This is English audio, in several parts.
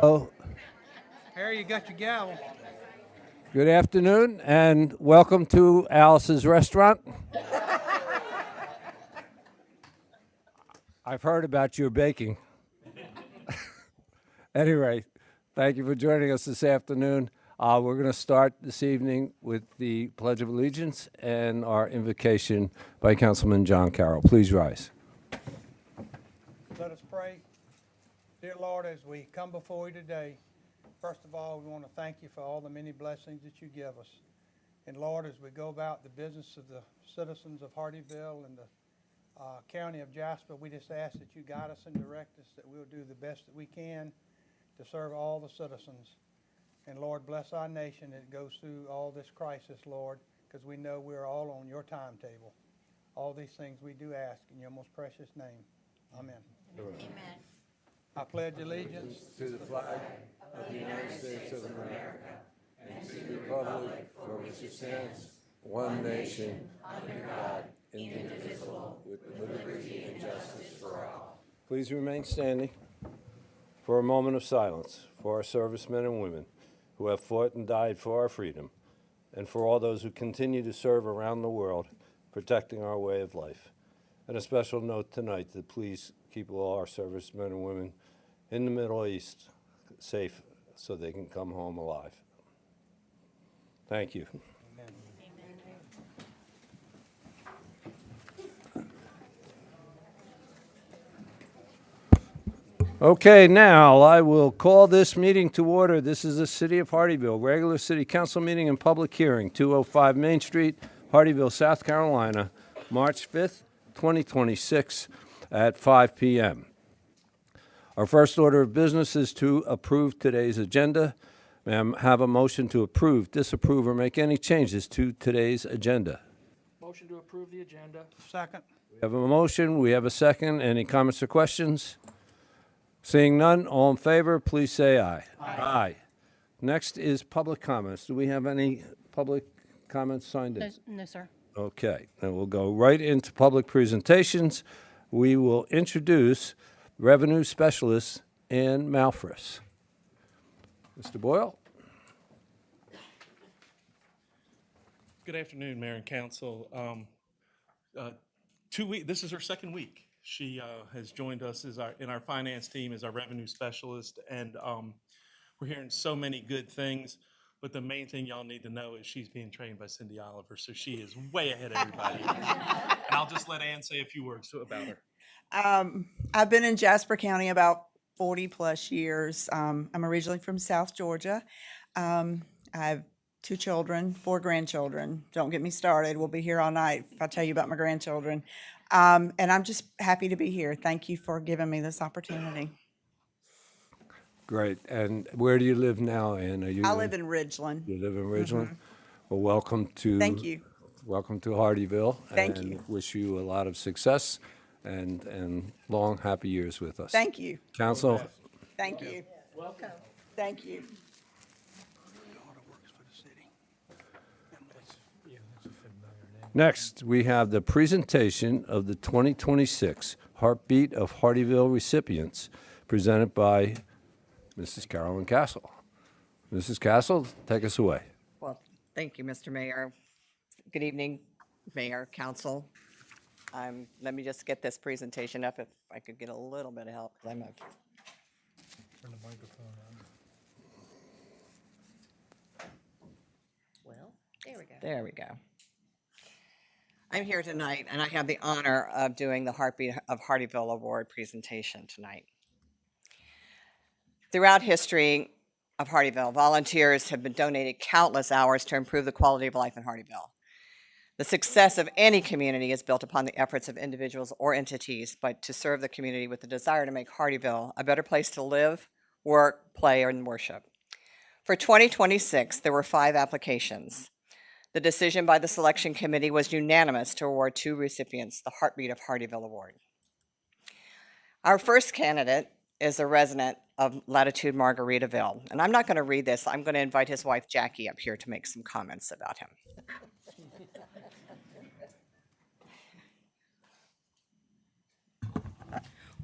Oh, Harry, you got your gavel. good afternoon and welcome to Alice's Restaurant. I've heard about your baking. Anyway, thank you for joining us this afternoon. We're going to start this evening with the Pledge of Allegiance and our invocation by Councilman John Carroll. Please rise. Let us pray. Dear Lord, as we come before you today, first of all, we want to thank you for all the many blessings that you give us. And Lord, as we go about the business of the citizens of Hardeeville and the county of Jasper, we just ask that you guide us and direct us, that we'll do the best that we can to serve all the citizens. And Lord, bless our nation as it goes through all this crisis, Lord, because we know we're all on your timetable. All these things we do ask in your most precious name. Amen. Amen. I pledge allegiance To the flag of the United States of America and to the republic for which it stands, one nation, under God, indivisible, with liberty and justice for all. Please remain standing for a moment of silence for our servicemen and women who have fought and died for our freedom, and for all those who continue to serve around the world, protecting our way of life. And a special note tonight to please keep all our servicemen and women in the Middle East safe so they can come home alive. Thank you. Amen. Okay, now I will call this meeting to order. This is the City of Hardeeville, regular City Council meeting and public hearing, 205 Main Street, Hardeeville, South Carolina, March 5th, 2026 at 5 p.m. Our first order of business is to approve today's agenda. May I have a motion to approve, disapprove, or make any changes to today's agenda? Motion to approve the agenda. Second. We have a motion, we have a second. Any comments or questions? Seeing none, all in favor, please say aye. Aye. Next is public comments. Do we have any public comments signed in? No, sir. Okay, then we'll go right into public presentations. We will introduce Revenue Specialist Ann Malfris. Mr. Boyle? Good afternoon, Mayor and Council. 2 weeks. This is her second week. She has joined us in our finance team as our revenue specialist, and we're hearing so many good things. But the main thing y'all need to know is she's being trained by Cindy Oliver, so she is way ahead of everybody. And I'll just let Ann say a few words about her. I've been in Jasper County about 40 plus years. I'm originally from South Georgia. I have 2 children, 4 grandchildren. Don't get me started. We'll be here all night if I tell you about my grandchildren. And I'm just happy to be here. Thank you for giving me this opportunity. Great. And where do you live now, Ann? I live in Ridgeland. You live in Ridgeland? Well, welcome to... Thank you. Welcome to Hardeeville. Thank and you. Wish you a lot of success and long, happy years with us. Thank you. Council? Thank you. Welcome. Thank you. Daughter works for the city. Next, we have the presentation of the 2026 Heartbeat of Hardeeville recipients presented by Mrs. Carolyn Castle. Mrs. Castle, take us away. Well, thank you, Mr. Mayor. Good evening, Mayor, Council. Let me just get this presentation up if I could get a little bit of help. 'Cause I'm up. Turn the microphone on. Well, There we go. there we go. I'm here tonight, and I have the honor of doing the Heartbeat of Hardeeville Award presentation tonight. Throughout history of Hardeeville, volunteers have been donating countless hours to improve the quality of life in Hardeeville. The success of any community is built upon the efforts of individuals or entities, but to serve the community with the desire to make Hardeeville a better place to live, work, play, and worship. For 2026, there were 5 applications. The decision by the selection committee was unanimous to award 2 recipients the Heartbeat of Hardeeville Award. Our first candidate is a resident of Latitude Margaritaville, and I'm not going to read this. I'm going to invite his wife Jackie up here to make some comments about him.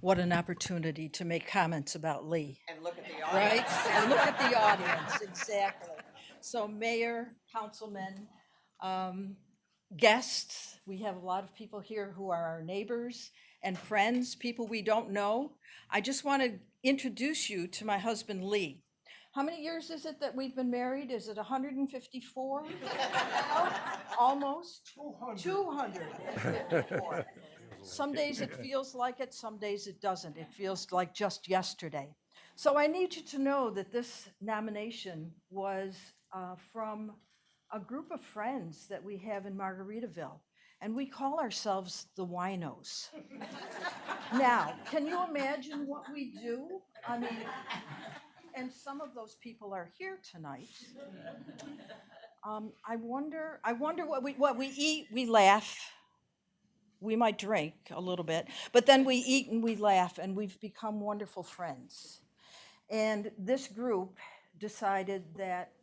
What an opportunity to make comments about Lee, And look at the audience. right? And look at the audience, exactly. So mayor, councilmen, guests, we have a lot of people here who are our neighbors and friends, people we don't know. I just want to introduce you to my husband, Lee. How many years is it that we've been married? Is it 154? Almost? 254. Some days it feels like it, some days it doesn't. It feels like just yesterday. So I need you to know that this nomination was from a group of friends that we have in Margaritaville, and we call ourselves the Winos. Now, can you imagine what we do? I mean, and some of those people are here tonight. I wonder what we eat, we laugh. We might drink a little bit, but then we eat and we laugh, and we've become wonderful friends. And this group decided that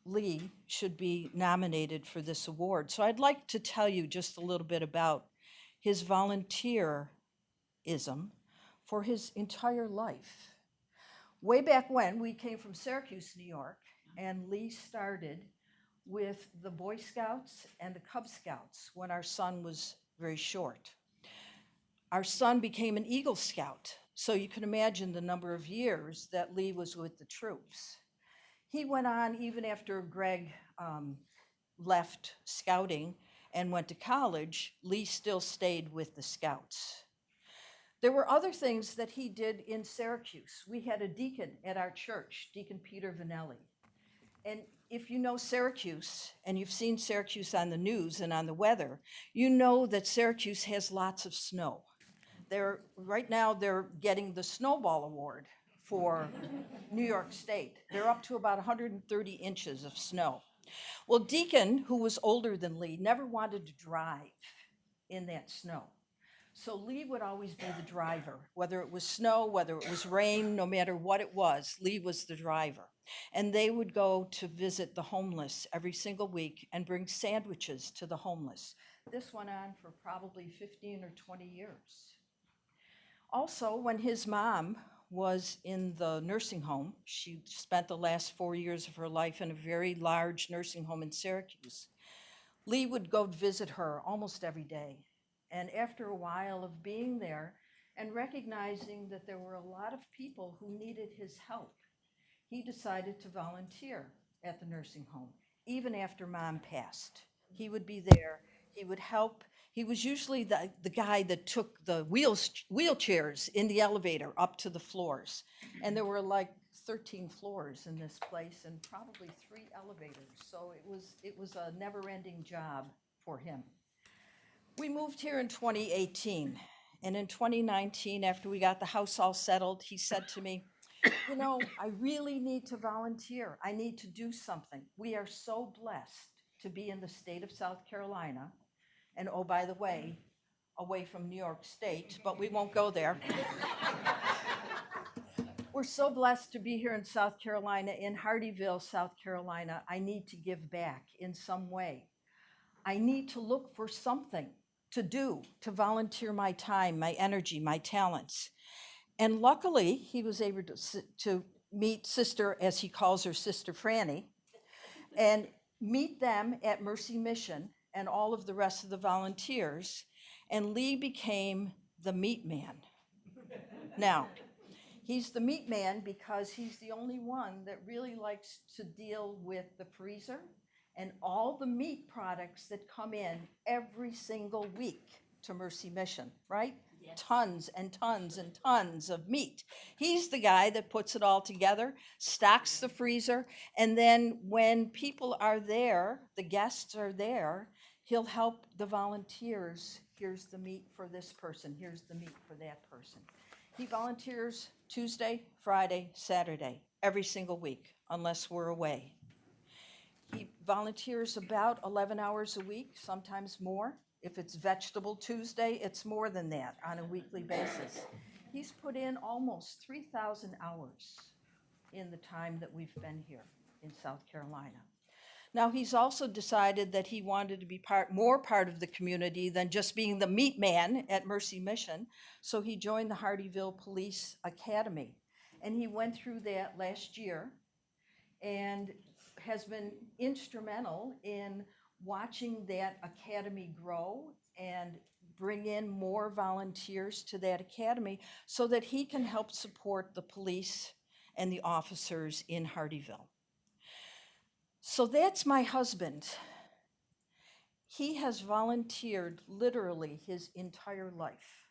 Lee should be nominated for this award. So I'd like to tell you just a little bit about his volunteerism for his entire life. Way back when, we came from Syracuse, New York, and Lee started with the Boy Scouts and the Cub Scouts when our son was very short. Our son became an Eagle Scout, so you can imagine the number of years that Lee was with the troops. He went on, even after Greg left scouting and went to college, Lee still stayed with the Scouts. There were other things that he did in Syracuse. We had a deacon at our church, Deacon Peter Vanelli. And if you know Syracuse, and you've seen Syracuse on the news and on the weather, you know that Syracuse has lots of snow. Right now, they're getting the Snowball Award for New York State. They're up to about 130 inches of snow. Well, Deacon, who was older than Lee, never wanted to drive in that snow. So Lee would always be the driver, whether it was snow, whether it was rain, no matter what it was, Lee was the driver. And they would go to visit the homeless every single week and bring sandwiches to the homeless. This went on for probably 15 or 20 years. Also, when his mom was in the nursing home, she spent the last 4 years of her life in a very large nursing home in Syracuse. Lee would go visit her almost every day. And after a while of being there and recognizing that there were a lot of people who needed his help, he decided to volunteer at the nursing home, even after Mom passed. He would be there, he would help. He was usually the guy that took the wheelchairs in the elevator up to the floors. And there were like 13 floors in this place and probably 3 elevators. So it was a never-ending job for him. We moved here in 2018, and in 2019, after we got the house all settled, he said to me, you know, I really need to volunteer. I need to do something. We are so blessed to be in the state of South Carolina, and oh, by the way, away from New York State, but we won't go there. We're so blessed to be here in South Carolina, in Hardeeville, South Carolina. I need to give back in some way. I need to look for something to do, to volunteer my time, my energy, my talents. And luckily, he was able to meet Sister, as he calls her, Sister Franny, and meet them at Mercy Mission and all of the rest of the volunteers. And Lee became the meat man. Now, he's the meat man because he's the only one that really likes to deal with the freezer and all the meat products that come in every single week to Mercy Mission, right? Yes. Tons and tons and tons of meat. He's the guy that puts it all together, stocks the freezer, and then when people are there, the guests are there, he'll help the volunteers. Here's the meat for this person, here's the meat for that person. He volunteers Tuesday, Friday, Saturday, every single week, unless we're away. He volunteers about 11 hours a week, sometimes more. If it's Vegetable Tuesday, it's more than that on a weekly basis. He's put in almost 3,000 hours in the time that we've been here in South Carolina. Now, he's also decided that he wanted to be more part of the community than just being the meat man at Mercy Mission. So he joined the Hardeeville Police Academy. And he went through that last year and has been instrumental in watching that academy grow and bring in more volunteers to that academy so that he can help support the police and the officers in Hardeeville. So that's my husband. He has volunteered literally his entire life.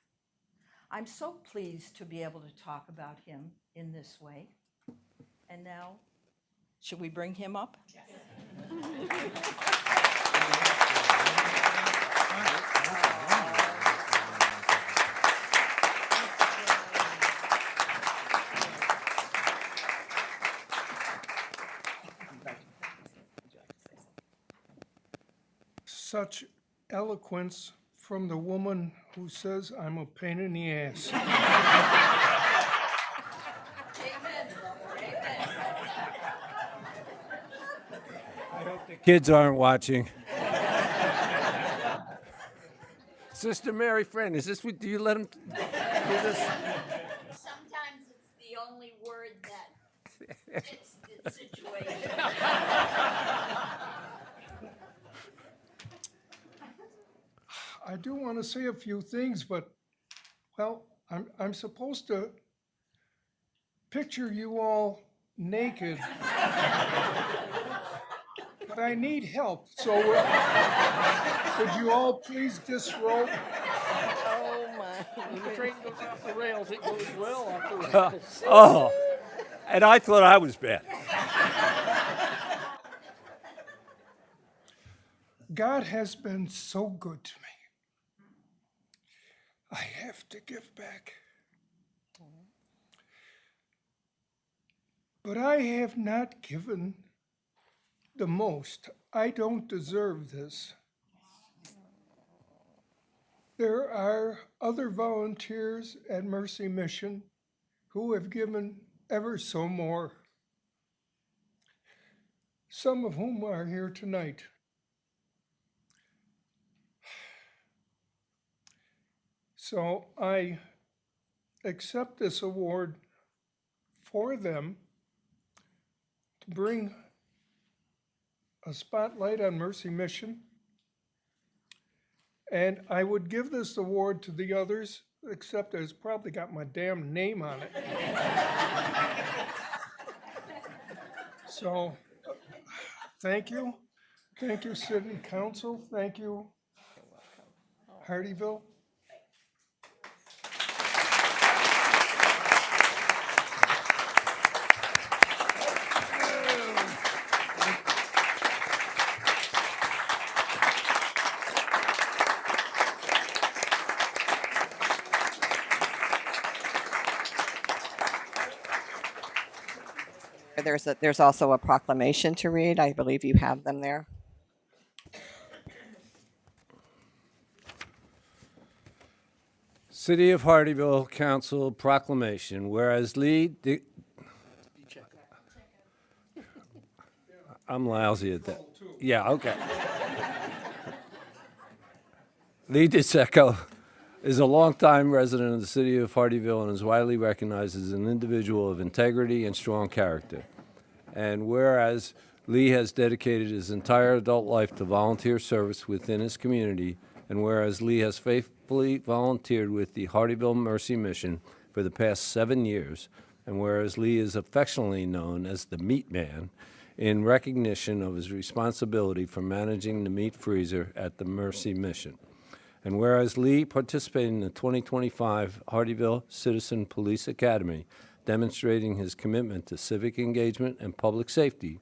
I'm so pleased to be able to talk about him in this way. And now, should we bring him up? Yes. Such eloquence from the woman who says I'm a pain in the ass. Kids aren't watching. Sister Mary Friend, is this what, do you let them do this? Sometimes it's the only word that fits the situation. I do want to say a few things, but, well, I'm supposed to picture you all naked. But I need help, so could you all please disrobe? When the train goes off the rails, it goes well off the rails. Oh, and I thought I was bad. God has been so good to me. I have to give back. But I have not given the most. I don't deserve this. There are other volunteers at Mercy Mission who have given ever so more, some of whom are here tonight. So I accept this award for them to bring a spotlight on Mercy Mission. And I would give this award to the others, except it's probably got my damn name on it. So, thank you. Thank you, City Council. Thank you, Hardeeville. There's also a proclamation to read. I believe you have them there. City of Hardeeville Council proclamation, whereas I'm lousy at that. Yeah, okay. Lee DeSecco is a longtime resident of the city of Hardeeville and is widely recognized as an individual of integrity and strong character. And whereas Lee has dedicated his entire adult life to volunteer service within his community, and whereas Lee has faithfully volunteered with the Hardeeville Mercy Mission for the past 7 years, and whereas Lee is affectionately known as the Meat Man in recognition of his responsibility for managing the meat freezer at the Mercy Mission. And whereas Lee participated in the 2025 Hardeeville Citizen Police Academy, demonstrating his commitment to civic engagement and public safety,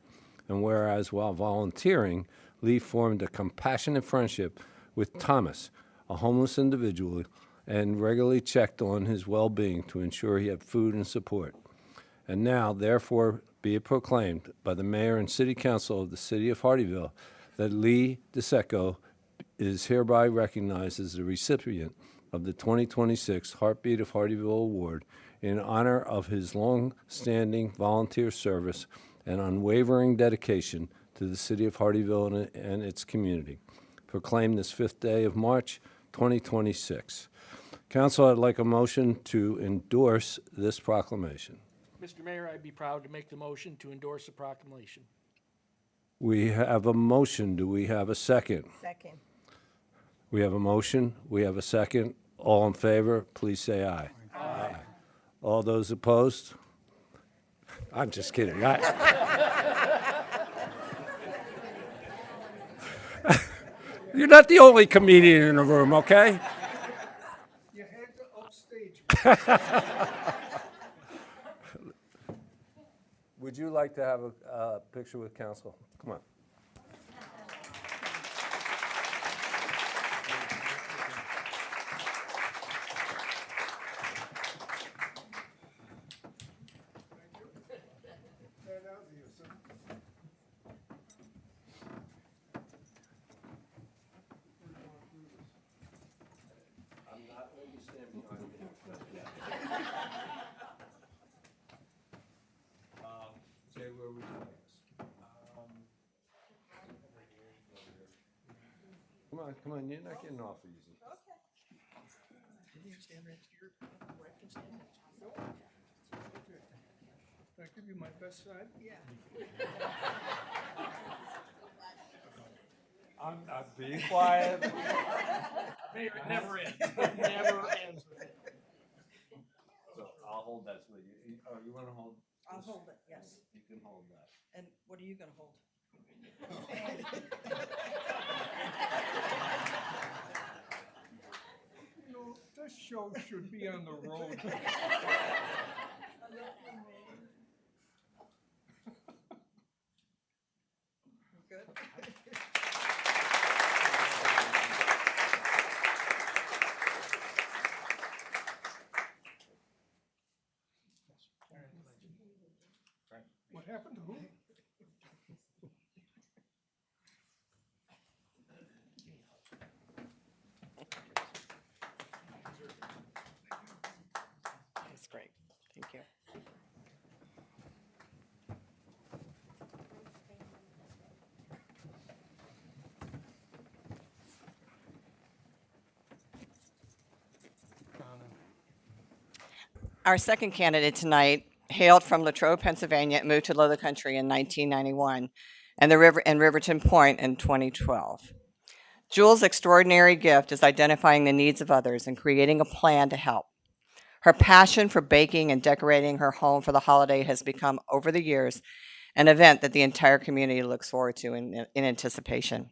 and whereas while volunteering, Lee formed a compassionate friendship with Thomas, a homeless individual, and regularly checked on his well-being to ensure he had food and support. And now, therefore, be it proclaimed by the Mayor and City Council of the City of Hardeeville that Lee DeSecco is hereby recognized as the recipient of the 2026 Heartbeat of Hardeeville Award in honor of his long-standing volunteer service and unwavering dedication to the city of Hardeeville and its community. Proclaim this 5th day of March, 2026. Council, I'd like a motion to endorse this proclamation. Mr. Mayor, I'd be proud to make the motion to endorse the proclamation. We have a motion. Do we have a second? Second. We have a motion. We have a second. All in favor, please say aye. Aye. All those opposed? I'm just kidding. You're not the only comedian in the room, okay? You had to upstage. Would you like to have a picture with council? Come on. Stand out to you, sir. I'm not letting you stand behind me. Jay, where would you like us? Come on, you're not getting off easy. Can I give you my best side? I'm being quiet. Mayor, it never ends. It never ends with it. So I'll hold that with you. Oh, you want to hold? I'll hold it, yes. You can hold that. And what are you gonna hold? You know, this show should be on the road. Good. What happened to who? That's great. Thank you. Our second candidate tonight hailed from Latrobe, Pennsylvania, and moved to Low Country in 1991, and Riverton Point in 2012. Jules' extraordinary gift is identifying the needs of others and creating a plan to help. Her passion for baking and decorating her home for the holiday has become, over the years, an event that the entire community looks forward to in anticipation.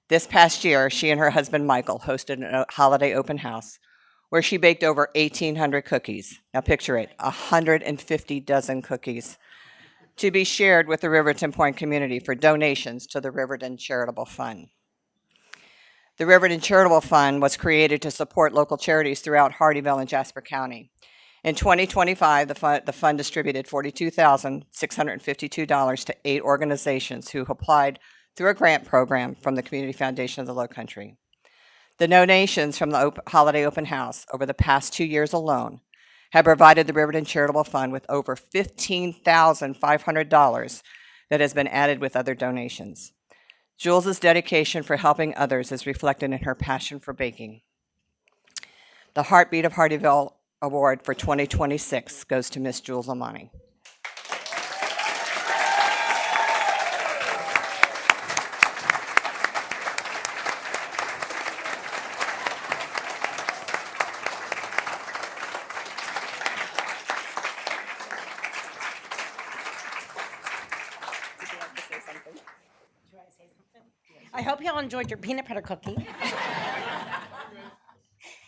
This past year, she and her husband Michael hosted a holiday open house where she baked over 1,800 cookies. Now picture it, 150 dozen cookies, to be shared with the Riverton Point community for donations to the Riverton Charitable Fund. The Riverton Charitable Fund was created to support local charities throughout Hardeeville and Jasper County. In 2025, the fund distributed $42,652 to 8 organizations who applied through a grant program from the Community Foundation of the Low Country. The donations from the holiday open house over the past 2 years alone have provided the Riverton Charitable Fund with over $15,500 that has been added with other donations. Jules' dedication for helping others is reflected in her passion for baking. The Heartbeat of Hardeeville Award for 2026 goes to Miss Jules Amani. I hope y'all enjoyed your peanut butter cookie.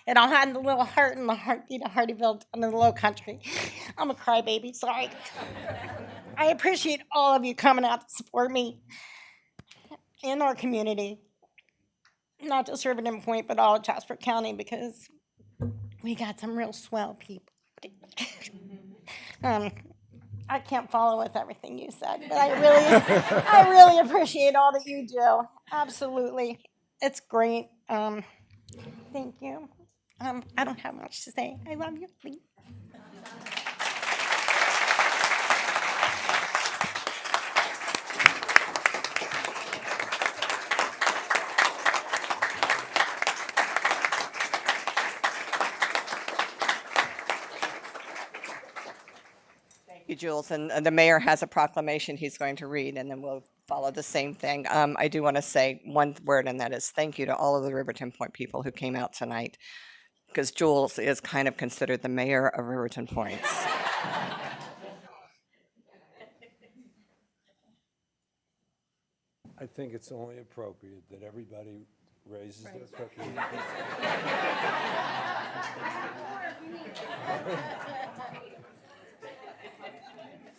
It all had the little heart and the heartbeat of Hardeeville down in the Low Country. I'm a crybaby, sorry. I appreciate all of you coming out to support me and our community. Not just Riverton Point, but all of Jasper County, because we got some real swell people. I can't follow with everything you said, but I really appreciate all that you do. Absolutely. It's great. Thank you. I don't have much to say. I love you. Please. you, Jules. And the mayor has a proclamation he's going to read, and then we'll follow the same thing. I do want to say one word, and that is thank you to all of the Riverton Point people who came out tonight, because Jules is kind of considered the mayor of Riverton Point. I think it's only appropriate that everybody raises their cookie.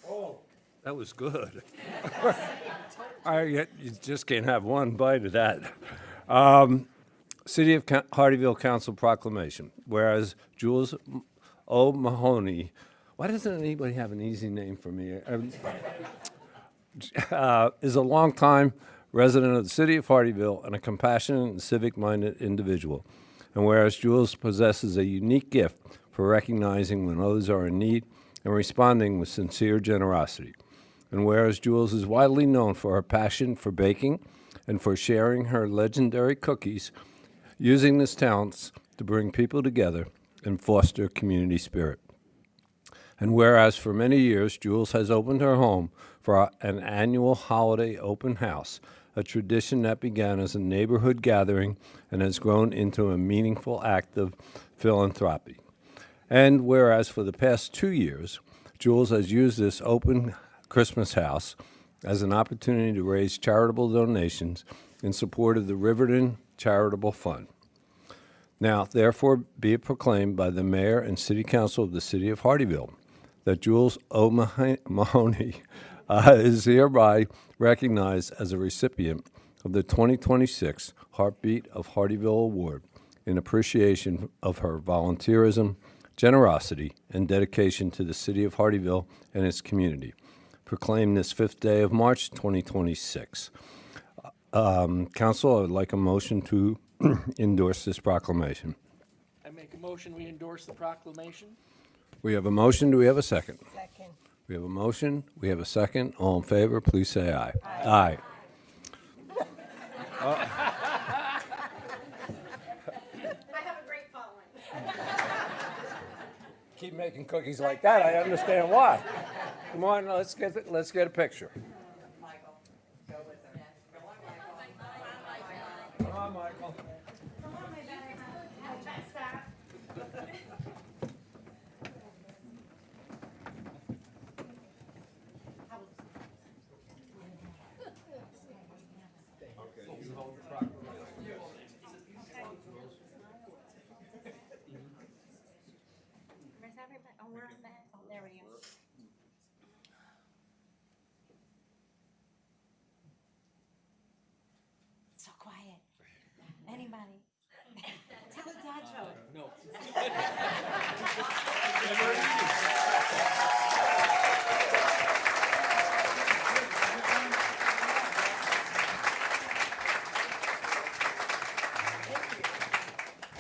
Oh, that was good. You just can't have one bite of that. City of Hardeeville Council Proclamation. Whereas Jules O. Mahoney, why doesn't anybody have an easy name for me? Is a longtime resident of the city of Hardeeville and a compassionate and civic-minded individual. And whereas Jules possesses a unique gift for recognizing when others are in need and responding with sincere generosity. And whereas Jules is widely known for her passion for baking and for sharing her legendary cookies, using this talent to bring people together and foster community spirit. And whereas for many years, Jules has opened her home for an annual holiday open house, a tradition that began as a neighborhood gathering and has grown into a meaningful act of philanthropy. And whereas for the past 2 years, Jules has used this open Christmas house as an opportunity to raise charitable donations in support of the Riverton Charitable Fund. Now, therefore, be it proclaimed by the Mayor and City Council of the City of Hardeeville that Jules O. Mahoney is hereby recognized as a recipient of the 2026 Heartbeat of Hardeeville Award in appreciation of her volunteerism, generosity, and dedication to the City of Hardeeville and its community. Proclaimed this 5th day of March, 2026. Council, I would like a motion to endorse this proclamation. I make a motion, we endorse the proclamation. We have a motion. Do we have a second? Second. We have a motion. We have a second. All in favor, please say aye. Aye. I have a great following. Keep making cookies like that. I understand why. Come on, let's get a picture. Michael, go with them. Come on, Michael. Where's everybody? Oh, where am I? Oh, there we go. So quiet. Anybody? Tell a dad joke. No. Can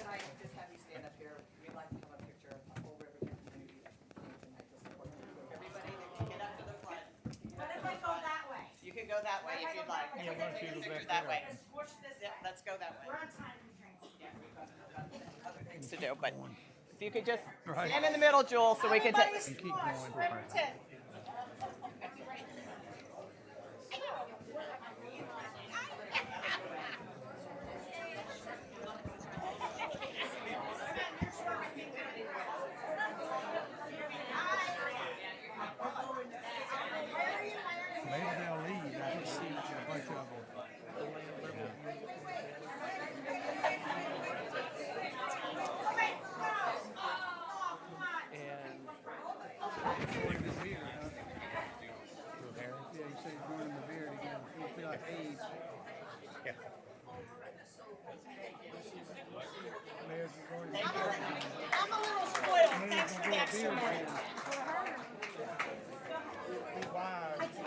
I just have you stand up here? We'd like to have a picture of the whole Riverton community that came tonight to support you. Everybody that can get up to the front. What if I go that way? You can go that way if you'd like. Yeah, why don't you go Picture back that way. Squish this Yeah, let's go that way. We're on time constraints. Yeah, we've got other things to do, but if you could just Right. stand in the middle, Jules, so we can take. Everybody's squished. Riverton. Maybe they'll leave. I just see a bunch of them. Yeah, you say it's going in the beard again. It'll feel like AIDS. Mayor's going to I'm a little spoiled. Thanks for the extra minute. be wise. That's it.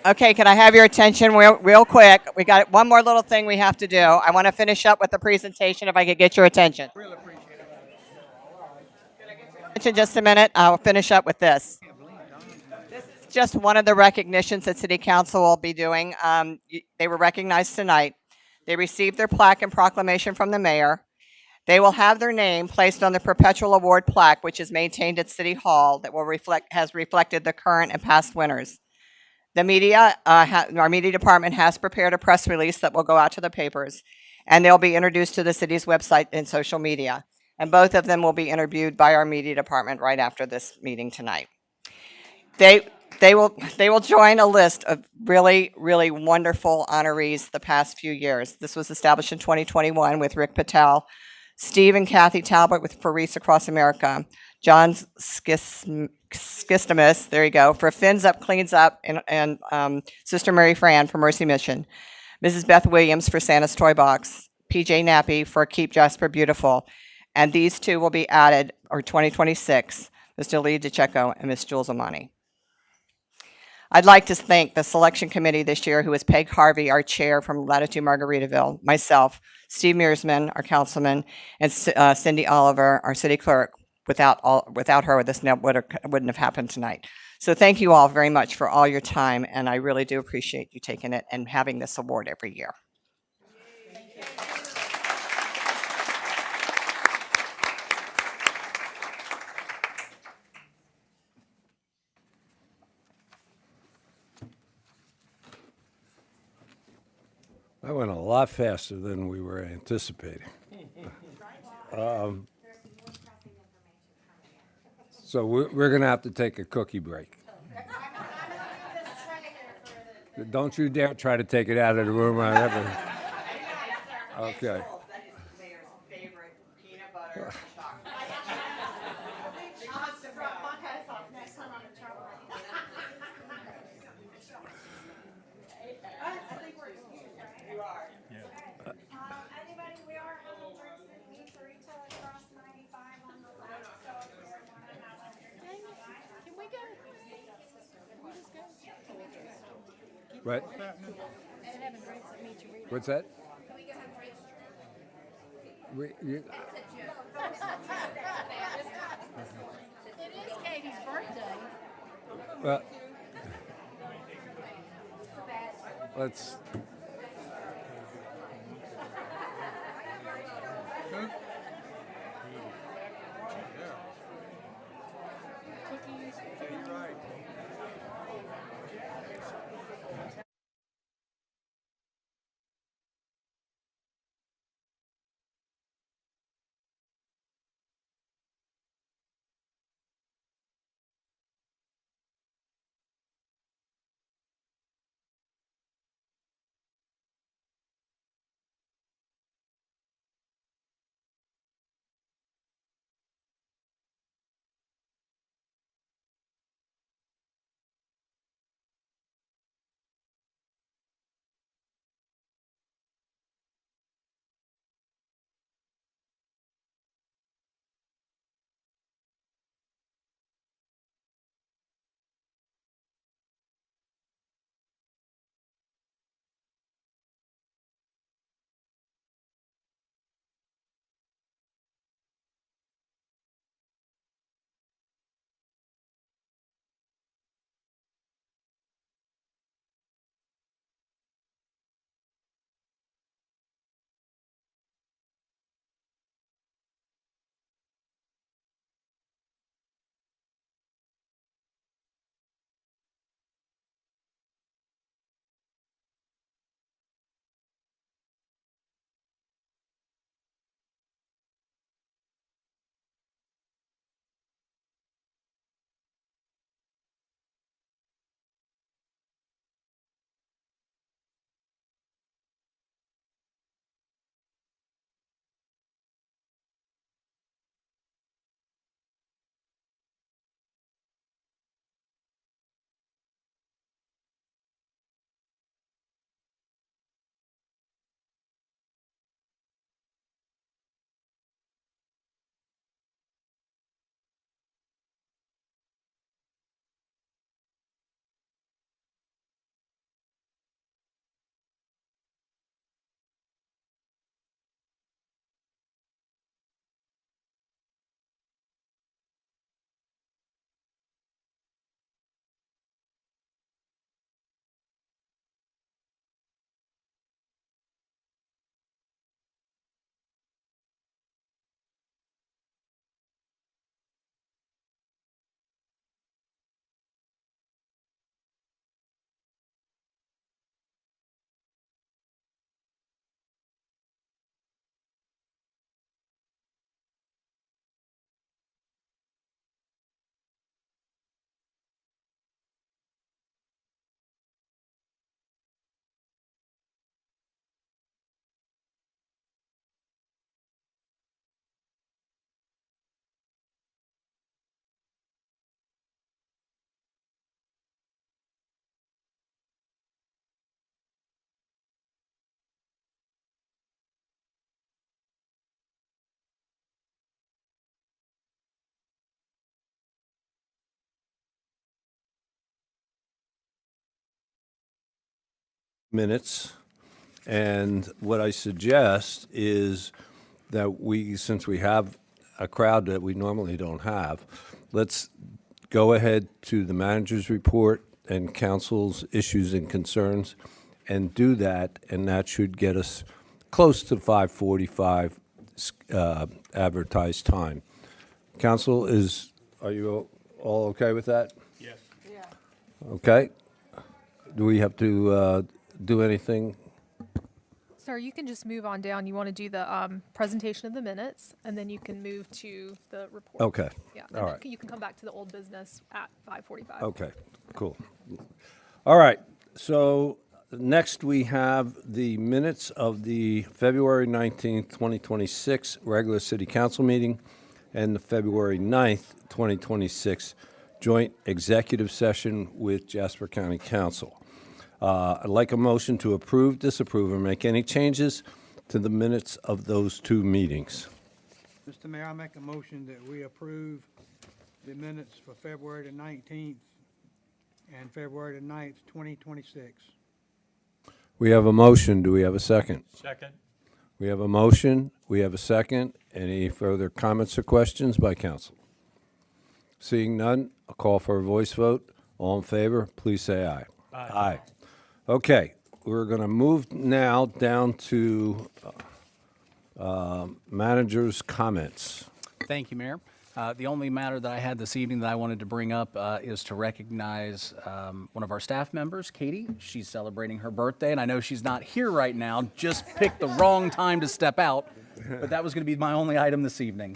Okay, can I have your attention real quick? We got one more little thing we have to do. I want to finish up with the presentation if I could get your attention. Really appreciate it. Just a minute. I'll finish up with this. This is just one of the recognitions that City Council will be doing. They were recognized tonight. They received their plaque and proclamation from the mayor. They will have their name placed on the perpetual award plaque, which is maintained at City Hall, that has reflected the current and past winners. The media, our media department has prepared a press release that will go out to the papers, and they'll be introduced to the city's website and social media. And both of them will be interviewed by our media department right after this meeting tonight. They will join a list of really, really wonderful honorees the past few years. This was established in 2021 with Rick Patel, Steve and Kathy Talbot for Reefs Across America, John Skistimus, there you go, for Fins Up, Cleans Up, and Sister Mary Fran for Mercy Mission, Mrs. Beth Williams for Santa's Toy Box, PJ Nappy for Keep Jasper Beautiful, and these two will be added, or 2026, Mr. Lee DeCecco and Ms. Jules Amani. I'd like to thank the selection committee this year, who is Peg Harvey, our chair from Latitude Margaritaville, myself, Steve Mearsman, our councilman, and Cindy Oliver, our city clerk. Without her, this wouldn't have happened tonight. So thank you all very much for all your time, and I really do appreciate you taking it and having this award every year. That went a lot faster than we were anticipating. So we're going to have to take a cookie break. Don't you dare try to take it out of the room. Okay. Anybody, we are having drinks and meats or each other across 95 on the left, so if you want to have a drink. Can we go? What? What's that? It is Katie's birthday. Well, let's. minutes. And what I suggest is that since we have a crowd that we normally don't have, let's go ahead to the manager's report and council's issues and concerns and do that, and that should get us close to 5:45 advertised time. Council, are you all okay with that? Yes. Okay. Do we have to do anything? Sir, you can just move on down. You want to do the presentation of the minutes, and then you can move to the report. Okay. Yeah, All and right. then you can come back to the old business at 5:45. Okay, cool. All right, so next we have the minutes of the February 19th, 2026 regular city council meeting and the February 9th, 2026 joint executive session with Jasper County Council. I'd like a motion to approve, disapprove, or make any changes to the minutes of those two meetings. Mr. Mayor, I make a motion that we approve the minutes for February the 19th and February the 9th, 2026. We have a motion. Do we have a second? Second. We have a motion. We have a second. Any further comments or questions by council? Seeing none, I'll call for a voice vote. All in favor, please say aye. Aye. Okay, we're going to move now down to manager's comments. Thank you, Mayor. The only matter that I had this evening that I wanted to bring up is to recognize one of our staff members, Katie. She's celebrating her birthday, and I know she's not here right now, just picked the wrong time to step out, but that was going to be my only item this evening.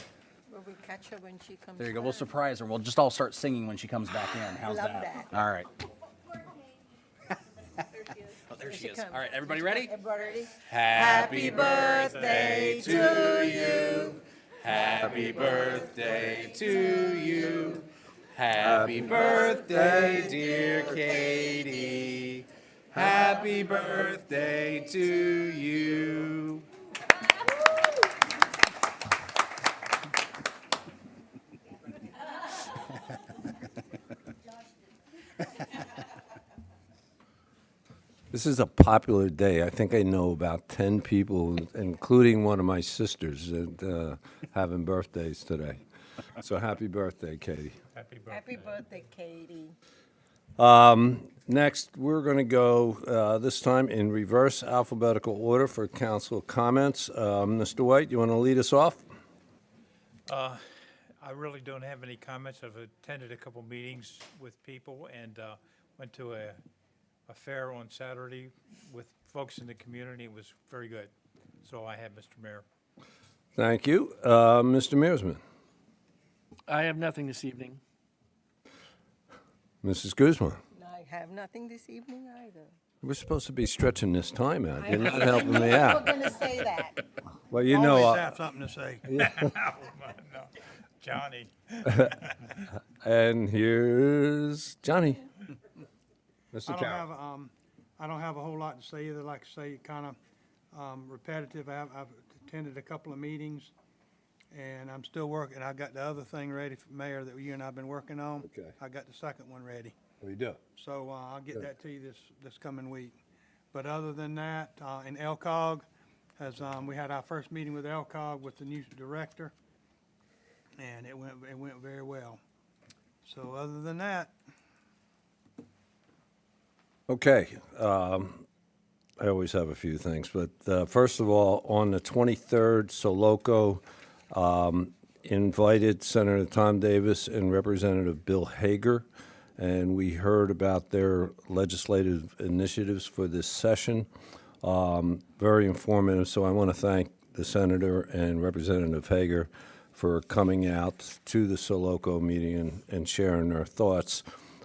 Will we catch her when she comes There you go. We'll surprise her. We'll just all start singing when she comes back in. How's Love that? that. All right. Oh, there she is. All right, everybody ready? Everybody ready? Happy birthday to you. Happy birthday to you. Happy birthday, dear Katie. Happy birthday to you. This is a popular day. I think I know about 10 people, including one of my sisters, that having birthdays today. So happy birthday, Katie. Happy birthday, Katie. Next, we're going to go this time in reverse alphabetical order for council comments. Mr. White, you want to lead us off? I really don't have any comments. I've attended a couple meetings with people and went to a fair on Saturday with folks in the community. It was very good. So I have, Mr. Mayor. Thank you. Mr. Mearsman. I have nothing this evening. Mrs. Guzman. I have nothing this evening either. We're supposed to be stretching this time out. You're not helping me out. We're gonna say that. Well, you Always know, have something to say. No, Johnny. and here's Johnny. Mr. Carroll. I don't have a whole lot to say either. Like I say, kind of repetitive. I've attended a couple of meetings, and I'm still working. I got the other thing ready, for Mayor, that you and I've been working on. Okay. I got the second one ready. We do. So I'll get that to you this coming week. But other than that, in LCOG, we had our first meeting with LCOG with the new director, and it went very well. So other than that, Okay. I always have a few things, but first of all, on the 23rd, Soloco invited Senator Tom Davis and Representative Bill Hager, and we heard about their legislative initiatives for this session. Very informative, so I want to thank the Senator and Representative Hager for coming out to the Soloco meeting and sharing their thoughts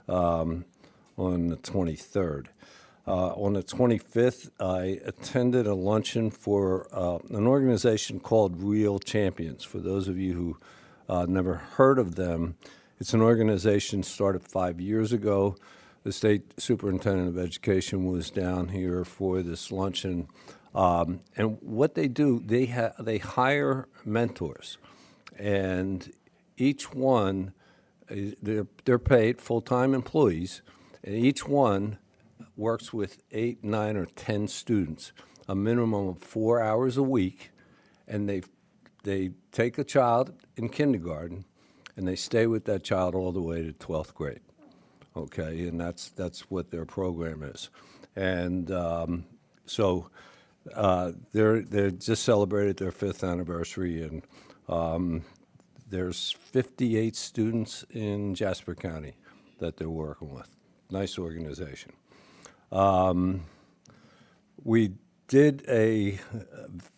on the 23rd. On the 25th, I attended a luncheon for an organization called Real Champions. For those of you who never heard of them, it's an organization started 5 years ago. The state superintendent of education was down here for this luncheon. And what they do, they hire mentors. And each one, they're paid full-time employees, and each one works with 8, 9, or 10 students, a minimum of 4 hours a week, and they take a child in kindergarten, and they stay with that child all the way to 12th grade. Okay, and that's what their program is. And they just celebrated their 5th anniversary, and there's 58 students in Jasper County that they're working with. Nice organization. We did a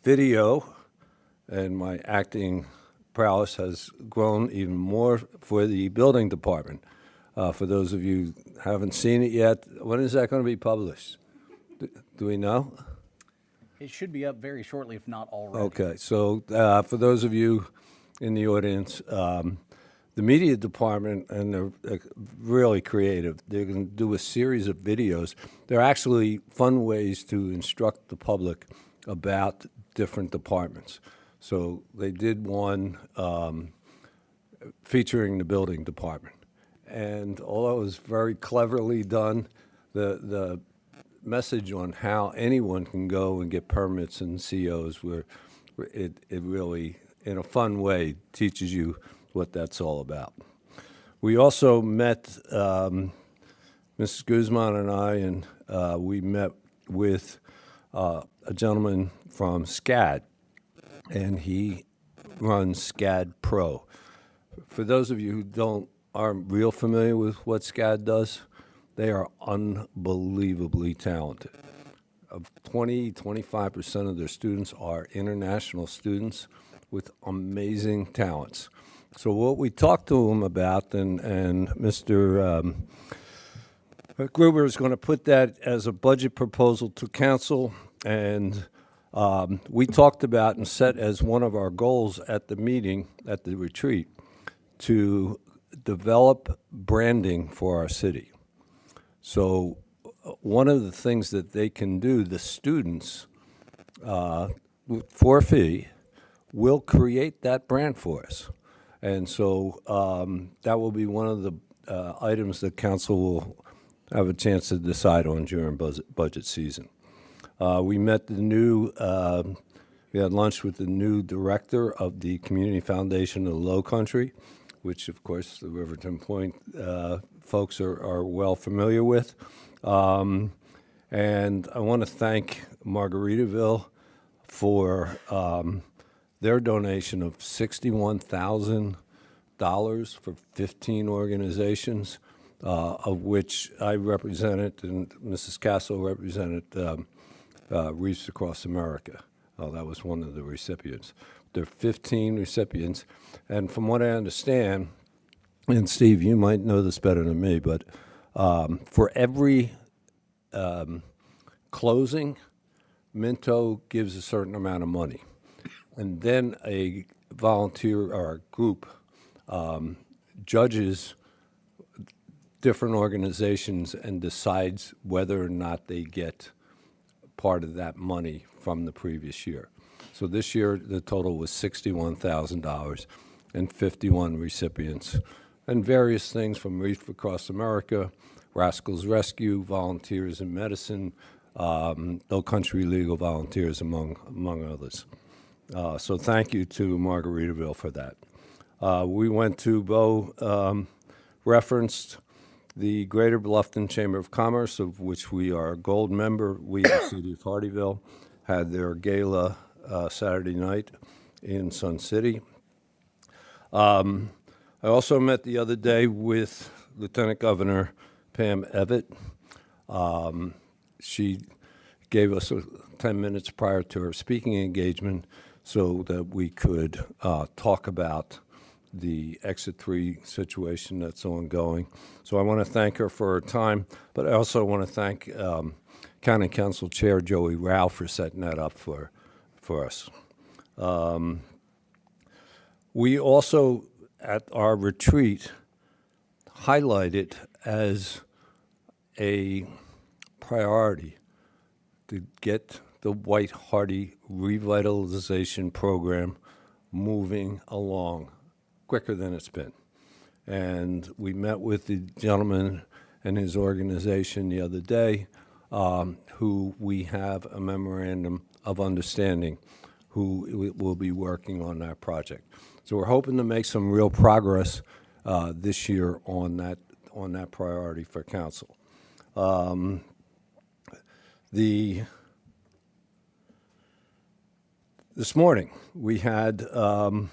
video, and my acting prowess has grown even more for the building department. For those of you who haven't seen it yet, when is that going to be published? Do we know? It should be up very shortly, if not already. Okay, so for those of you in the audience, the media department, and they're really creative, they're going to do a series of videos. They're actually fun ways to instruct the public about different departments. So they did one featuring the building department. And although it was very cleverly done, the message on how anyone can go and get permits and COs, it really, in a fun way, teaches you what that's all about. We also met, Mrs. Guzman and I, and we met with a gentleman from SCAD, and he runs SCAD Pro. For those of you who aren't real familiar with what SCAD does, they are unbelievably talented. 25% of their students are international students with amazing talents. So what we talked to them about, and Mr. Gruber is going to put that as a budget proposal to council, and we talked about and set as one of our goals at the meeting, at the retreat, to develop branding for our city. So one of the things that they can do, the students, for a fee, will create that brand for us. And so that will be one of the items that council will have a chance to decide on during budget season. We met we had lunch with the new director of the Community Foundation of the Low Country, which of course the Riverton Point folks are well familiar with. And I want to thank Margaritaville for their donation of $61,000 for 15 organizations, of which I represented and Mrs. Castle represented Reefs Across America. That was one of the recipients. There are 15 recipients, and from what I understand, and Steve, you might know this better than me, but for every closing, Minto gives a certain amount of money. And then a volunteer or a group judges different organizations and decides whether or not they get part of that money from the previous year. So this year, the total was $61,000 and 51 recipients, and various things from Reef Across America, Rascals Rescue, Volunteers in Medicine, Low Country Legal Volunteers, among others. So thank you to Margaritaville for that. We went to Bo referenced the Greater Bluffton Chamber of Commerce, of which we are a gold member. We, the city of Hardeeville, had their gala Saturday night in Sun City. I also met the other day with Lieutenant Governor Pam Evett. She gave us 10 minutes prior to her speaking engagement so that we could talk about the Exit 3 situation that's ongoing. So I want to thank her for her time, but I also want to thank County Council Chair Joey Rao for setting that up for us. We also, at our retreat, highlighted as a priority to get the White Hardy revitalization program moving along quicker than it's been. And we met with the gentleman and his organization the other day. who we have a memorandum of understanding, who will be working on that project. So we're hoping to make some real progress this year on that priority for council. This morning, we had the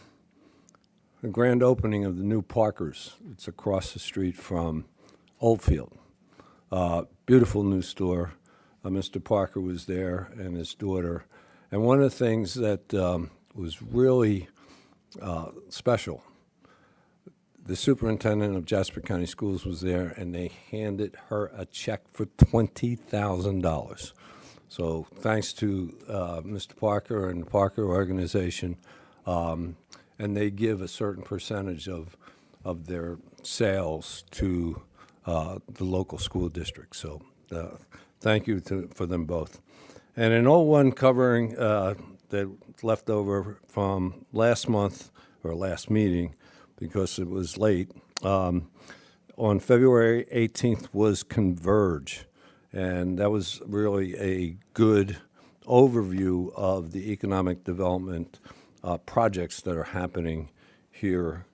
grand opening of the new Parker's. It's across the street from Oldfield. Beautiful new store. Mr. Parker was there and his daughter. And one of the things that was really special, the superintendent of Jasper County Schools was there, and they handed her a check for $20,000. So thanks to Mr. Parker and the Parker organization, and they give a certain percentage of their sales to the local school district. So thank you for them both. And an old one covering that left over from last month or last meeting because it was late. On February 18th was Converge. And that was really a good overview of the economic development projects that are happening here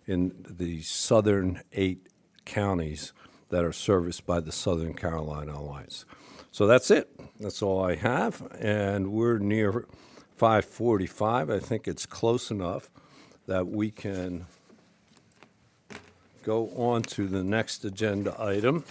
in the southern 8 counties that are serviced by the Southern Carolina Alliance. So that's it. That's all I have. And we're near 5:45. I think it's close enough that we can go on to the next agenda item.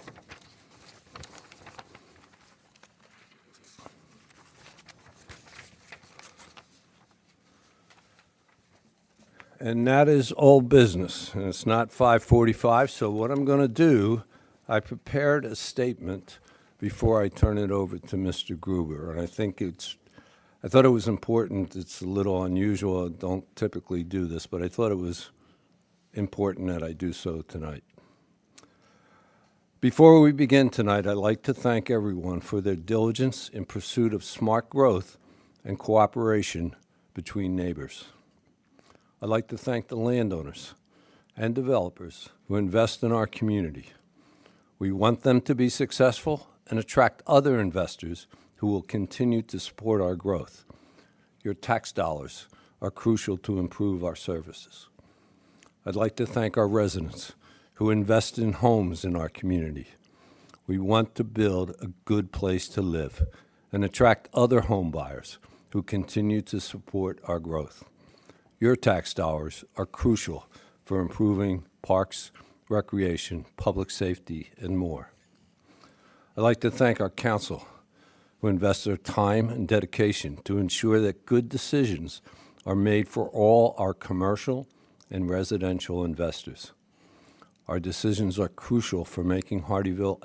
And that is old business, and it's not 5:45, so what I'm going to do, I prepared a statement before I turn it over to Mr. Gruber, and I thought it was important. It's a little unusual. I don't typically do this, but I thought it was important that I do so tonight. Before we begin tonight, I'd like to thank everyone for their diligence in pursuit of smart growth and cooperation between neighbors. I'd like to thank the landowners and developers who invest in our community. We want them to be successful and attract other investors who will continue to support our growth. Your tax dollars are crucial to improve our services. I'd like to thank our residents who invest in homes in our community. We want to build a good place to live and attract other home buyers who continue to support our growth. Your tax dollars are crucial for improving parks, recreation, public safety, and more. I'd like to thank our council, who invest their time and dedication to ensure that good decisions are made for all our commercial and residential investors. Our decisions are crucial for making Hardeeville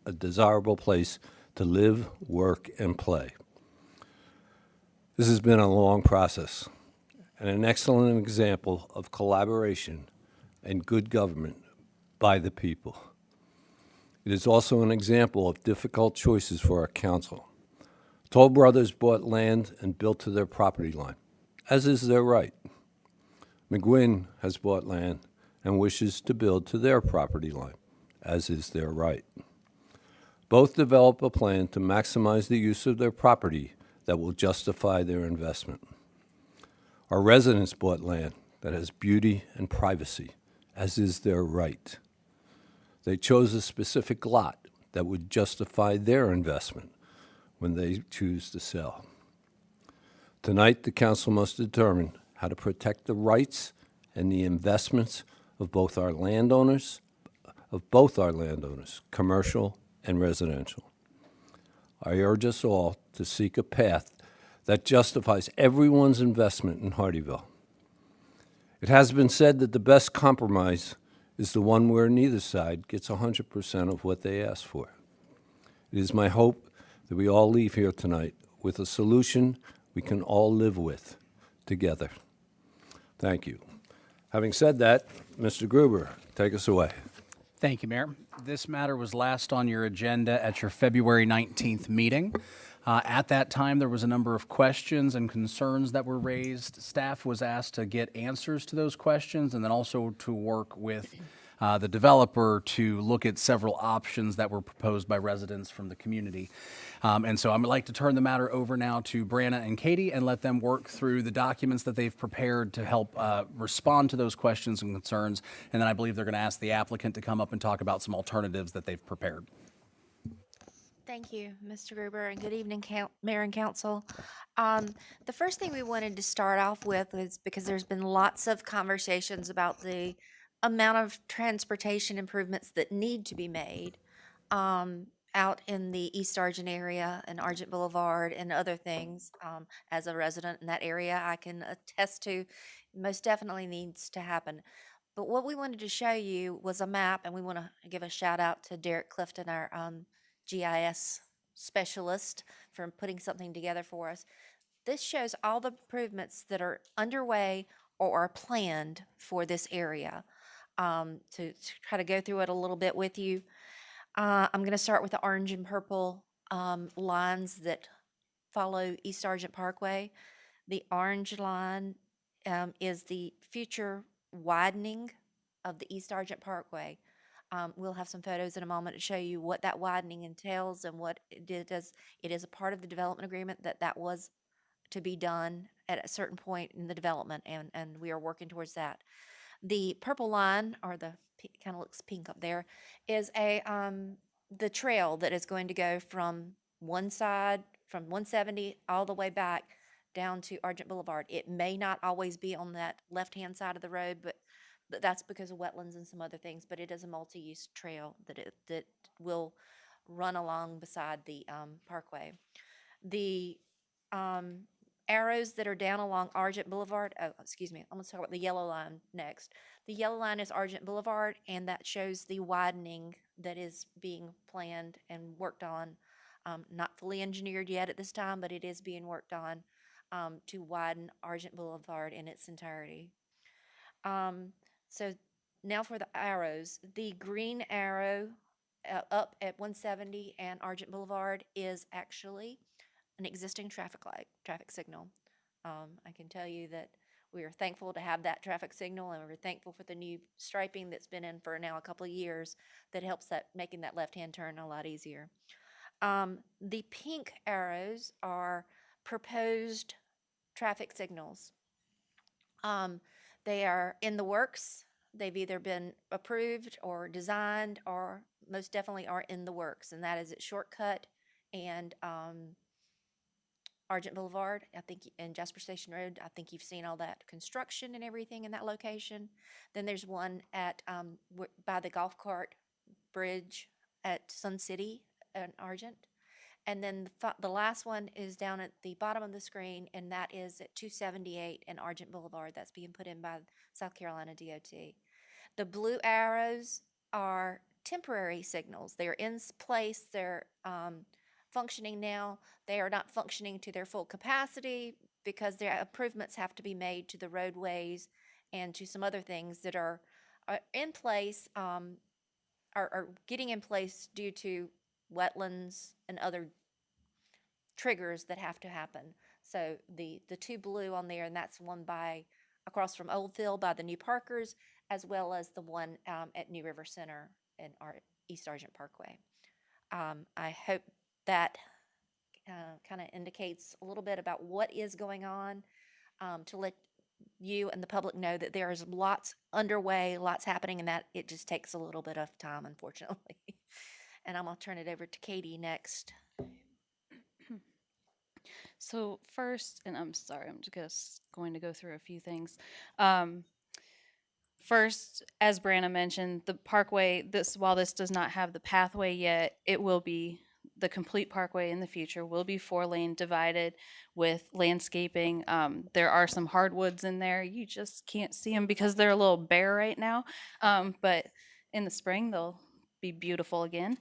a desirable place to live, work, and play. This has been a long process and an excellent example of collaboration and good government by the people. It is also an example of difficult choices for our council. Toll Brothers bought land and built to their property line, as is their right. McGuinn has bought land and wishes to build to their property line, as is their right. Both develop a plan to maximize the use of their property that will justify their investment. Our residents bought land that has beauty and privacy, as is their right. They chose a specific lot that would justify their investment when they choose to sell. Tonight, the council must determine how to protect the rights and the investments of both our landowners, commercial and residential. I urge us all to seek a path that justifies everyone's investment in Hardeeville. It has been said that the best compromise is the one where neither side gets 100% of what they ask for. It is my hope that we all leave here tonight with a solution we can all live with together. Thank you. Having said that, Mr. Gruber, take us away. Thank you, Mayor. This matter was last on your agenda at your February 19th meeting. At that time, there was a number of questions and concerns that were raised. Staff was asked to get answers to those questions and then also to work with the developer to look at several options that were proposed by residents from the community. And so I'm like to turn the matter over now to Brianna and Katie and let them work through the documents that they've prepared to help respond to those questions and concerns. And then I believe they're going to ask the applicant to come up and talk about some alternatives that they've prepared. Thank you, Mr. Gruber, and good evening, Mayor and Council. The first thing we wanted to start off with is because there's been lots of conversations about the amount of transportation improvements that need to be made out in the East Argent area and Argent Boulevard and other things. As a resident in that area, I can attest to most definitely needs to happen. But what we wanted to show you was a map, and we want to give a shout out to Derek Clifton, our GIS specialist, for putting something together for us. This shows all the improvements that are underway or are planned for this area. To try to go through it a little bit with you, I'm going to start with the orange and purple lines that follow East Argent Parkway. The orange line is the future widening of the East Argent Parkway. We'll have some photos in a moment to show you what that widening entails and what it does. It is a part of the development agreement that was to be done at a certain point in the development, and we are working towards that. The purple line, or the kind of looks pink up there, is the trail that is going to go from one side, from 170 all the way back down to Argent Boulevard. It may not always be on that left-hand side of the road, but that's because of wetlands and some other things, but it is a multi-use trail that will run along beside the parkway. The arrows that are down along Argent Boulevard, I'm going to talk about the yellow line next. The yellow line is Argent Boulevard, and that shows the widening that is being planned and worked on. Not fully engineered yet at this time, but it is being worked on to widen Argent Boulevard in its entirety. So now for the arrows. The green arrow up at 170 and Argent Boulevard is actually an existing traffic signal. I can tell you that we are thankful to have that traffic signal, and we're thankful for the new striping that's been in for now a couple of years that helps making that left-hand turn a lot easier. The pink arrows are proposed traffic signals. They are in the works. They've either been approved or designed, or most definitely are in the works, and that is at Shortcut and Argent Boulevard, I think, and Jasper Station Road. I think you've seen all that construction and everything in that location. Then there's one at by the golf cart bridge at Sun City and Argent. And then the last one is down at the bottom of the screen, and that is at 278 and Argent Boulevard. That's being put in by South Carolina DOT. The blue arrows are temporary signals. They're in place. They're functioning now. They are not functioning to their full capacity because their improvements have to be made to the roadways and to some other things that are in place, are getting in place due to wetlands and other triggers that have to happen. So the two blue on there, and that's one by across from Oldfield by the new Parkers, as well as the one at New River Center and East Argent Parkway. I hope that kind of indicates a little bit about what is going on, to let you and the public know that there is lots underway, lots happening, and that it just takes a little bit of time, unfortunately. And I'm going to turn it over to Katie next. So first, and I'm sorry, I'm just going to go through a few things. First, as Brianna mentioned, the parkway, while this does not have the pathway yet, it will be the complete parkway in the future, will be 4-lane divided with landscaping. There are some hardwoods in there. You just can't see them because they're a little bare right now. But in the spring, they'll be beautiful again.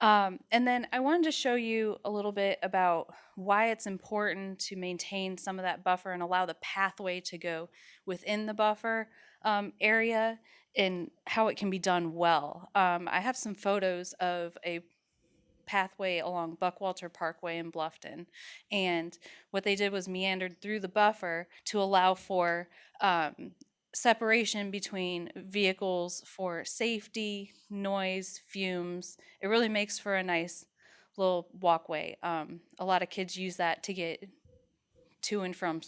And then I wanted to show you a little bit about why it's important to maintain some of that buffer and allow the pathway to go within the buffer area and how it can be done well. I have some photos of a pathway along Buckwalter Parkway in Bluffton, and what they did was meandered through the buffer to allow for separation between vehicles for safety, noise, fumes. It really makes for a nice little walkway. A lot of kids use that to get to and from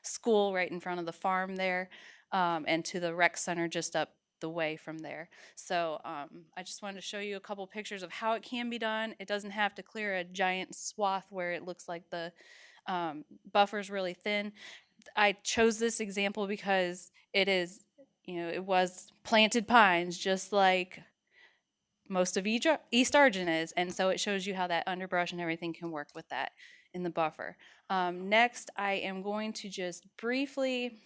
school right in front of the farm there, and to the rec center just up the way from there. So I just wanted to show you a couple pictures of how it can be done. It doesn't have to clear a giant swath where it looks like the buffer's really thin. I chose this example because it is, it was planted pines just like most of East Argent is. And so it shows you how that underbrush and everything can work with that in the buffer. Next, I am going to just briefly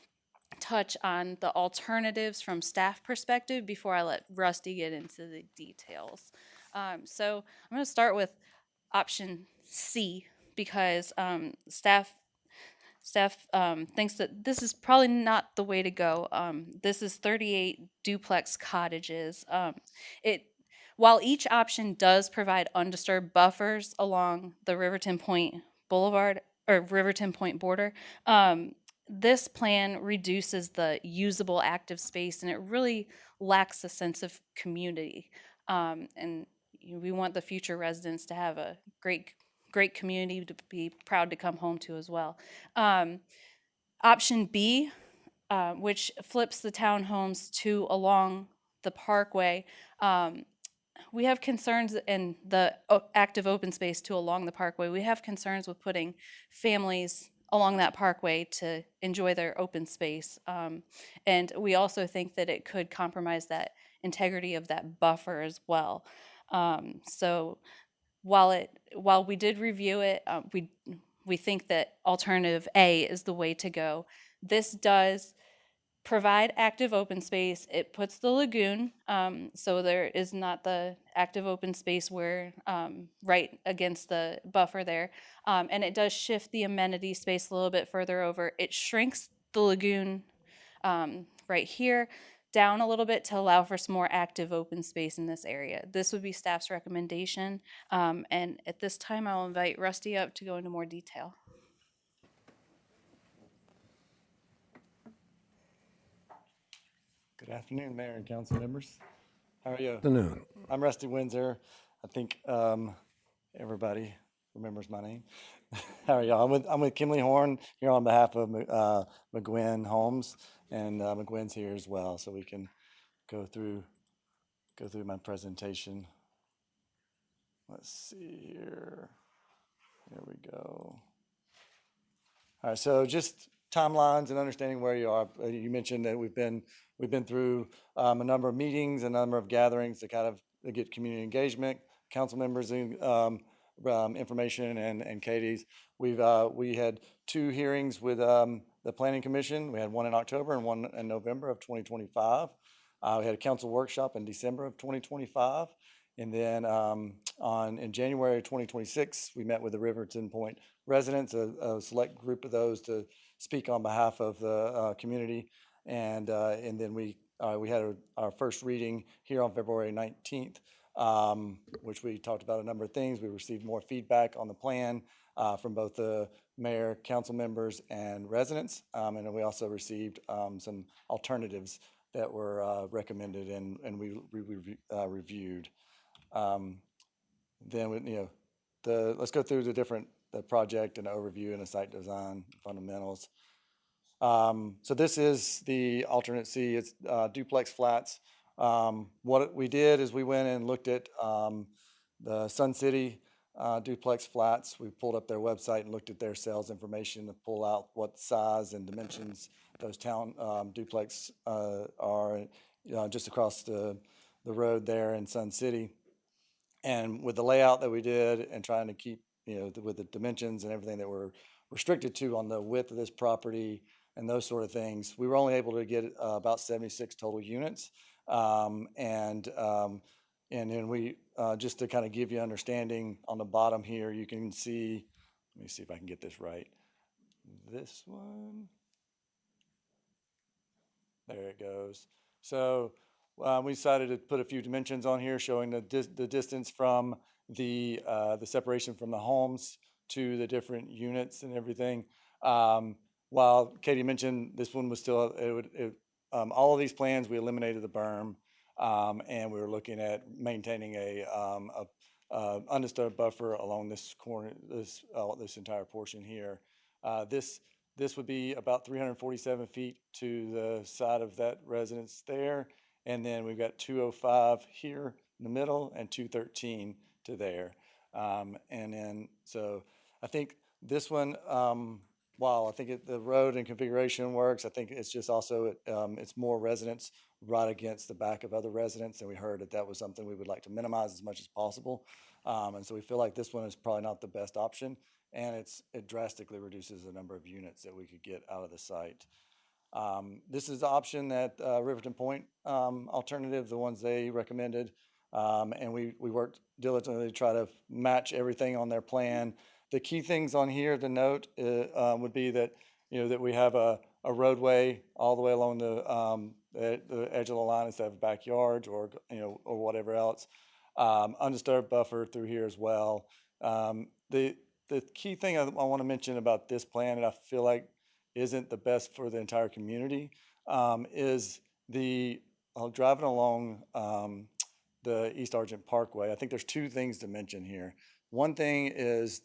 touch on the alternatives from staff perspective before I let Rusty get into the details. So I'm going to start with option C because staff thinks that this is probably not the way to go. This is 38 duplex cottages. While each option does provide undisturbed buffers along the Riverton Point Boulevard or Riverton Point border, this plan reduces the usable active space and it really lacks a sense of community. And we want the future residents to have a great community to be proud to come home to as well. Option B, which flips the townhomes to along the parkway, we have concerns in the active open space to along the parkway. We have concerns with putting families along that parkway to enjoy their open space. And we also think that it could compromise that integrity of that buffer as well. So while we did review it, we think that alternative A is the way to go. This does provide active open space. It puts the lagoon, so there is not the active open space where right against the buffer there, and it does shift the amenity space a little bit further over. It shrinks the lagoon right here down a little bit to allow for some more active open space in this area. This would be staff's recommendation, and at this time I'll invite Rusty up to go into more detail. Good afternoon, Mayor and council members. How are you? Afternoon. I'm Rusty Windsor. I think everybody remembers my name. How are y'all? I'm with Kimley Horn here on behalf of McGuinn Homes, and McGuinn's here as well, so we can go through my presentation. Let's see here. Here we go. All right, so just timelines and understanding where you are. You mentioned that we've been through a number of meetings, a number of gatherings to kind of get community engagement, council members information, and Katie's. We had 2 hearings with the Planning Commission. We had one in October and one in November of 2025. We had a council workshop in December of 2025. And then in January of 2026, we met with the Riverton Point residents, a select group of those to speak on behalf of the community. And then we had our first reading here on February 19th, which we talked about a number of things. We received more feedback on the plan from both the mayor, council members, and residents. And then we also received some alternatives that were recommended and we reviewed. Then let's go through the project and overview and the site design fundamentals. So this is the alternate C. It's duplex flats. What we did is we went and looked at the Sun City duplex flats. We pulled up their website and looked at their sales information to pull out what size and dimensions those town duplex are just across the road there in Sun City. And with the layout that we did and trying to keep, with the dimensions and everything that we're restricted to on the width of this property and those sort of things, we were only able to get about 76 total units. And then we, just to kind of give you understanding, on the bottom here, you can see, let me see if I can get this right. This one. There it goes. So we decided to put a few dimensions on here showing the distance from the separation from the homes to the different units and everything. while Katie mentioned this one was still, all of these plans, we eliminated the berm, and we were looking at maintaining a undisturbed buffer along this corner, this entire portion here. This would be about 347 feet to the side of that residence there, and then we've got 205 here in the middle and 213 to there. And then, so I think this one, while I think the road and configuration works, I think it's just also, it's more residents right against the back of other residents, and we heard that that was something we would like to minimize as much as possible. And so we feel like this one is probably not the best option, and it drastically reduces the number of units that we could get out of the site. This is the option that Riverton Point alternative, the ones they recommended, and we worked diligently to try to match everything on their plan. The key things on here to note would be that, that we have a roadway all the way along the edge of the line instead of backyards or whatever else. Undisturbed buffer through here as well. The key thing I want to mention about this plan, and I feel like isn't the best for the entire community, is driving along the East Argent Parkway. I think there's two things to mention here. One thing is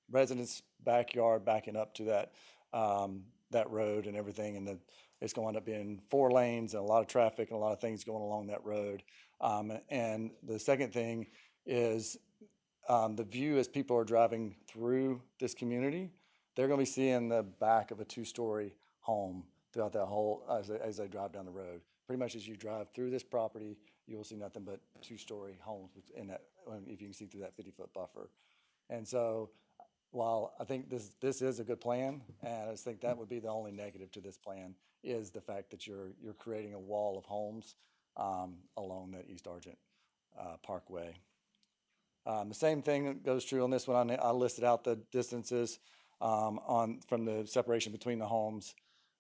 residents' backyard backing up to that road and everything, and it's going to end up being 4 lanes and a lot of traffic and a lot of things going along that road. And the second thing is the view as people are driving through this community, they're going to be seeing the back of a 2-story home throughout that whole, as they drive down the road. Pretty much as you drive through this property, you will see nothing but 2-story homes in that, if you can see through that 50-foot buffer. And so while I think this is a good plan, and I just think that would be the only negative to this plan, is the fact that you're creating a wall of homes along that East Argent Parkway. The same thing goes true on this one. I listed out the distances from the separation between the homes.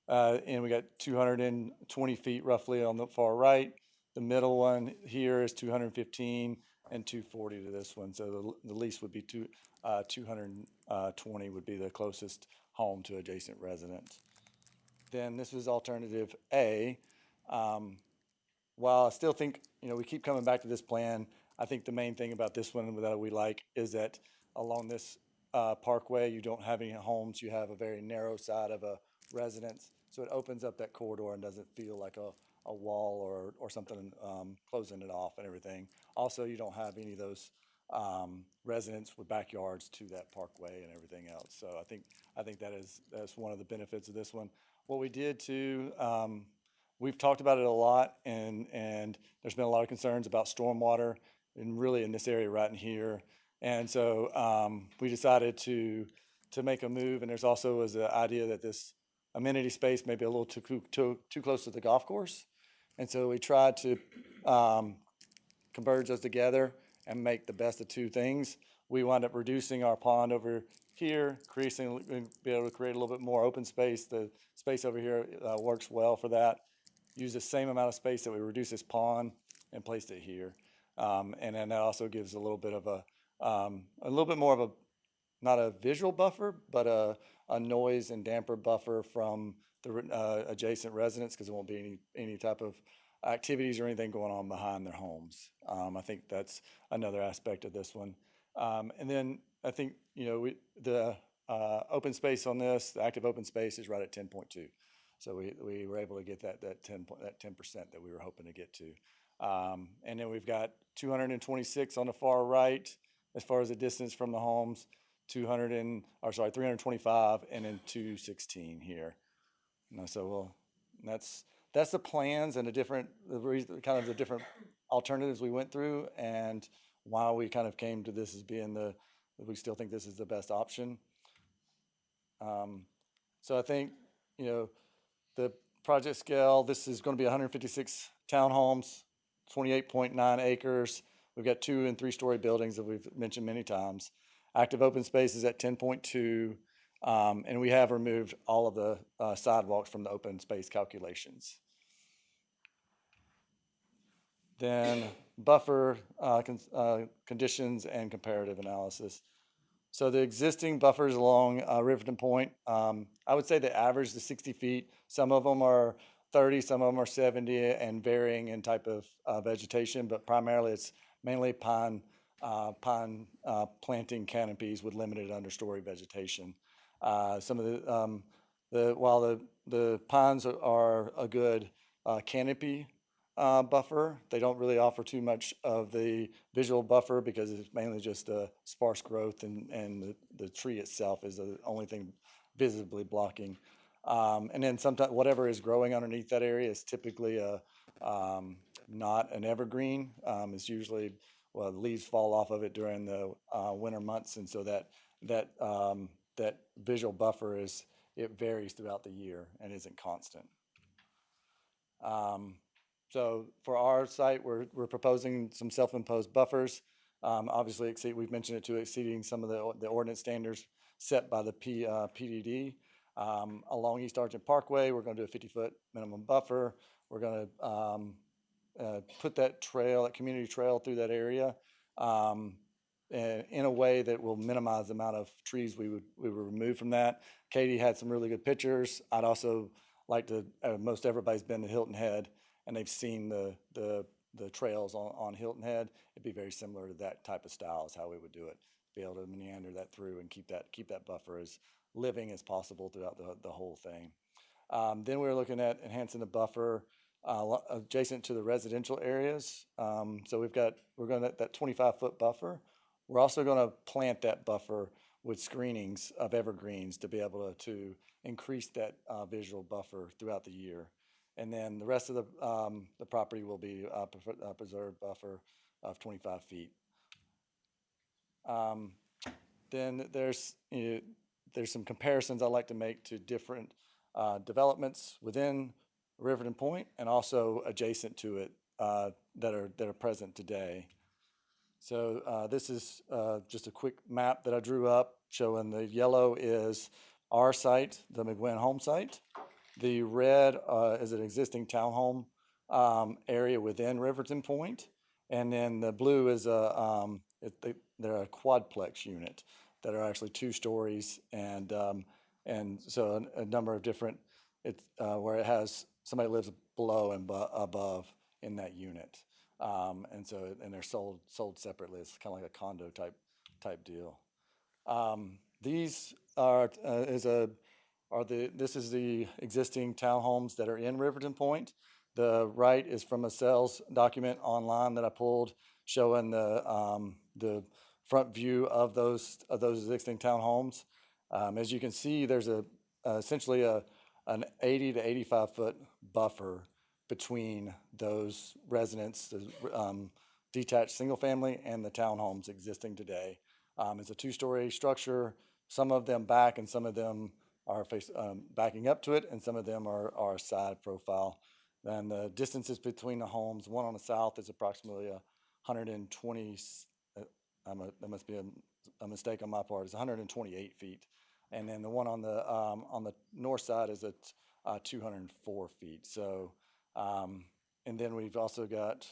And we got 220 feet roughly on the far right. The middle one here is 215 and 240 to this one. So the lease would be 220 would be the closest home to adjacent residents. Then this is alternative A. While I still think, we keep coming back to this plan, I think the main thing about this one that we like is that along this parkway, you don't have any homes. You have a very narrow side of a residence. So it opens up that corridor and doesn't feel like a wall or something closing it off and everything. Also, you don't have any of those residents with backyards to that parkway and everything else. So I think that's one of the benefits of this one. What we did too, we've talked about it a lot, and there's been a lot of concerns about stormwater, and really in this area right in here. And so we decided to make a move, and there's also was the idea that this amenity space may be a little too close to the golf course. And so we tried to converge those together and make the best of two things. We wound up reducing our pond over here, be able to create a little bit more open space. The space over here works well for that. Use the same amount of space that we reduced this pond and placed it here. And then that also gives a little bit of a little bit more of a, not a visual buffer, but a noise and damper buffer from the adjacent residents, because there won't be any type of activities or anything going on behind their homes. I think that's another aspect of this one. And then I think, the open space on this, the active open space is right at 10.2. So we were able to get that 10% that we were hoping to get to. And then we've got 226 on the far right as far as the distance from the homes, 325, and then 216 here. So that's the plans and the different alternatives we went through, and why we kind of came to this as being we still think this is the best option. So I think, the project scale, this is going to be 156 townhomes, 28.9 acres. We've got 2- and 3-story buildings that we've mentioned many times. Active open space is at 10.2, and we have removed all of the sidewalks from the open space calculations. Then buffer conditions and comparative analysis. So the existing buffers along Riverton Point, I would say the average is 60 feet. Some of them are 30, some of them are 70, and varying in type of vegetation, but primarily it's mainly pine planting canopies with limited understory vegetation. Some of while the pines are a good canopy buffer, they don't really offer too much of the visual buffer because it's mainly just a sparse growth, and the tree itself is the only thing visibly blocking. And then sometimes whatever is growing underneath that area is typically not an evergreen. It's usually, well, the leaves fall off of it during the winter months, and so that visual buffer it varies throughout the year and isn't constant. So for our site, we're proposing some self-imposed buffers. Obviously, we've mentioned it too, exceeding some of the ordinance standards set by the PDD. Along East Argent Parkway, we're going to do a 50-foot minimum buffer. We're going to put that community trail through that area in a way that will minimize the amount of trees we would remove from that. Katie had some really good pictures. I'd also like to, most everybody's been to Hilton Head, and they've seen the trails on Hilton Head. It'd be very similar to that type of style is how we would do it. Be able to meander that through and keep that buffer as living as possible throughout the whole thing. Then we're looking at enhancing the buffer adjacent to the residential areas. So we're going to that 25-foot buffer. We're also going to plant that buffer with screenings of evergreens to be able to increase that visual buffer throughout the year. And then the rest of the property will be a preserved buffer of 25 feet. Then there's some comparisons I'd like to make to different developments within Riverton Point and also adjacent to it that are present today. So this is just a quick map that I drew up showing the yellow is our site, the McGuinn home site. The red is an existing townhome area within Riverton Point, and then the blue is they're a quadplex unit that are actually 2 stories, and so a number of different where it has somebody lives below and above in that unit, and they're sold separately. It's kind of like a condo type deal. These this is the existing townhomes that are in Riverton Point. The right is from a sales document online that I pulled showing the front view of those existing townhomes. As you can see, there's essentially an 80 to 85 foot buffer between those residents, the detached single family, and the townhomes existing today. It's a 2-story structure. Some of them back and some of them are backing up to it, and some of them are side profile. And the distances between the homes, one on the south is approximately 120, that must be a mistake on my part, it's 128 feet. And then the one on the north side is at 204 feet. So, and then we've also got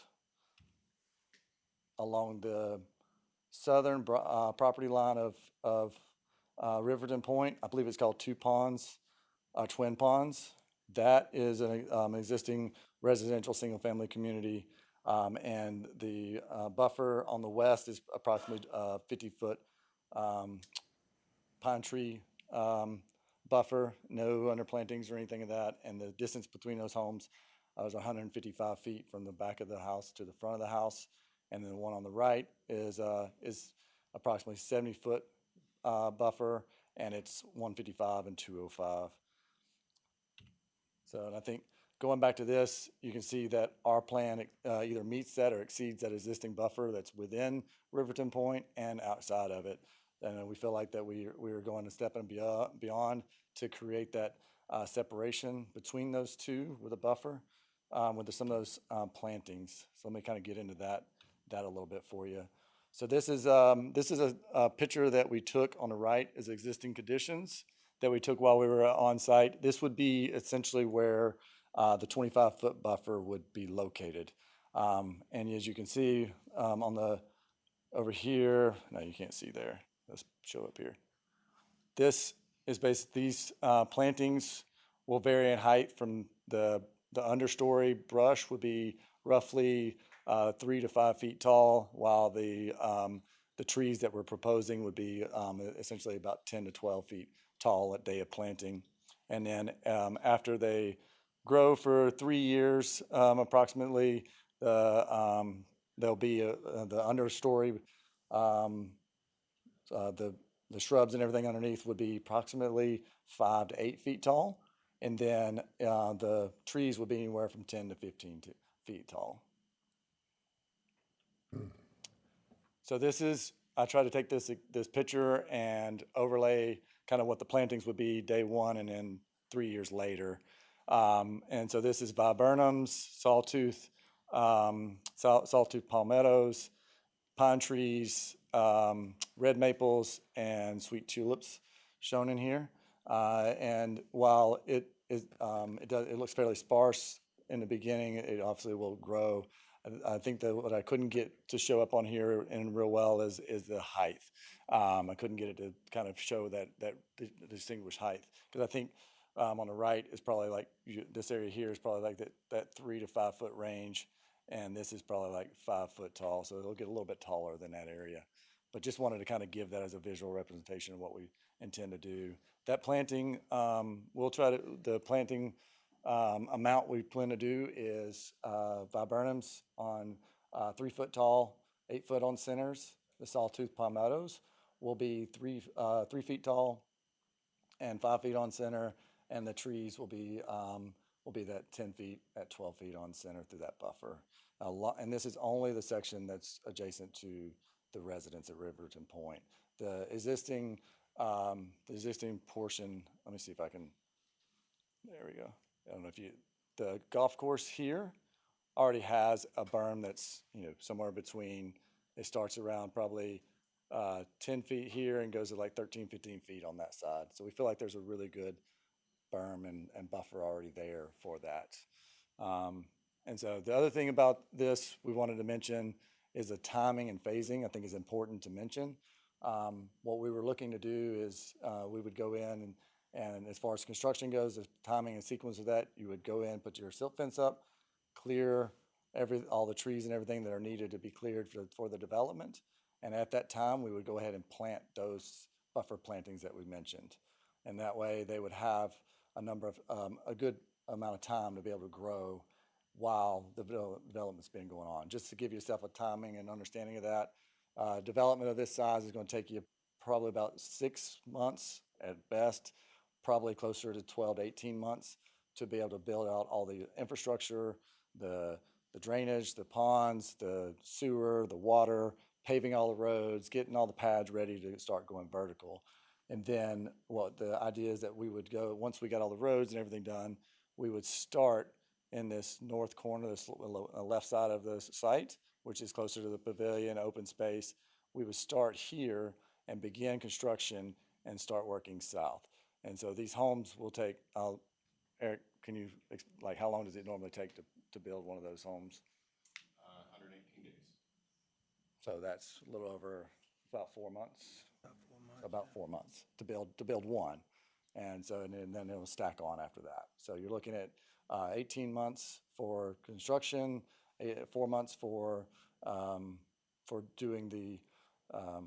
along the southern property line of Riverton Point, I believe it's called Twin Ponds. That is an existing residential single-family community, and the buffer on the west is approximately 50-foot pine tree buffer, no underplantings or anything of that, and the distance between those homes is 155 feet from the back of the house to the front of the house, and then the one on the right is approximately 70-foot buffer, and it's 155 and 205. So, and I think going back to this, you can see that our plan either meets that or exceeds that existing buffer that's within Riverton Point and outside of it. And we feel like that we are going a step and beyond to create that separation between those two with a buffer with some of those plantings. So let me kind of get into that a little bit for you. So this is a picture that we took on the right as existing conditions that we took while we were on site. This would be essentially where the 25-foot buffer would be located. And as you can see over here, no, you can't see there. let's show up here. This is these plantings will vary in height from the understory brush would be roughly 3 to 5 feet tall, while the trees that we're proposing would be essentially about 10 to 12 feet tall at day of planting. And then after they grow for 3 years, approximately, there'll be the understory, the shrubs and everything underneath would be approximately 5 to 8 feet tall. And then the trees would be anywhere from 10 to 15 feet tall. So this is, I try to take this picture and overlay kind of what the plantings would be day one and then 3 years later. And so this is viburnums, sawtooth palmettos, pine trees, red maples, and sweet tulips shown in here. And while it looks fairly sparse in the beginning, it obviously will grow. I think that what I couldn't get to show up on here in real well is the height. I couldn't get it to kind of show that distinguished height, because I think on the right is probably like this area here is probably like that 3 to 5 foot range, and this is probably like 5 foot tall, so it'll get a little bit taller than that area. But just wanted to kind of give that as a visual representation of what we intend to do. That planting, we'll try to, the planting amount we plan to do is viburnums on 3 foot tall, 8 foot on centers. The sawtooth palmettos will be 3 feet tall and 5 feet on center, and the trees will be that 10 feet at 12 feet on center through that buffer. And this is only the section that's adjacent to the residents at Riverton Point. The existing portion, let me see if I can, there we go. I don't know if the golf course here already has a berm that's, somewhere between, it starts around probably 10 feet here and goes to like 13, 15 feet on that side. So we feel like there's a really good berm and buffer already there for that. And so the other thing about this we wanted to mention is the timing and phasing, I think is important to mention. What we were looking to do is we would go in and as far as construction goes, the timing and sequence of that, you would go in, put your silt fence up, clear all the trees and everything that are needed to be cleared for the development. And at that time, we would go ahead and plant those buffer plantings that we mentioned. And that way they would have a good amount of time to be able to grow while the development's been going on. Just to give yourself a timing and understanding of that, development of this size is going to take you probably about 6 months at best, probably closer to 12 to 18 months to be able to build out all the infrastructure, the drainage, the ponds, the sewer, the water, paving all the roads, getting all the pads ready to start going vertical. And then the idea is that we would go, once we got all the roads and everything done, we would start in this north corner, this left side of the site, which is closer to the pavilion, open space. We would start here and begin construction and start working south. And so these homes will take, Eric, can you, how long does it normally take to build one of those homes? 118 days. So that's a little over about 4 months. About 4 months to build one. And so, and then it'll stack on after that. So you're looking at 18 months for construction, 4 months for doing the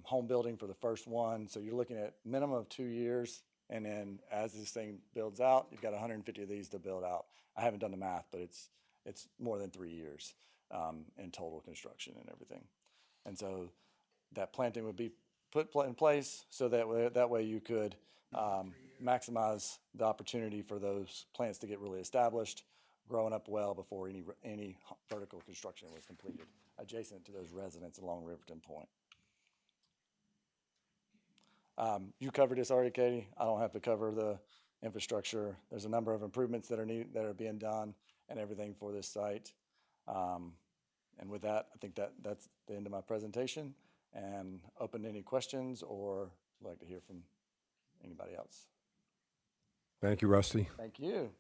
home building for the first one. So you're looking at minimum of 2 years. And then as this thing builds out, you've got 150 of these to build out. I haven't done the math, but it's more than 3 years in total construction and everything. And so that planting would be put in place so that way you could maximize the opportunity for those plants to get really established, growing up well before any vertical construction was completed adjacent to those residents along Riverton Point. You covered this already, Katie. I don't have to cover the infrastructure. There's a number of improvements that are being done and everything for this site. And with that, I think that's the end of my presentation, and open to any questions or like to hear from anybody else. Thank you, Rusty. Thank you.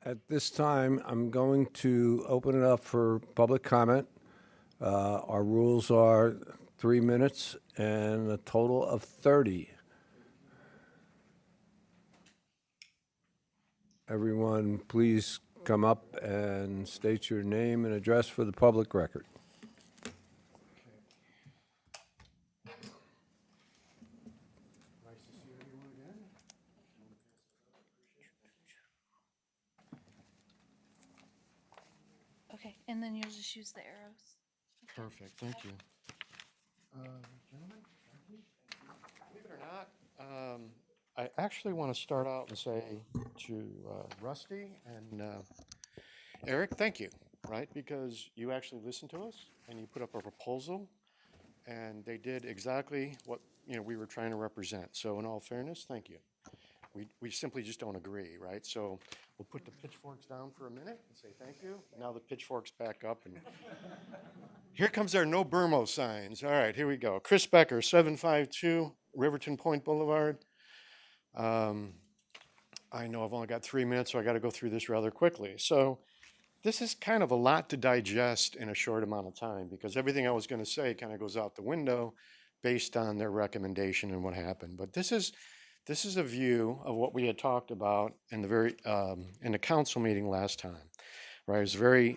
At this time, I'm going to open it up for public comment. Our rules are 3 minutes, and a total of 30. Everyone, please come up and state your name and address for the public record. Okay, and then you'll just use the arrows. Perfect, thank you. Gentlemen, believe it or not, I actually want to start out and say to Rusty and Eric, thank you, right? Because you actually listened to us and you put up a proposal, and they did exactly what we were trying to represent. So in all fairness, thank you. We simply just don't agree, right? So we'll put the pitchforks down for a minute and say thank you. Now the pitchforks back up, and here comes our no Burmo signs. All right, here we go. Chris Becker, 752 Riverton Point Boulevard. I know I've only got 3 minutes, so I got to go through this rather quickly. So this is kind of a lot to digest in a short amount of time, because everything I was going to say kind of goes out the window based on their recommendation and what happened. But this is a view of what we had talked about in the council meeting last time, right? It was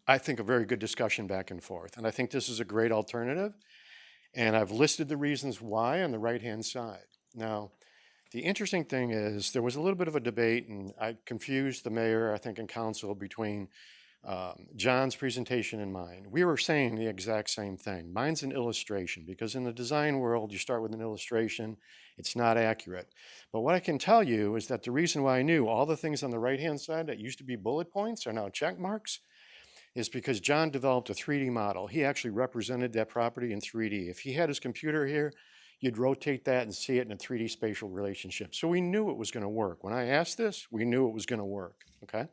I think, a very good discussion back and forth. And I think this is a great alternative. And I've listed the reasons why on the right-hand side. Now, the interesting thing is there was a little bit of a debate, and I confused the mayor, I think, and council between John's presentation and mine. We were saying the exact same thing. Mine's an illustration, because in the design world, you start with an illustration. It's not accurate. But what I can tell you is that the reason why I knew all the things on the right-hand side that used to be bullet points are now check marks is because John developed a 3D model. He actually represented that property in 3D. If he had his computer here, you'd rotate that and see it in a 3D spatial relationship. So we knew it was going to work. When I asked this, we knew it was going to work, okay?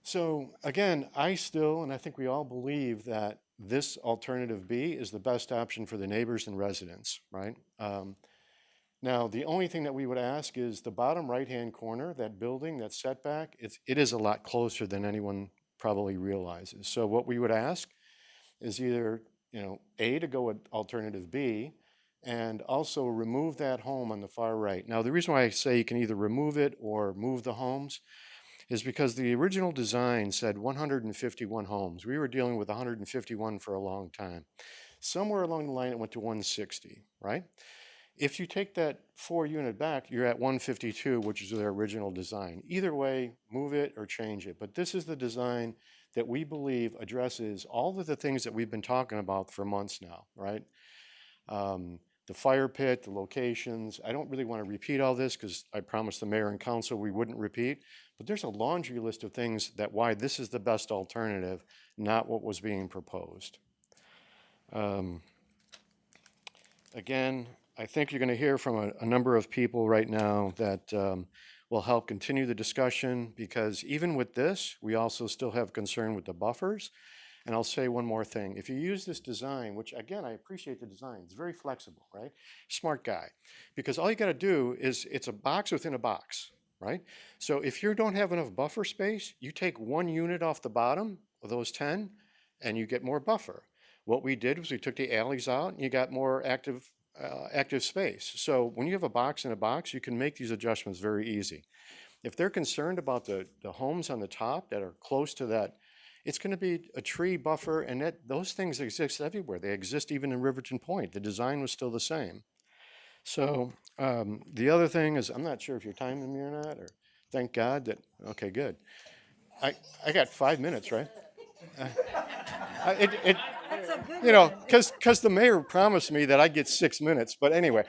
So again, I still, and I think we all believe that this alternative B is the best option for the neighbors and residents, right? Now, the only thing that we would ask is the bottom right-hand corner, that building, that setback, it is a lot closer than anyone probably realizes. So what we would ask is either, A, to go with alternative B, and also remove that home on the far right. Now, the reason why I say you can either remove it or move the homes is because the original design said 151 homes. We were dealing with 151 for a long time. Somewhere along the line, it went to 160, right? If you take that 4-unit back, you're at 152, which is their original design. Either way, move it or change it. But this is the design that we believe addresses all of the things that we've been talking about for months now, right? The fire pit, the locations. I don't really want to repeat all this because I promised the mayor and council we wouldn't repeat. But there's a laundry list of things that why this is the best alternative, not what was being proposed. Again, I think you're going to hear from a number of people right now that will help continue the discussion, because even with this, we also still have concern with the buffers. And I'll say one more thing. If you use this design, which again, I appreciate the design, it's very flexible, right? Smart guy. Because all you got to do is, it's a box within a box, right? So if you don't have enough buffer space, you take 1 unit off the bottom of those 10 and you get more buffer. What we did was we took the alleys out and you got more active space. So when you have a box in a box, you can make these adjustments very easy. If they're concerned about the homes on the top that are close to that, it's going to be a tree buffer, and those things exist everywhere. They exist even in Riverton Point. The design was still the same. So the other thing is, I'm not sure if you're timing me or not, or thank God that, okay, good. I got 5 minutes, right? Because the mayor promised me that I'd get 6 minutes, but anyway.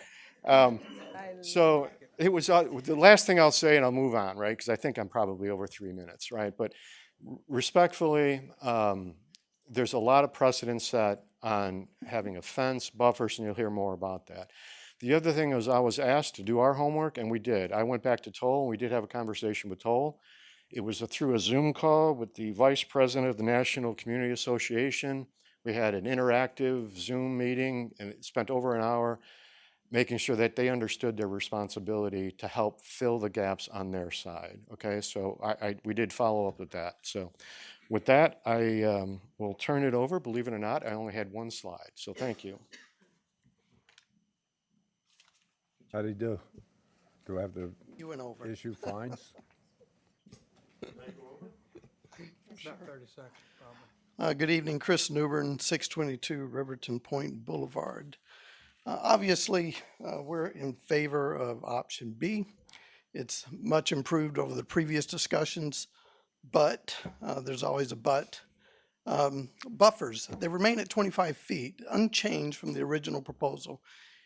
So it was the last thing I'll say, and I'll move on, right? Because I think I'm probably over 3 minutes, right? But respectfully, there's a lot of precedent set on having a fence, buffers, and you'll hear more about that. The other thing is I was asked to do our homework, and we did. I went back to Toll, and we did have a conversation with Toll. It was through a Zoom call with the vice president of the National Community Association. We had an interactive Zoom meeting, and it spent over an hour making sure that they understood their responsibility to help fill the gaps on their side. Okay, so we did follow up with that. So With that, I will turn it over. Believe it or not, I only had one slide, so thank you. How do you do? Do I have to You went over. issue fines? About 30 seconds, probably. Good evening, Chris Newbern, 622 Riverton Point Boulevard. Obviously, we're in favor of option B. It's much improved over the previous discussions, but there's always a but. Buffers, they remain at 25 feet, unchanged from the original proposal.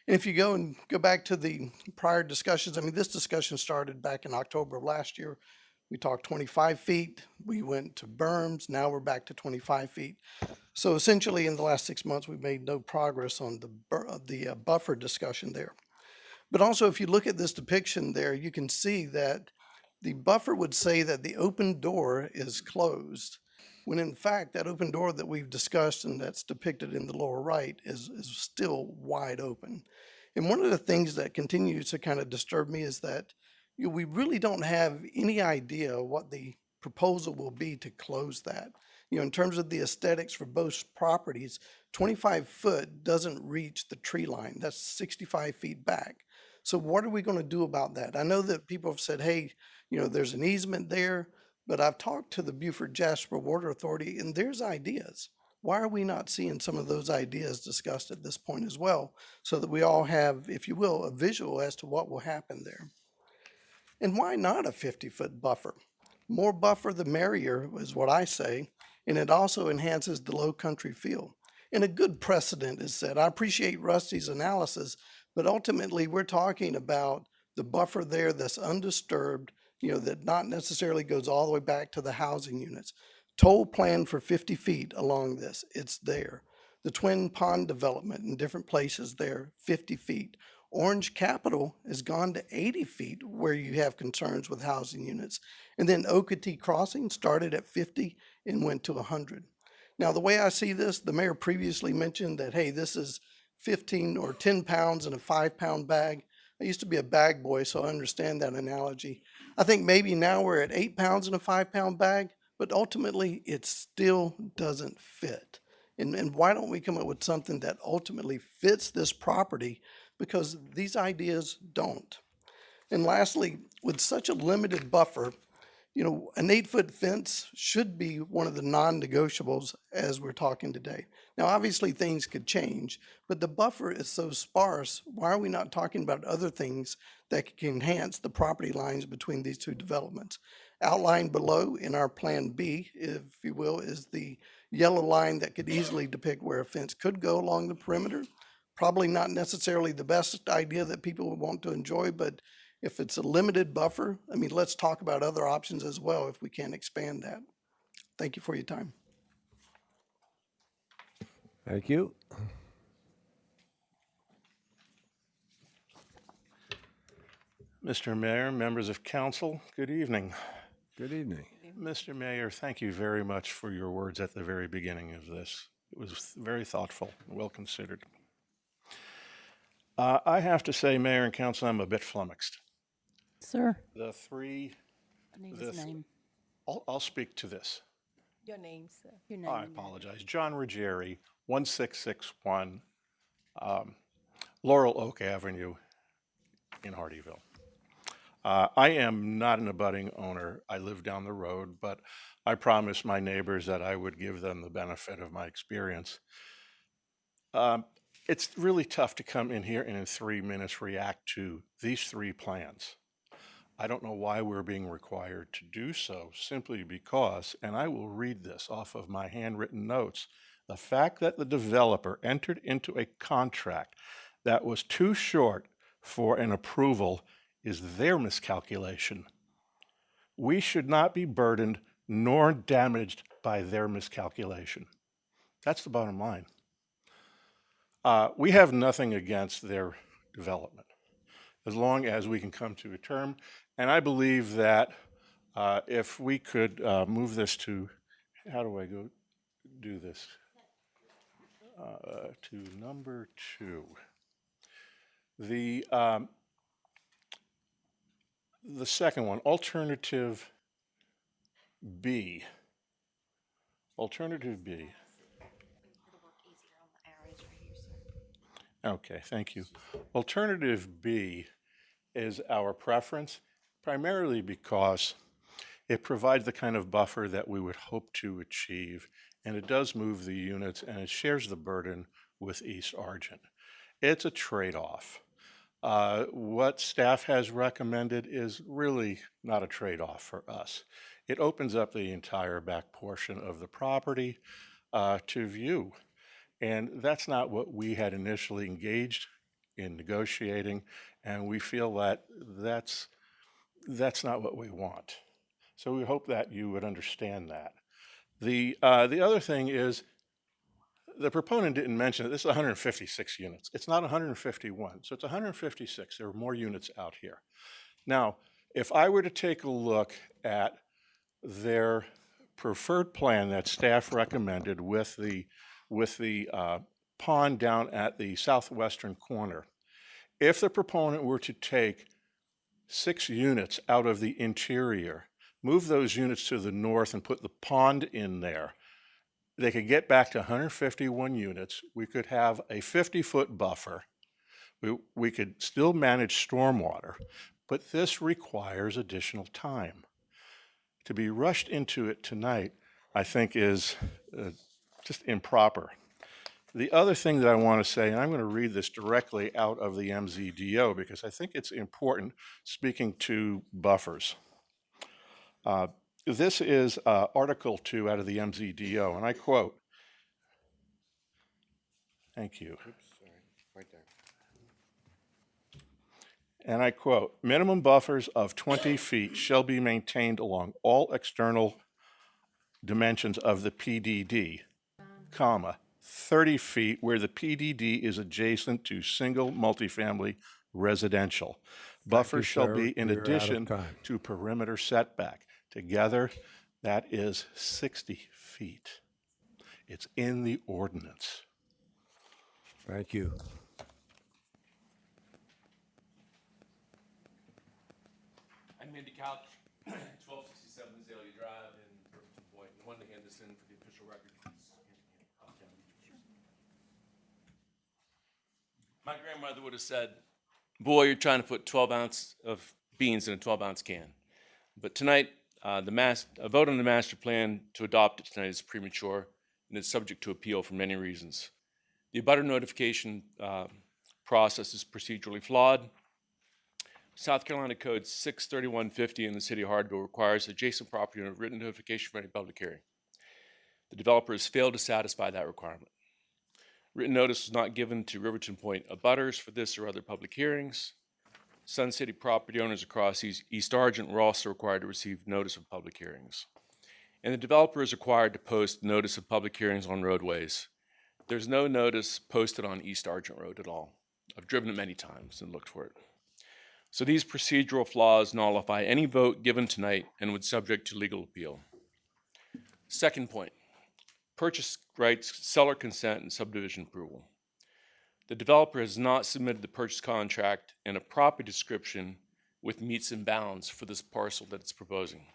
And if you go back to the prior discussions, I mean, this discussion started back in October of last year. We talked 25 feet, we went to berms, now we're back to 25 feet. So essentially, in the last 6 months, we've made no progress on the buffer discussion there. But also, if you look at this depiction there, you can see that the buffer would say that the open door is closed, when in fact, that open door that we've discussed and that's depicted in the lower right is still wide open. And one of the things that continues to kind of disturb me is that we really don't have any idea what the proposal will be to close that. In terms of the aesthetics for both properties, 25 foot doesn't reach the tree line. That's 65 feet back. So what are we going to do about that? I know that people have said, hey, there's an easement there, but I've talked to the Beaufort Jasper Water Authority and there's ideas. Why are we not seeing some of those ideas discussed at this point as well, so that we all have, if you will, a visual as to what will happen there? And why not a 50-foot buffer? More buffer, the merrier, is what I say, and it also enhances the low country feel. And a good precedent is set. I appreciate Rusty's analysis, but ultimately we're talking about the buffer there that's undisturbed, that not necessarily goes all the way back to the housing units. Toll plan for 50 feet along this, it's there. The Twin Pond development in different places there, 50 feet. Orange Capital has gone to 80 feet where you have concerns with housing units. And then Okatee Crossing started at 50 and went to 100. Now, the way I see this, the mayor previously mentioned that, hey, this is 15 or 10 pounds in a 5-pound bag. I used to be a bag boy, so I understand that analogy. I think maybe now we're at 8 pounds in a 5-pound bag, but ultimately it still doesn't fit. And why don't we come up with something that ultimately fits this property, because these ideas don't. And lastly, with such a limited buffer, an 8-foot fence should be one of the non-negotiables as we're talking today. Now, obviously things could change, but the buffer is so sparse, why are we not talking about other things that can enhance the property lines between these two developments? Outlined below in our Plan B, if you will, is the yellow line that could easily depict where a fence could go along the perimeter. Probably not necessarily the best idea that people would want to enjoy, but if it's a limited buffer, I mean, let's talk about other options as well if we can expand that. Thank you for your time. Thank you. Mr. Mayor, members of council, good evening. Good evening. Mr. Mayor, thank you very much for your words at the very beginning of this. It was very thoughtful, well considered. I have to say, Mayor and Council, I'm a bit flummoxed. Sir. The three. I need his name. I'll speak to this. Your name, sir. Your name. I apologize. John Ruggieri, 1661 Laurel Oak Avenue in Hardeeville. I am not an abutting owner. I live down the road, but I promised my neighbors that I would give them the benefit of my experience. It's really tough to come in here and in 3 minutes react to these three plans. I don't know why we're being required to do so, simply because, and I will read this off of my handwritten notes, the fact that the developer entered into a contract that was too short for an approval is their miscalculation. We should not be burdened nor damaged by their miscalculation. That's the bottom line. We have nothing against their development, as long as we can come to a term. And I believe that if we could move this to, how do I go do this? To number 2. The second one, alternative B. Alternative B. Okay, thank you. Alternative B is our preference, primarily because it provides the kind of buffer that we would hope to achieve, and it does move the units, and it shares the burden with East Argent. It's a trade-off. What staff has recommended is really not a trade-off for us. It opens up the entire back portion of the property to view, and that's not what we had initially engaged in negotiating, and we feel that that's not what we want. So we hope that you would understand that. The other thing is, the proponent didn't mention that this is 156 units. It's not 151, so it's 156. There are more units out here. Now, if I were to take a look at their preferred plan that staff recommended with the pond down at the southwestern corner, if the proponent were to take 6 units out of the interior, move those units to the north and put the pond in there, they could get back to 151 units. We could have a 50-foot buffer. We could still manage stormwater, but this requires additional time. To be rushed into it tonight, I think, is just improper. The other thing that I want to say, and I'm going to read this directly out of the MZDO because I think it's important, speaking to buffers. This is Article 2 out of the MZDO, and I quote, thank you. Oops, sorry, right there. And I quote, minimum buffers of 20 feet shall be maintained along all external dimensions of the PDD, comma, 30 feet where the PDD is adjacent to single multifamily residential. Buffers shall be in addition to perimeter setback. Together, that is 60 feet. It's in the ordinance. Thank you. I'm Andy Couch, 1267 Azalea Drive in Riverton Point. I wanted to hand this in for the official record. My grandmother would have said, boy, you're trying to put 12 ounce of beans in a 12-ounce can. But tonight, a vote on the master plan to adopt it tonight is premature and is subject to appeal for many reasons. The abutter notification process is procedurally flawed. South Carolina Code 63150 in the city of Hardeeville requires adjacent property owner written notification for any public hearing. The developer has failed to satisfy that requirement. Written notice was not given to Riverton Point abutters for this or other public hearings. Sun City property owners across East Argent were also required to receive notice of public hearings. And the developer is required to post notice of public hearings on roadways. There's no notice posted on East Argent Road at all. I've driven it many times and looked for it. So these procedural flaws nullify any vote given tonight and would subject to legal appeal. Second point, purchase rights, seller consent, and subdivision approval. The developer has not submitted the purchase contract and a property description with meets and bounds for this parcel that it's proposing.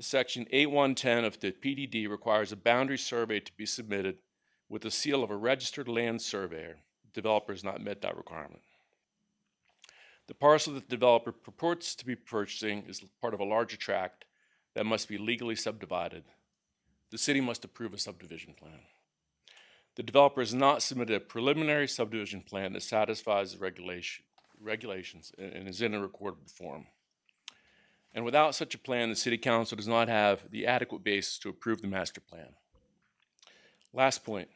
Section 8110 of the PDD requires a boundary survey to be submitted with the seal of a registered land surveyor. The developer has not met that requirement. The parcel that the developer purports to be purchasing is part of a larger tract that must be legally subdivided. The city must approve a subdivision plan. The developer has not submitted a preliminary subdivision plan that satisfies the regulations and is in a recordable form. And without such a plan, the City Council does not have the adequate basis to approve the master plan. Last point,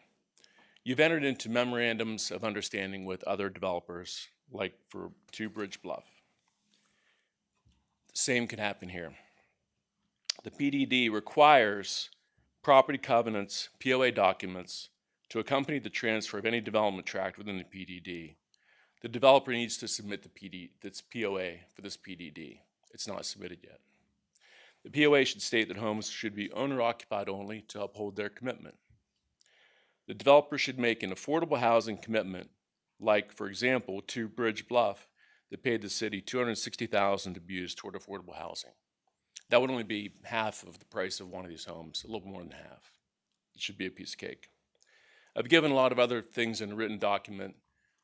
you've entered into memorandums of understanding with other developers, like for 2 Bridge Bluff. The same could happen here. The PDD requires property covenants, POA documents, to accompany the transfer of any development tract within the PDD. The developer needs to submit that's POA for this PDD. It's not submitted yet. The POA should state that homes should be owner-occupied only to uphold their commitment. The developer should make an affordable housing commitment, like, for example, 2 Bridge Bluff that paid the city $260,000 to be used toward affordable housing. That would only be half of the price of one of these homes, a little more than half. it should be a piece of cake. I've given a lot of other things in a written document.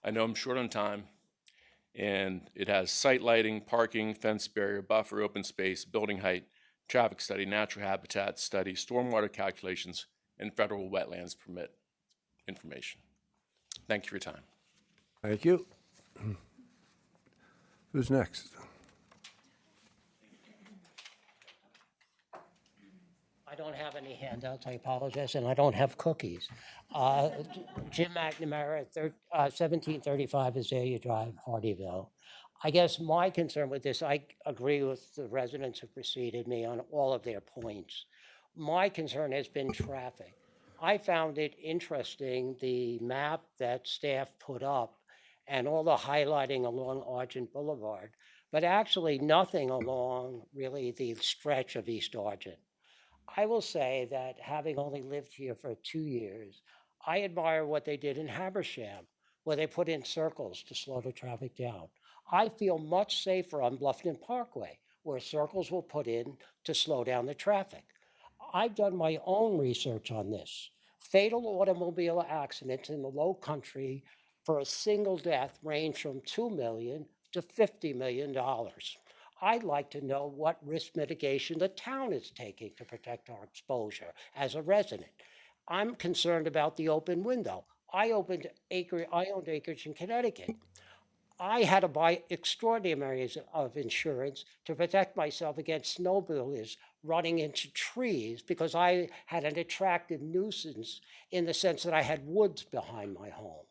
I know I'm short on time, and it has site lighting, parking, fence barrier, buffer, open space, building height, traffic study, natural habitat study, stormwater calculations, and federal wetlands permit information. Thank you for your time. Thank you. Who's next? I don't have any handouts, I apologize, and I don't have cookies. Jim McNamara, 1735 Azalea Drive, Hardeeville. I guess my concern with this, I agree with the residents who preceded me on all of their points. My concern has been traffic. I found it interesting, the map that staff put up and all the highlighting along Argent Boulevard, but actually nothing along really the stretch of East Argent. I will say that having only lived here for 2 years, I admire what they did in Habersham, where they put in circles to slow the traffic down. I feel much safer on Bluffton Parkway, where circles were put in to slow down the traffic. I've done my own research on this. Fatal automobile accidents in the Low Country for a single death range from $2 million to $50 million. I'd like to know what risk mitigation the town is taking to protect our exposure as a resident. I'm concerned about the open window. I owned acreage in Connecticut. I had to buy extraordinary amounts of insurance to protect myself against snowmobilers running into trees because I had an attractive nuisance in the sense that I had woods behind my home.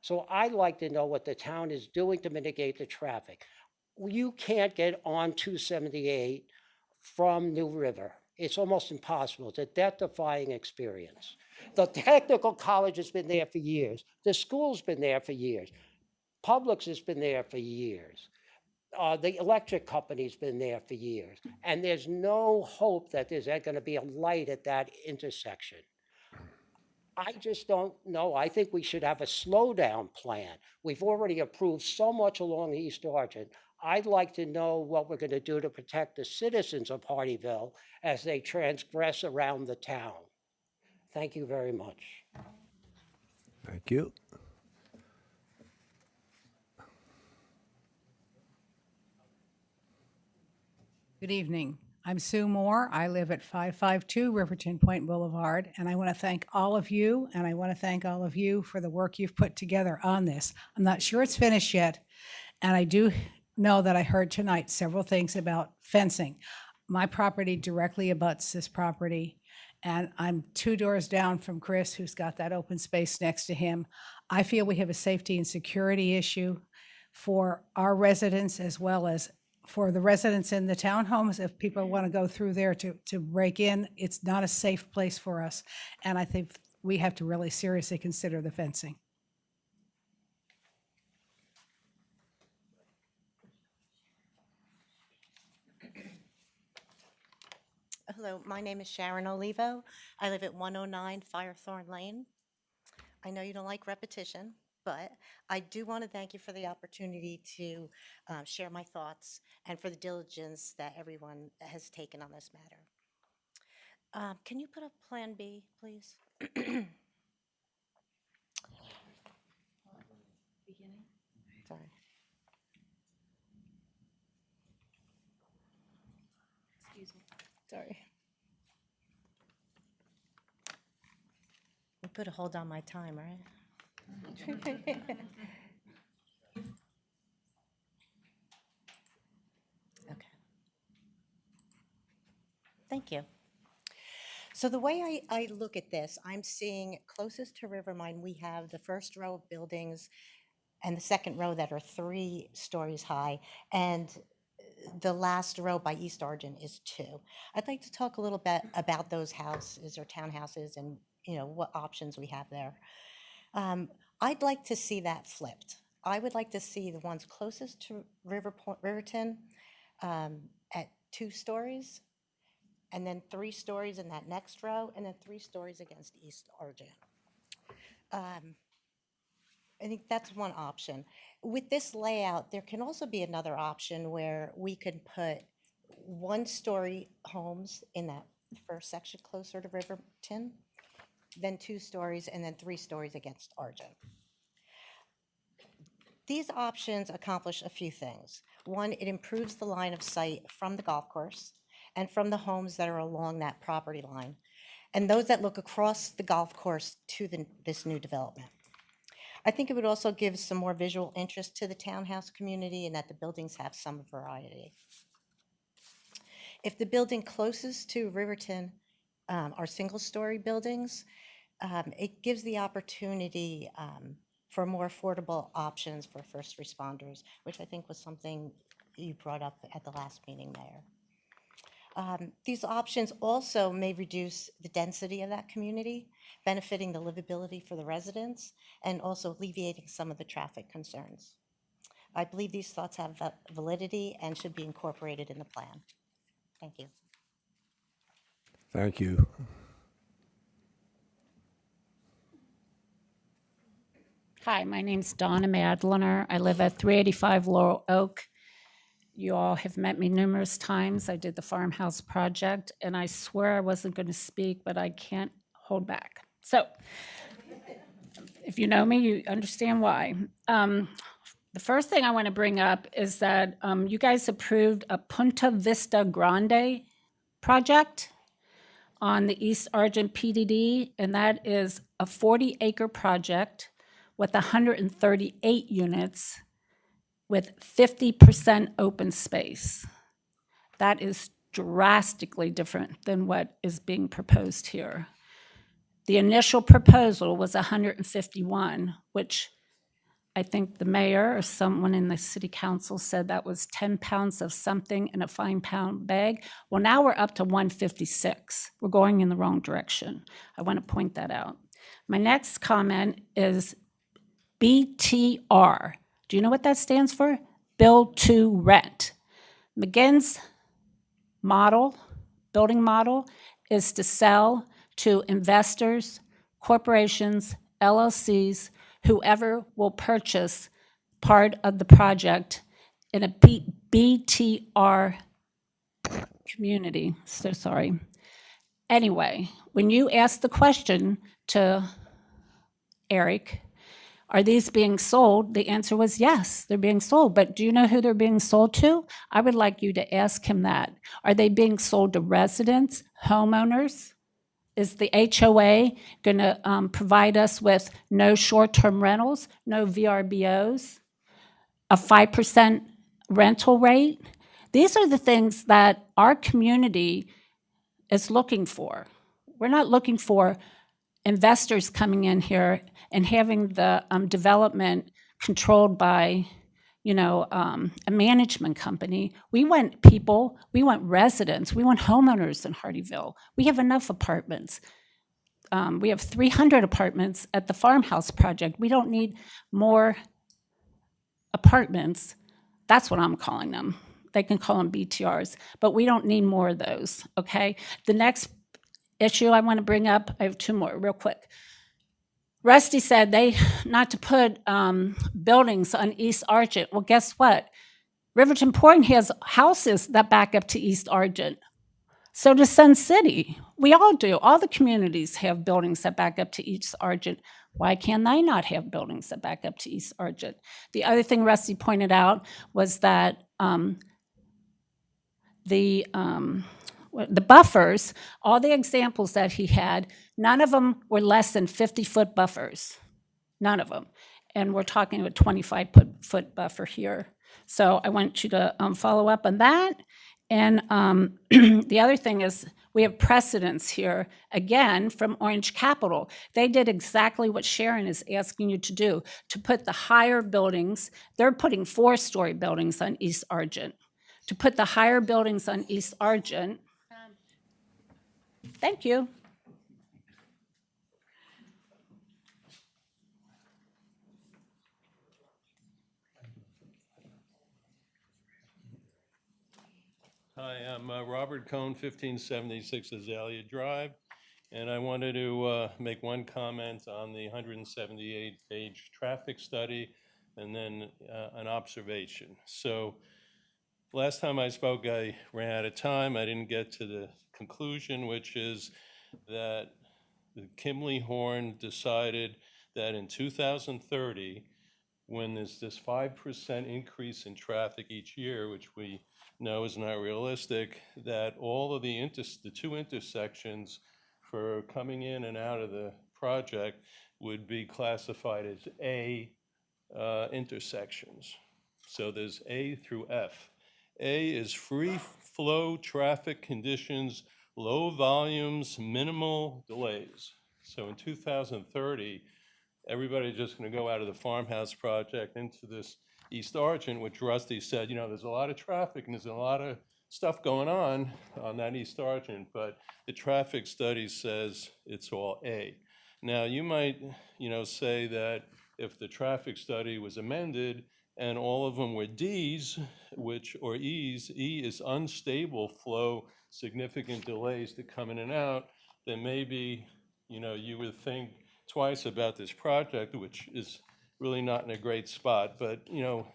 So I'd like to know what the town is doing to mitigate the traffic. You can't get on 278 from New River. It's almost impossible. It's a death-defying experience. The technical college has been there for years. The school's been there for years. Publix has been there for years. The electric company's been there for years. And there's no hope that there's going to be a light at that intersection. I just don't know. I think we should have a slowdown plan. We've already approved so much along East Argent. I'd like to know what we're going to do to protect the citizens of Hardeeville as they transgress around the town. Thank you very much. Thank you. Good evening. I'm Sue Moore. I live at 552 Riverton Point Boulevard, and I want to thank all of you, and I want to thank all of you for the work you've put together on this. I'm not sure it's finished yet, and I do know that I heard tonight several things about fencing. My property directly abuts this property, and I'm 2 doors down from Chris, who's got that open space next to him. I feel we have a safety and security issue for our residents as well as for the residents in the townhomes. If people want to go through there to break in, it's not a safe place for us. And I think we have to really seriously consider the fencing. Hello, my name is Sharon Olivo. I live at 109 Firethorn Lane. I know you don't like repetition, but I do want to thank you for the opportunity to share my thoughts and for the diligence that everyone has taken on this matter. Can you put up Plan B, please? Beginning. Sorry. Excuse me. Sorry. We put a hold on my time, right? Okay. Thank you. So the way I look at this, I'm seeing closest to Rivermine, we have the first row of buildings and the second row that are 3 stories high, and the last row by East Argent is 2. I'd like to talk a little bit about those houses or townhouses and what options we have there. I'd like to see that flipped. I would like to see the ones closest to Riverton at 2 stories, and then 3 stories in that next row, and then 3 stories against East Argent. I think that's one option. With this layout, there can also be another option where we could put 1-story homes in that first section closer to Riverton, then 2 stories, and then 3 stories against Argent. These options accomplish a few things. One, it improves the line of sight from the golf course and from the homes that are along that property line, and those that look across the golf course to this new development. I think it would also give some more visual interest to the townhouse community and that the buildings have some variety. If the building closest to Riverton are single-story buildings, it gives the opportunity for more affordable options for first responders, which I think was something you brought up at the last meeting, Mayor. These options also may reduce the density of that community, benefiting the livability for the residents and also alleviating some of the traffic concerns. I believe these thoughts have validity and should be incorporated in the plan. Thank you. Thank you. Hi, my name's Donna Madliner. I live at 385 Laurel Oak. You all have met me numerous times. I did the farmhouse project, and I swear I wasn't going to speak, but I can't hold back. So, if you know me, you understand why. The first thing I want to bring up is that you guys approved a Punta Vista Grande project on the East Argent PDD, and that is a 40-acre project with 138 units with 50% open space. That is drastically different than what is being proposed here. The initial proposal was 151, which I think the mayor or someone in the city council said that was 10 pounds of something in a 5-pound bag. Well, now we're up to 156. We're going in the wrong direction. I want to point that out. My next comment is BTR. Do you know what that stands for? Build to rent. McGinn's model, building model, is to sell to investors, corporations, LLCs, whoever will purchase part of the project in a BTR community. So sorry. Anyway, when you ask the question to Eric, are these being sold? The answer was yes, they're being sold. But do you know who they're being sold to? I would like you to ask him that. Are they being sold to residents, homeowners? Is the HOA going to provide us with no short-term rentals, no VRBOs, a 5% rental rate? These are the things that our community is looking for. We're not looking for investors coming in here and having the development controlled by, a management company. We want people, we want residents, we want homeowners in Hardeeville. We have enough apartments. We have 300 apartments at the farmhouse project. We don't need more apartments. That's what I'm calling them. They can call them BTRs, but we don't need more of those, okay? The next issue I want to bring up, I have 2 more real quick. Rusty said not to put buildings on East Argent. Well, guess what? Riverton Point has houses that back up to East Argent. So does Sun City. We all do. All the communities have buildings that back up to East Argent. Why can they not have buildings that back up to East Argent? The other thing Rusty pointed out was that the buffers, all the examples that he had, none of them were less than 50-foot buffers. None of them. And we're talking about 25-foot buffer here. So I want you to follow up on that. And the other thing is we have precedents here, again, from Orange Capital. They did exactly what Sharon is asking you to do, to put the higher buildings. They're putting 4-story buildings on East Argent. To put the higher buildings on East Argent. Thank you. Hi, I'm Robert Cohn, 1576 Azalea Drive, and I wanted to make one comment on the 178-page traffic study and then an observation. So last time I spoke, I ran out of time. I didn't get to the conclusion, which is that Kimley Horn decided that in 2030, when there's this 5% increase in traffic each year, which we know is not realistic, that all of the two intersections for coming in and out of the project would be classified as A intersections. So there's A through F. A is free flow traffic conditions, low volumes, minimal delays. So in 2030, everybody's just going to go out of the farmhouse project into this East Argent, which Rusty said, you know, there's a lot of traffic and there's a lot of stuff going on that East Argent, but the traffic study says it's all A. Now, you might, you know, say that if the traffic study was amended and all of them were Ds, or Es, E is unstable flow, significant delays to come in and out, then maybe, you know, you would think twice about this project, which is really not in a great spot. But, you know,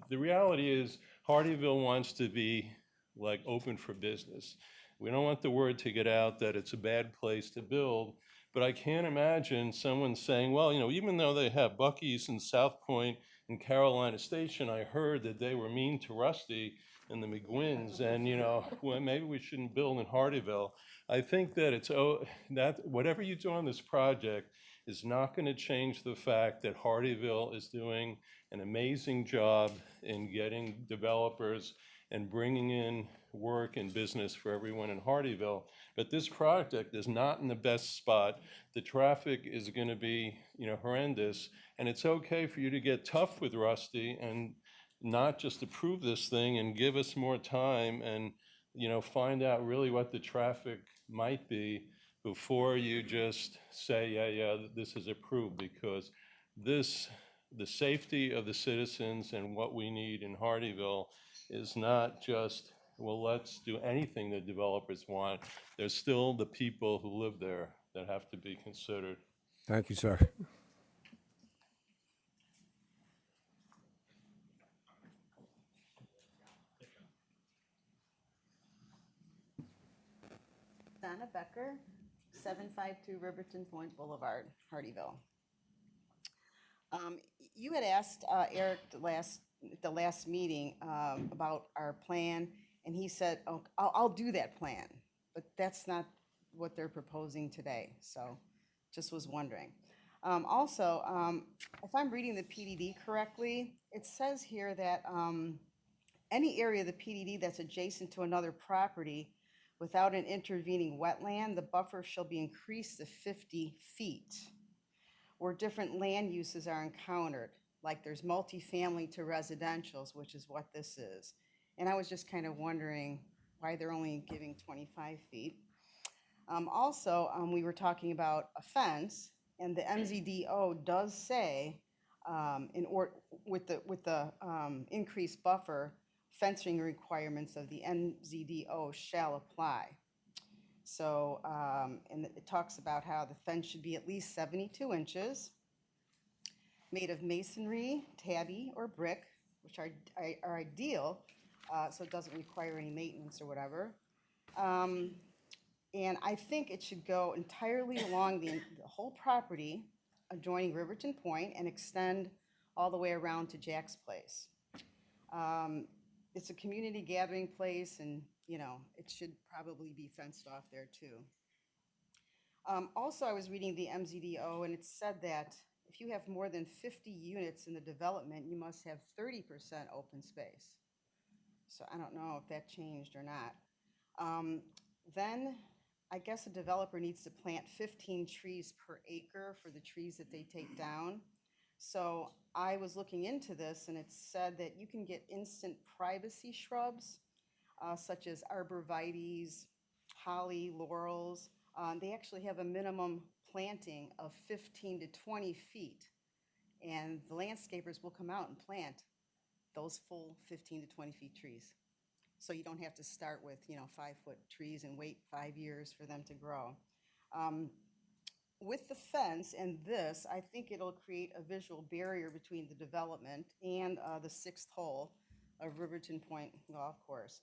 the reality is Hardeeville wants to be like open for business. We don't want the word to get out that it's a bad place to build, but I can't imagine someone saying, well, you know, even though they have Buc-ee's in South Point and Carolina Station, I heard that they were mean to Rusty and the McGuinns, and, you know, well, maybe we shouldn't build in Hardeeville. I think that that whatever you do on this project is not going to change the fact that Hardeeville is doing an amazing job in getting developers and bringing in work and business for everyone in Hardeeville. But this project is not in the best spot. The traffic is going to be, you know, horrendous. And it's okay for you to get tough with Rusty and not just approve this thing and give us more time and, you know, find out really what the traffic might be before you just say, yeah, this is approved, because the safety of the citizens and what we need in Hardeeville is not just, well, let's do anything the developers want. There's still the people who live there that have to be considered. Thank you, sir. Donna Becker, 752 Riverton Point Boulevard, Hardeeville. You had asked Eric the last meeting about our plan, and he said, oh, I'll do that plan, but that's not what they're proposing today, so just was wondering. Also, if I'm reading the PDD correctly, it says here that any area of the PDD that's adjacent to another property without an intervening wetland, the buffer shall be increased to 50 feet. Where different land uses are encountered, like there's multifamily to residentials, which is what this is. And I was just kind of wondering why they're only giving 25 feet. Also, we were talking about a fence, and the MZDO does say, with the increased buffer, fencing requirements of the MZDO shall apply. So, and it talks about how the fence should be at least 72 inches, made of masonry, tabby, or brick, which are ideal, so it doesn't require any maintenance or whatever. And I think it should go entirely along the whole property adjoining Riverton Point and extend all the way around to Jack's Place. It's a community gathering place, and, you know, it should probably be fenced off there too. Also, I was reading the MZDO, and it said that if you have more than 50 units in the development, you must have 30% open space. So I don't know if that changed or not. Then I guess a developer needs to plant 15 trees per acre for the trees that they take down. So I was looking into this, and it said that you can get instant privacy shrubs, such as arborvitaes, holly, laurels. They actually have a minimum planting of 15 to 20 feet, and the landscapers will come out and plant those full 15 to 20 feet trees. So you don't have to start with, you know, 5-foot trees and wait 5 years for them to grow. With the fence and this, I think it'll create a visual barrier between the development and the 6th hole of Riverton Point Golf Course.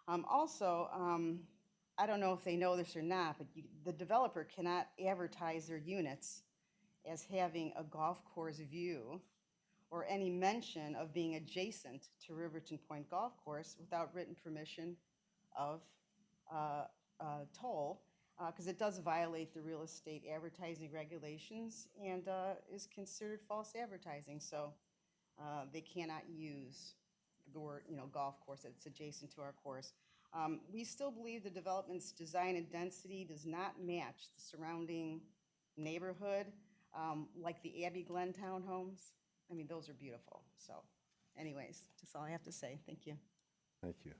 Also, I don't know if they know this or not, but the developer cannot advertise their units as having a golf course view or any mention of being adjacent to Riverton Point Golf Course without written permission of toll, because it does violate the real estate advertising regulations and is considered false advertising. So they cannot use the word, golf course that's adjacent to our course. We still believe the development's design and density does not match the surrounding neighborhood, like the Abbey Glen townhomes. I mean, those are beautiful. So anyways, that's all I have to say. Thank you. Thank you.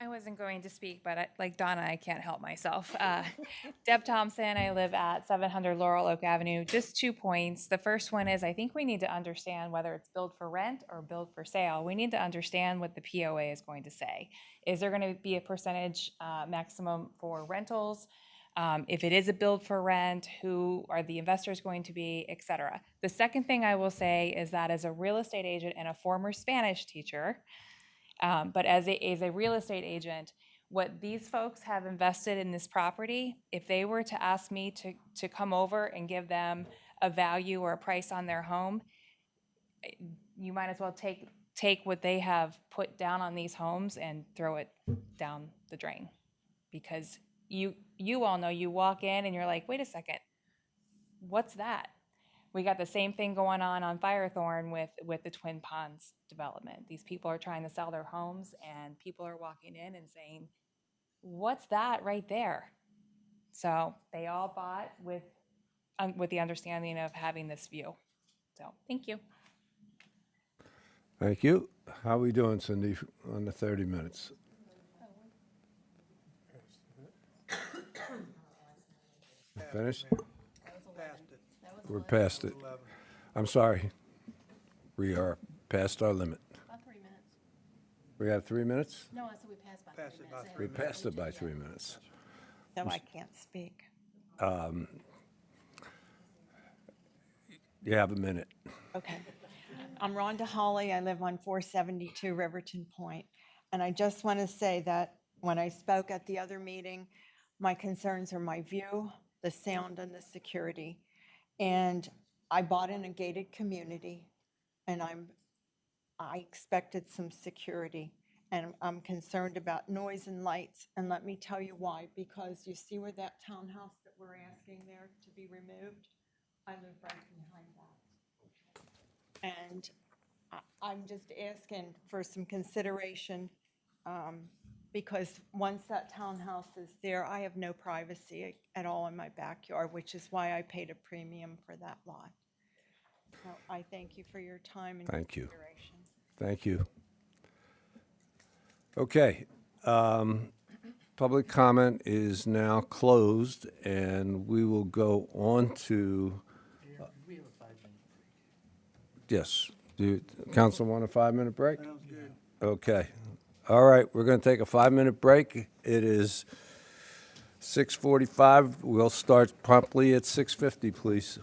I wasn't going to speak, but like Donna, I can't help myself. Deb Thompson, I live at 700 Laurel Oak Avenue. Just 2 points. The first one is I think we need to understand whether it's build for rent or build for sale. We need to understand what the POA is going to say. Is there going to be a percentage maximum for rentals? If it is a build for rent, who are the investors going to be, et cetera. The second thing I will say is that as a real estate agent and a former Spanish teacher, but as a real estate agent, what these folks have invested in this property, if they were to ask me to come over and give them a value or a price on their home, you might as well take what they have put down on these homes and throw it down the drain. Because you all know, you walk in and you're like, wait a second, what's that? We got the same thing going on Firethorn with the Twin Ponds development. These people are trying to sell their homes and people are walking in and saying, what's that right there? So they all bought with the understanding of having this view. So thank you. Thank you. How are we doing, Cindy, on the 30 minutes? Finished? We're past it. I'm sorry. We are past our limit. About 3 minutes. We have 3 minutes? No, I said we passed by 3 minutes. We passed it by 3 minutes. No, I can't speak. You have a minute. Okay. I'm Rhonda Hawley. I live on 472 Riverton Point. And I just want to say that when I spoke at the other meeting, my concerns are my view, the sound, and the security. And I bought in a gated community, and I expected some security. And I'm concerned about noise and lights. And let me tell you why. Because you see where that townhouse that we're asking there to be removed? I live right behind that. And I'm just asking for some consideration, because once that townhouse is there, I have no privacy at all in my backyard, which is why I paid a premium for that lot. So I thank you for your time and Thank you. consideration. Thank you. Okay. Public comment is now closed, and we will go on to. We have a 5-minute break. Yes. Do council want a 5-minute break? Sounds good. Okay. All right, we're going to take a 5-minute break. It is 6:45. We'll start promptly at 6:50, please.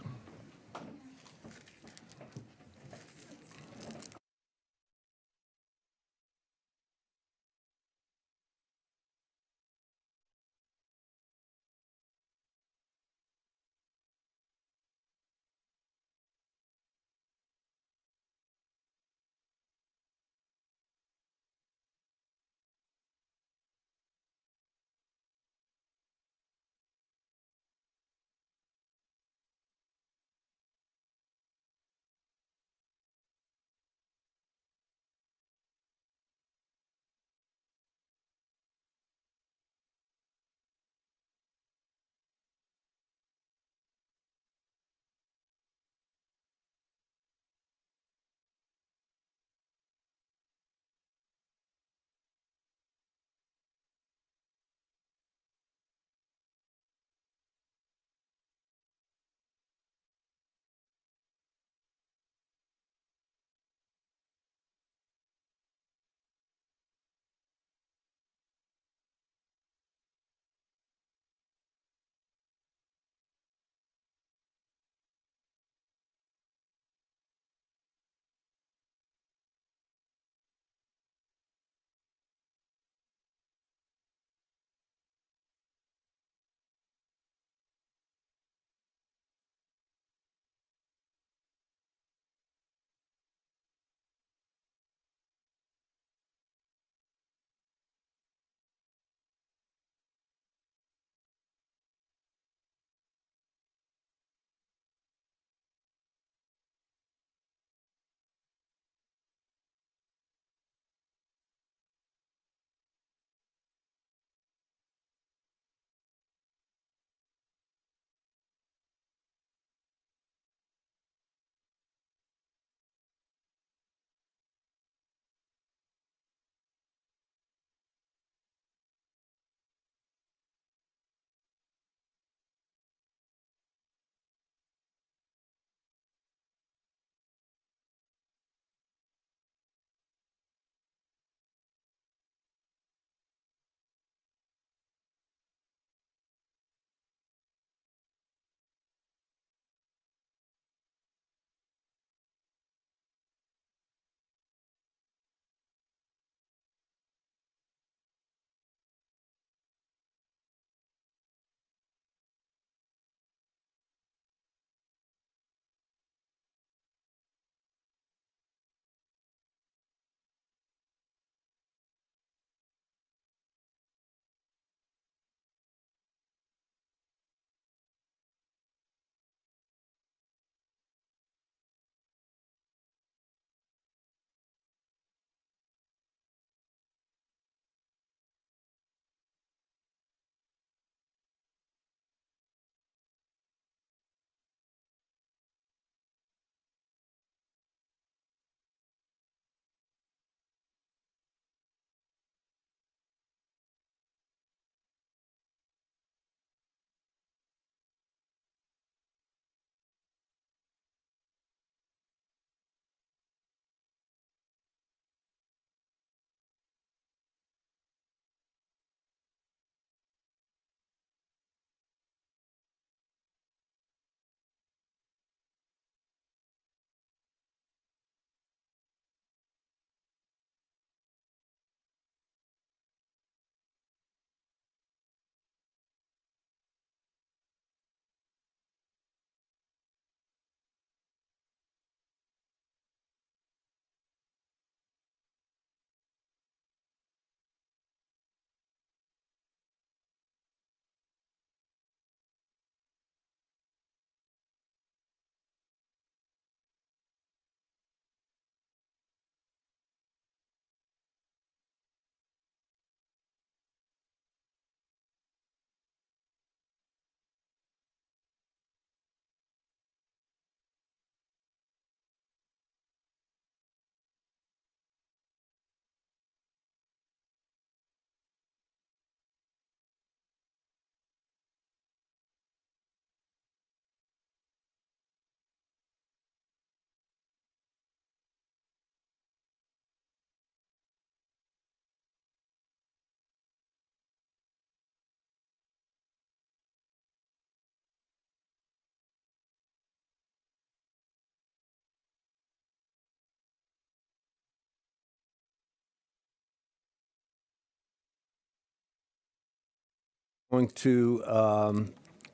Going to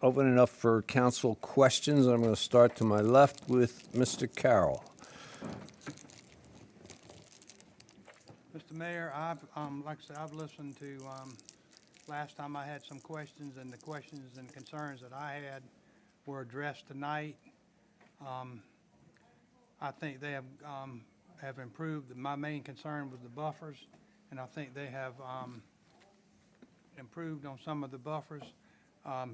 open it up for council questions. I'm going to start to my left with Mr. Carroll. Mr. Mayor, I've, like I said, I've listened to, last time I had some questions, and the questions and concerns that I had were addressed tonight. I think they have improved. My main concern was the buffers, and I think they have, improved on some of the buffers.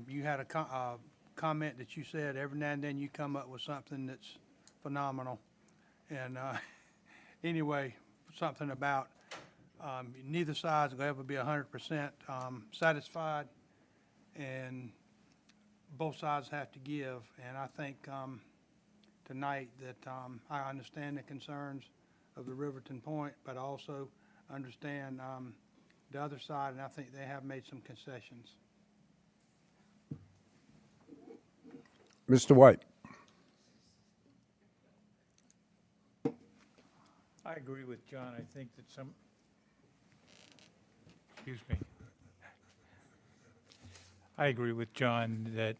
You had a comment that you said every now and then you come up with something that's phenomenal. And, anyway, something about, neither side's gonna ever be 100% satisfied, and both sides have to give. And I think, tonight that, I understand the concerns of the Riverton Point, but I also understand, the other side, and I think they have made some concessions. Mr. White. I agree with John. I think that excuse me. I agree with John that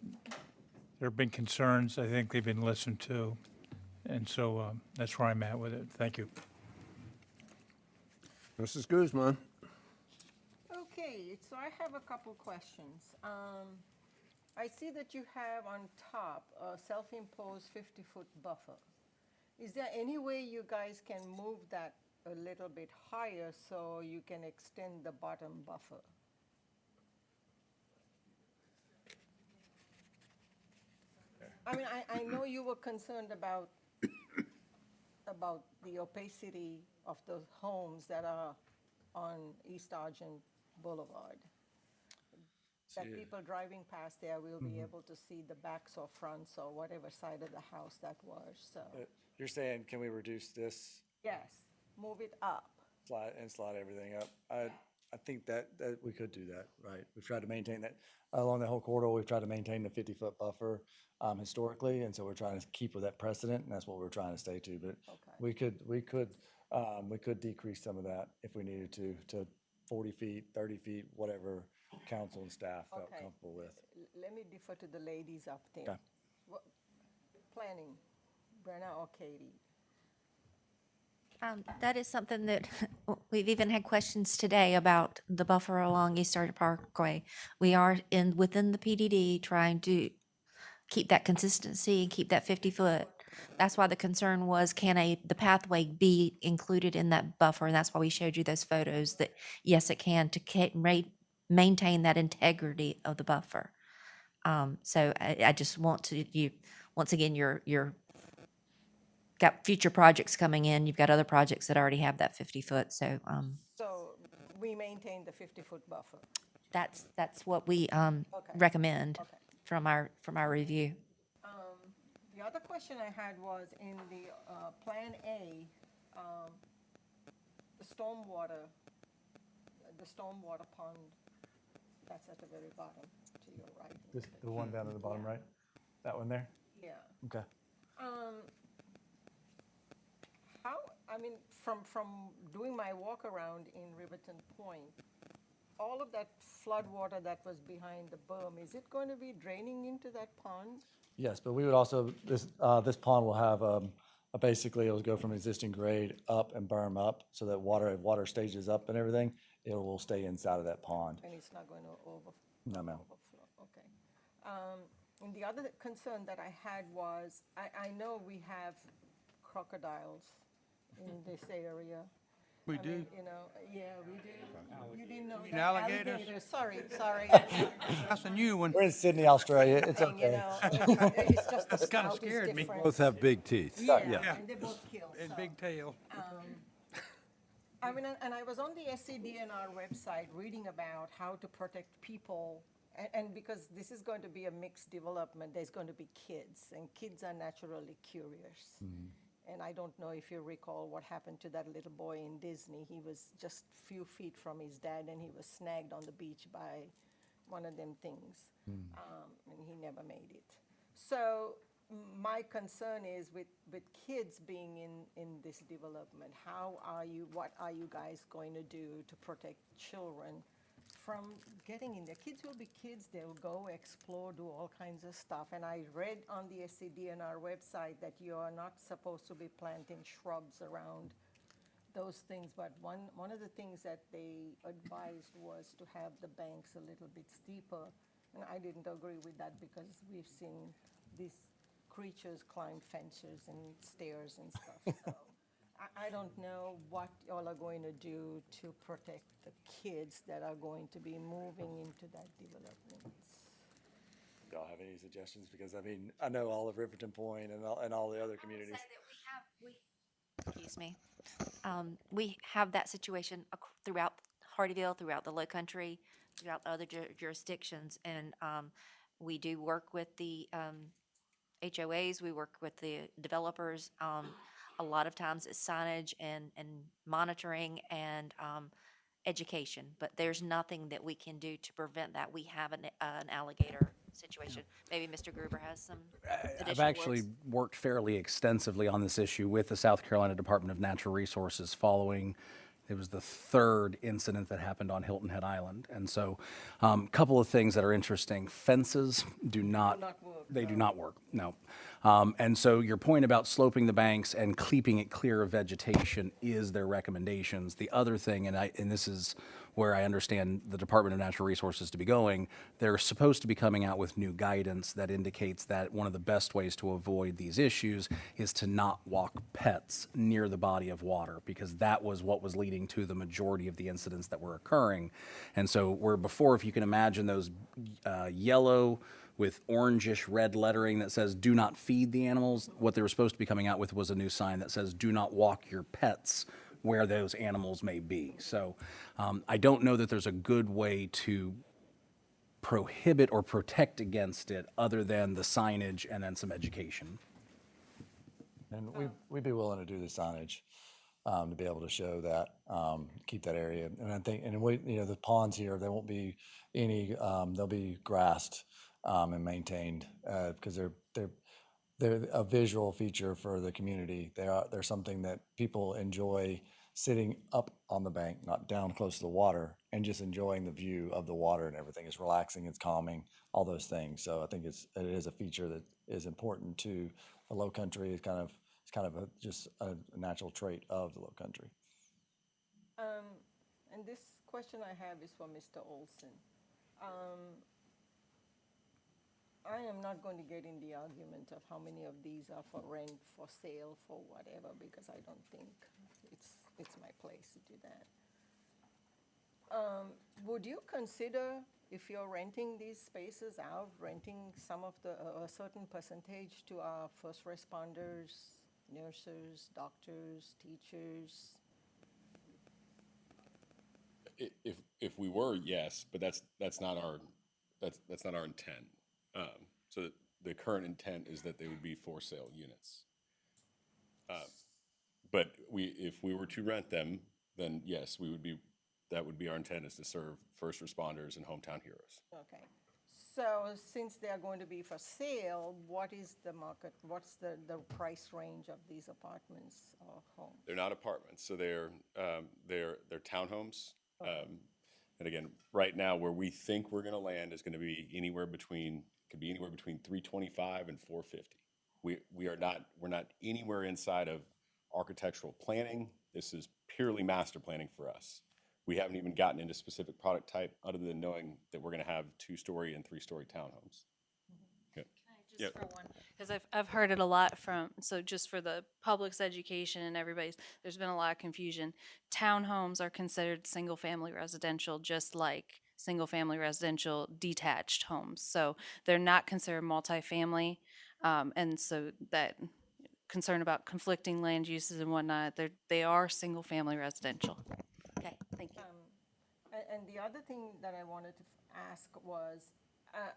there have been concerns. I think they've been listened to. And so that's where I'm at with it. Thank you. Mrs. Guzman. Okay, so I have a couple questions. I see that you have on top a self-imposed 50-foot buffer. Is there any way you guys can move that a little bit higher so you can extend the bottom buffer? I mean, I know you were concerned about the opacity of the homes that are on East Argent Boulevard. That people driving past there will be able to see the backs or fronts or whatever side of the house that was, so. You're saying, can we reduce this, Yes, move it up. slide everything up? I think that we could do that, right? We've tried to maintain that along the whole corridor. We've tried to maintain the 50-foot buffer historically, and so we're trying to keep with that precedent, and that's what we're trying to stay to. But we could decrease some of that if we needed to 40 feet, 30 feet, whatever council and staff felt comfortable with. Let me defer to the ladies up there. Okay. Planning, Brenna or Katie? That is something that we've even had questions today about the buffer along East Argent Parkway. We are within the PDD trying to keep that consistency and keep that 50-foot. That's why the concern was, can the pathway be included in that buffer? And that's why we showed you those photos that, yes, it can, to maintain that integrity of the buffer. So I just want to, once again, you're got future projects coming in. You've got other projects that already have that 50-foot. So we maintain the 50-foot buffer. that's what we recommend from our review. The other question I had was in the Plan A, the stormwater pond, that's at the very bottom to your right. The one down at the bottom right? That one there? Yeah. Okay. I mean, from doing my walk around in Riverton Point, all of that flood water that was behind the berm, is it going to be draining into that pond? Yes, but we would also, this pond will have, basically it'll go from existing grade up and berm up so that water stages up and everything. It will stay inside of that pond. And it's not going to overflow? No, ma'am. Okay. And the other concern that I had was, I know we have crocodiles in this area. We I do? mean, yeah, we do. You didn't know mean that. alligators? Sorry. That's a new one. We're in Sydney, Australia. It's Thing, okay. It's just the It kind of scout is scared me. different. Both have big teeth. Yeah, and they both kill. And so. big tail. I mean, and I was on the SCDNR website reading about how to protect people, and because this is going to be a mixed development, there's going to be kids, and kids are naturally curious. And I don't know if you recall what happened to that little boy in Disney. He was just a few feet from his dad, and he was snagged on the beach by one of them things, and he never made it. So my concern is with kids being in this development, what are you guys going to do to protect children from getting in there. Kids will be kids, they'll go explore, do all kinds of stuff. And I read on the SCDNR website that you are not supposed to be planting shrubs around those things, but one of the things that they advised was to have the banks a little bit steeper. And I didn't agree with that because we've seen these creatures climb fences and stairs and stuff. So I don't know what y'all are going to do to protect the kids that are going to be moving into that development. Do y'all have any suggestions? Because I mean, I know all of Riverton Point and all the other communities. Excuse me. We have that situation throughout Hardeeville, throughout the Low Country, throughout the other jurisdictions, and we do work with the HOAs. We work with the developers. A lot of times it's signage and monitoring and education, but there's nothing that we can do to prevent that. We have an alligator situation. Maybe Mr. Gruber has some additional I've actually words. worked fairly extensively on this issue with the South Carolina Department of Natural Resources following, it was the third incident that happened on Hilton Head Island. And so a couple of things that are interesting. Fences do not work, no. And so your point about sloping the banks and keeping it clear of vegetation is their recommendations. The other thing, and this is where I understand the Department of Natural Resources to be going, they're supposed to be coming out with new guidance that indicates that one of the best ways to avoid these issues is to not walk pets near the body of water, because that was what was leading to the majority of the incidents that were occurring. And so where before, if you can imagine those yellow with orangish red lettering that says do not feed the animals, what they were supposed to be coming out with was a new sign that says do not walk your pets where those animals may be. So I don't know that there's a good way to prohibit or protect against it other than the signage and then some education. And we'd be willing to do the signage to be able to show that, keep that area. And I think, and we, you know, the ponds here, there won't be any, they'll be grassed and maintained because they're a visual feature for the community. They're something that people enjoy sitting up on the bank, not down close to the water, and just enjoying the view of the water and everything. It's relaxing, it's calming, all those things. So I think it is a feature that is important to the Low Country. It's kind of just a natural trait of the Low Country. And this question I have is for Mr. Olson. I am not going to get in the argument of how many of these are for rent, for sale, for whatever, because I don't think it's my place to do that. Would you consider, if you're renting these spaces out, renting some of a certain percentage to our first responders, nurses, doctors, teachers? If we were, yes, but that's not our intent. So the current intent is that they would be for sale units. But if we were to rent them, then yes, that would be our intent, is to serve first responders and hometown heroes. Okay. So since they are going to be for sale, what is the market, what's the price range of these apartments or homes? They're not apartments, so they're townhomes. And again, right now where we think we're going to land is going to be anywhere between 325 and 450. We're not anywhere inside of architectural planning. This is purely master planning for us. We haven't even gotten into specific product type other than knowing that we're going to have 2-story and 3-story townhomes. Yep. Just for one, because I've heard it a lot from, so just for the public's education and everybody's, there's been a lot of confusion. Townhomes are considered single-family residential, just like single-family residential detached homes. So they're not considered multifamily, and so that concern about conflicting land uses and whatnot, they are single-family residential. Okay, thank you. And the other thing that I wanted to ask was,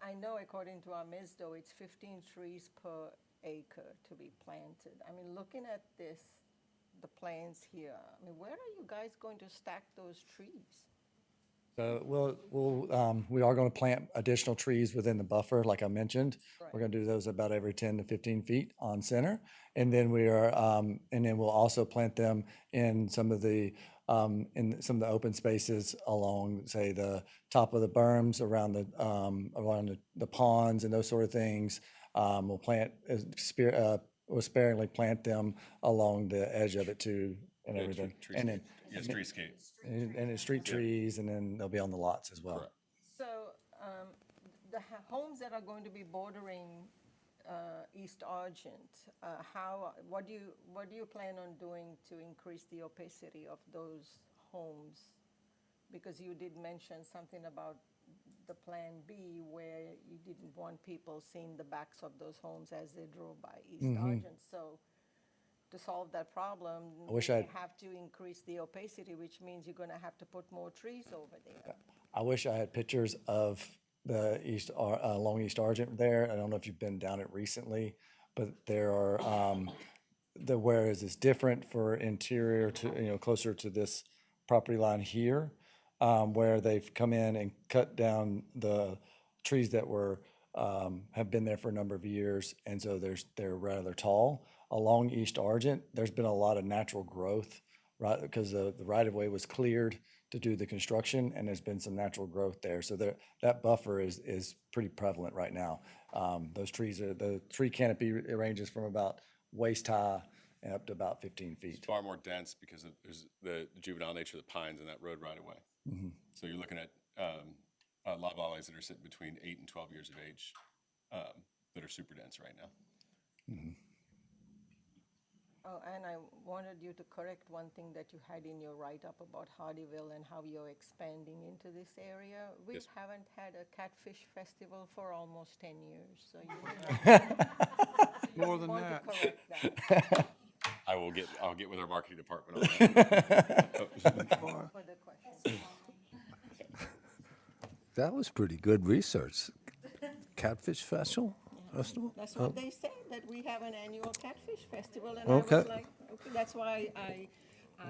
I know according to our MISDO, it's 15 trees per acre to be planted. I mean, looking at the plans here, I mean, where are you guys going to stack those trees? So we are going to plant additional trees within the buffer, like I mentioned. Right. We're going to do those about every 10 to 15 feet on center, and then we'll also plant them in some of the in some of the open spaces along, say, the top of the berms, around the ponds and those sort of things. We'll we'll sparingly plant them along the edge of it too, and Yeah, everything. trees- And then, yeah, streetscape. and then street Yeah. trees, and then they'll be on the lots as well. Correct. So the homes that are going to be bordering East Argent, what do you plan on doing to increase the opacity of those homes? Because you did mention something about the Plan B, where you didn't want people seeing the backs of those homes as they drove by East Argent. So to solve that problem, I wish you I'd- have to increase the opacity, which means you're going to have to put more trees over there. I wish I had pictures of the along East Argent there. I don't know if you've been down it recently, but there are, whereas it's different for interior to, closer to this property line here, where they've come in and cut down the trees that have been there for a number of years, and so they're rather tall. Along East Argent, there's been a lot of natural growth, right, because the right-of-way was cleared to do the construction, and there's been some natural growth there. So that buffer is pretty prevalent right now. The tree canopy ranges from about waist high and up to about 15 feet. It's far more dense because there's the juvenile nature of the pines in that road right away. Mhm. So you're looking at loblollies that are sitting between 8 and 12 years of age that are super dense right now. Mhm. Oh, and I wanted you to correct one thing that you had in your write-up about Hardeeville and how you're expanding into this area. We Yes. haven't had a catfish festival for almost 10 years, so you More than want that. to correct that. I'll get with our marketing department on that. Further questions? That was pretty good research. Catfish Festival? That's what they said, that we have an annual catfish festival, and I Okay. was like, okay, that's why I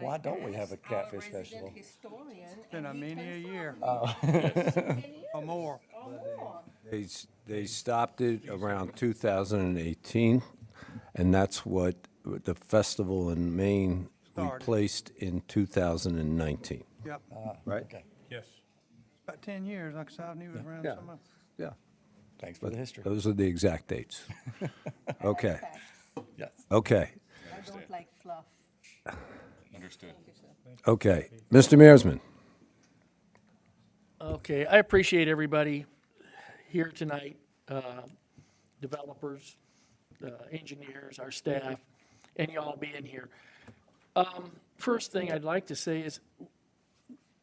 Why don't we have a asked our catfish resident festival? historian, Been a and he many a year. confirmed Or more. or more. They stopped it around 2018, and that's what the festival in Maine Started. replaced in 2019. Yep. Right? Okay. Yes. About 10 years, like I said, I knew it was around Yeah. some of. Yeah. Thanks for the history. Those are the exact dates. Okay. Yes. Okay. I don't like fluff. Understood. Thank you, sir. Okay. Mr. Mearsman? Okay, I appreciate everybody here tonight, developers, engineers, our staff, and y'all being here. First thing I'd like to say is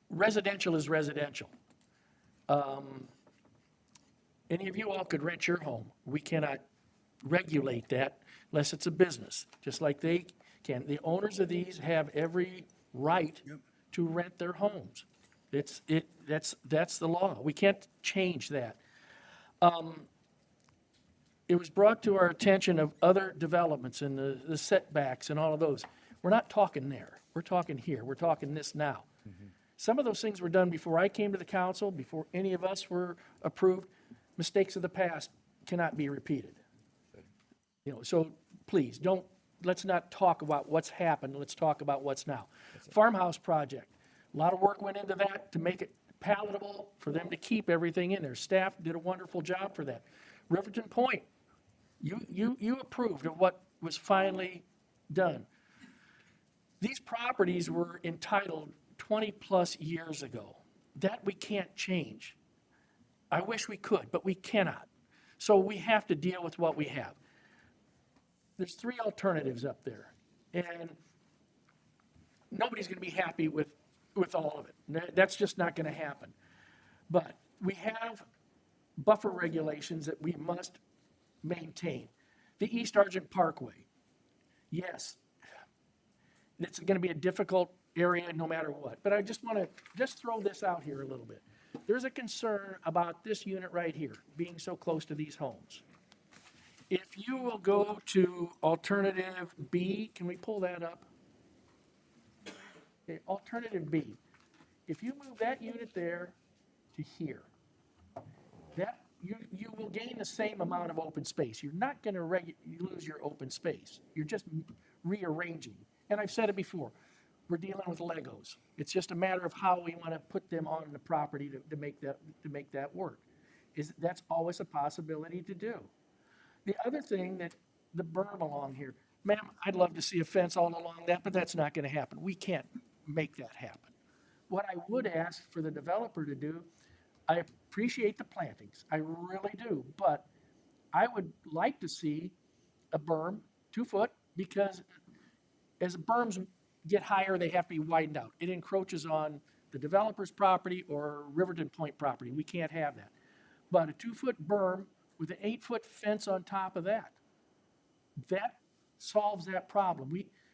residential is residential. Any of you all could rent your home. We cannot regulate that unless it's a business, just like they can. The owners of these have every right to rent their homes. That's the law. We can't change that. It was brought to our attention of other developments and the setbacks and all of those. We're not talking there. We're talking here. We're talking this now. Some of those things were done before I came to the council, before any of us were approved. Mistakes of the past cannot be repeated. So please let's not talk about what's happened. Let's talk about what's now. Farmhouse project. A lot of work went into that to make it palatable for them to keep everything in there. Staff did a wonderful job for that. Riverton Point, you approved of what was finally done. These properties were entitled 20-plus years ago. That we can't change. I wish we could, but we cannot. So we have to deal with what we have. There's 3 alternatives up there, and nobody's going to be happy with all of it. That's just not going to happen. But we have buffer regulations that we must maintain. The East Argent Parkway, yes, it's going to be a difficult area no matter what. But I just want to throw this out here a little bit. There's a concern about this unit right here being so close to these homes. If you will go to alternative B, can we pull that up? Okay, alternative B. If you move that unit there to here, that you will gain the same amount of open space. You're not going to lose your open space. You're just rearranging. And I've said it before. we're dealing with Legos. It's just a matter of how we want to put them on the property to make that work. That's always a possibility to do. The other thing that the berm along here, ma'am, I'd love to see a fence all along that, but that's not going to happen. We can't make that happen. What I would ask for the developer to do, I appreciate the plantings, I really do, but I would like to see a berm, 2 foot, because as berms get higher, they have to be widened out. It encroaches on the developer's property or Riverton Point property. We can't have that. But a 2-foot berm with an 8-foot fence on top of that, that solves that problem.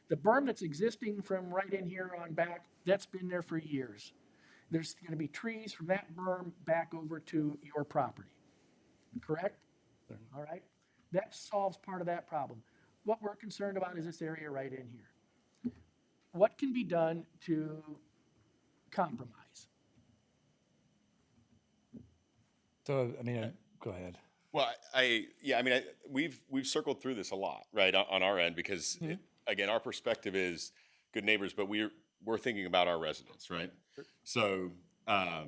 The berm that's existing from right in here on back, that's been there for years. There's going to be trees from that berm back over to your property. Correct? All right? That solves part of that problem. What we're concerned about is this area right in here. What can be done to compromise? So, I mean, go ahead. Well, we've circled through this a lot, right, on our end, because again, our perspective is good neighbors, but we're thinking about our residents, right? So, so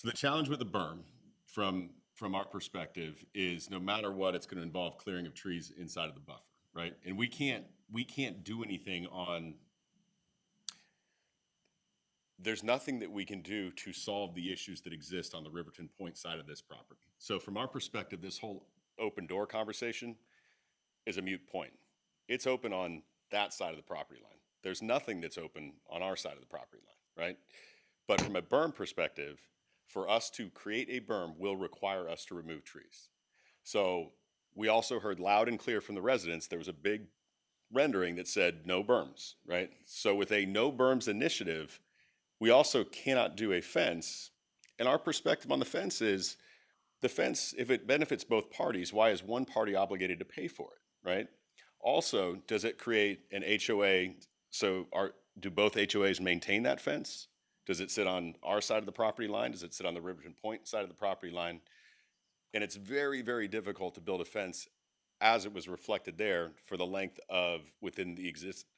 the challenge with the berm, from our perspective, is no matter what, it's going to involve clearing of trees inside of the buffer, right? And we can't do anything on. There's nothing that we can do to solve the issues that exist on the Riverton Point side of this property. So from our perspective, this whole open door conversation is a moot point. It's open on that side of the property line. There's nothing that's open on our side of the property line, right? But from a berm perspective, for us to create a berm will require us to remove trees. So we also heard loud and clear from the residents, there was a big rendering that said no berms, right? So with a no berms initiative, we also cannot do a fence. And our perspective on the fence is, the fence, if it benefits both parties, why is one party obligated to pay for it, right? Also, does it create an HOA? So do both HOAs maintain that fence? Does it sit on our side of the property line? Does it sit on the Riverton Point side of the property line? And it's very, very difficult to build a fence as it was reflected there for the length of within the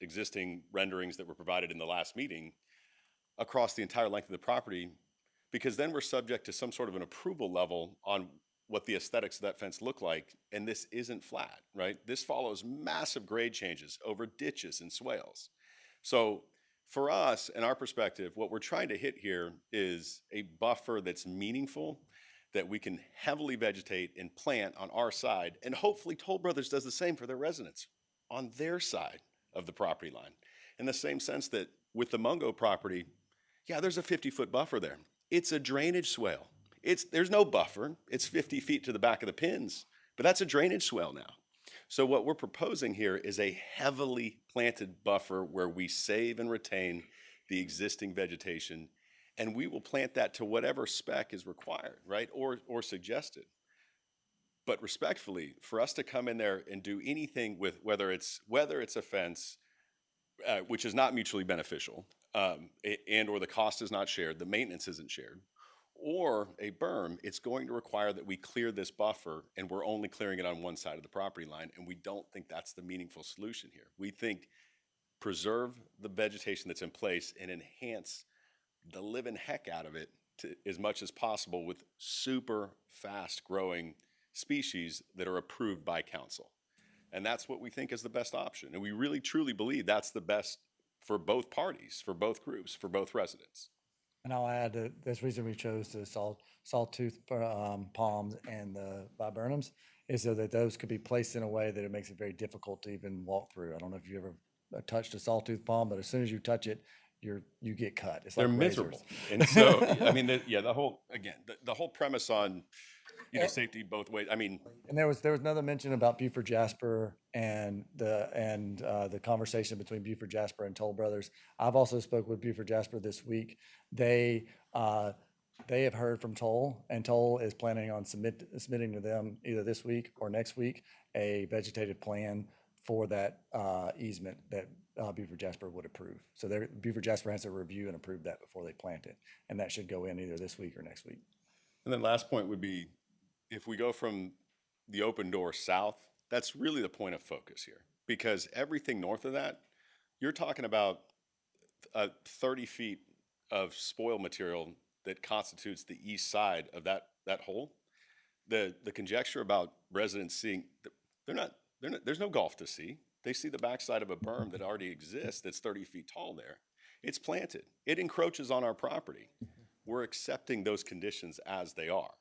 existing renderings that were provided in the last meeting across the entire length of the property, because then we're subject to some sort of an approval level on what the aesthetics of that fence look like, and this isn't flat, right? This follows massive grade changes over ditches and swales. So for us, and our perspective, what we're trying to hit here is a buffer that's meaningful, that we can heavily vegetate and plant on our side, and hopefully Toll Brothers does the same for their residents on their side of the property line. In the same sense that with the Mungo property, yeah, there's a 50-foot buffer there. It's a drainage swale. There's no buffer. It's 50 feet to the back of the pins, but that's a drainage swale now. So what we're proposing here is a heavily planted buffer where we save and retain the existing vegetation, and we will plant that to whatever spec is required, right, or suggested. But respectfully, for us to come in there and do anything with whether it's a fence, which is not mutually beneficial, and or the cost is not shared, the maintenance isn't shared, or a berm, it's going to require that we clear this buffer, and we're only clearing it on one side of the property line, and we don't think that's the meaningful solution here. We think preserve the vegetation that's in place and enhance the living heck out of it as much as possible with super fast growing species that are approved by council. And that's what we think is the best option. And we really truly believe that's the best for both parties, for both groups, for both residents. And I'll add that this reason we chose the sawtooth palms and the viburnums is so that those could be placed in a way that it makes it very difficult to even walk through. I don't know if you ever touched a sawtooth palm, but as soon as you touch it, you get cut. It's They're like miserable. razors. And so, I mean, the whole premise on, safety both ways. I mean, and there was another mention about Buford Jasper and the conversation between Buford Jasper and Toll Brothers. I've also spoke with Buford Jasper this week. They have heard from Toll, and Toll is planning on submitting to them either this week or next week a vegetative plan for that easement that Buford Jasper would approve. So Buford Jasper has to review and approve that before they plant it, and that should go in either this week or next week. And then last point would be, if we go from the open door south, that's really the point of focus here, because everything north of that, you're talking about 30 feet of spoil material that constitutes the east side of that hole. The conjecture about residents seeing, there's no golf to see. They see the backside of a berm that already exists that's 30 feet tall there. It's planted. It encroaches on our property. We're accepting those conditions as they are.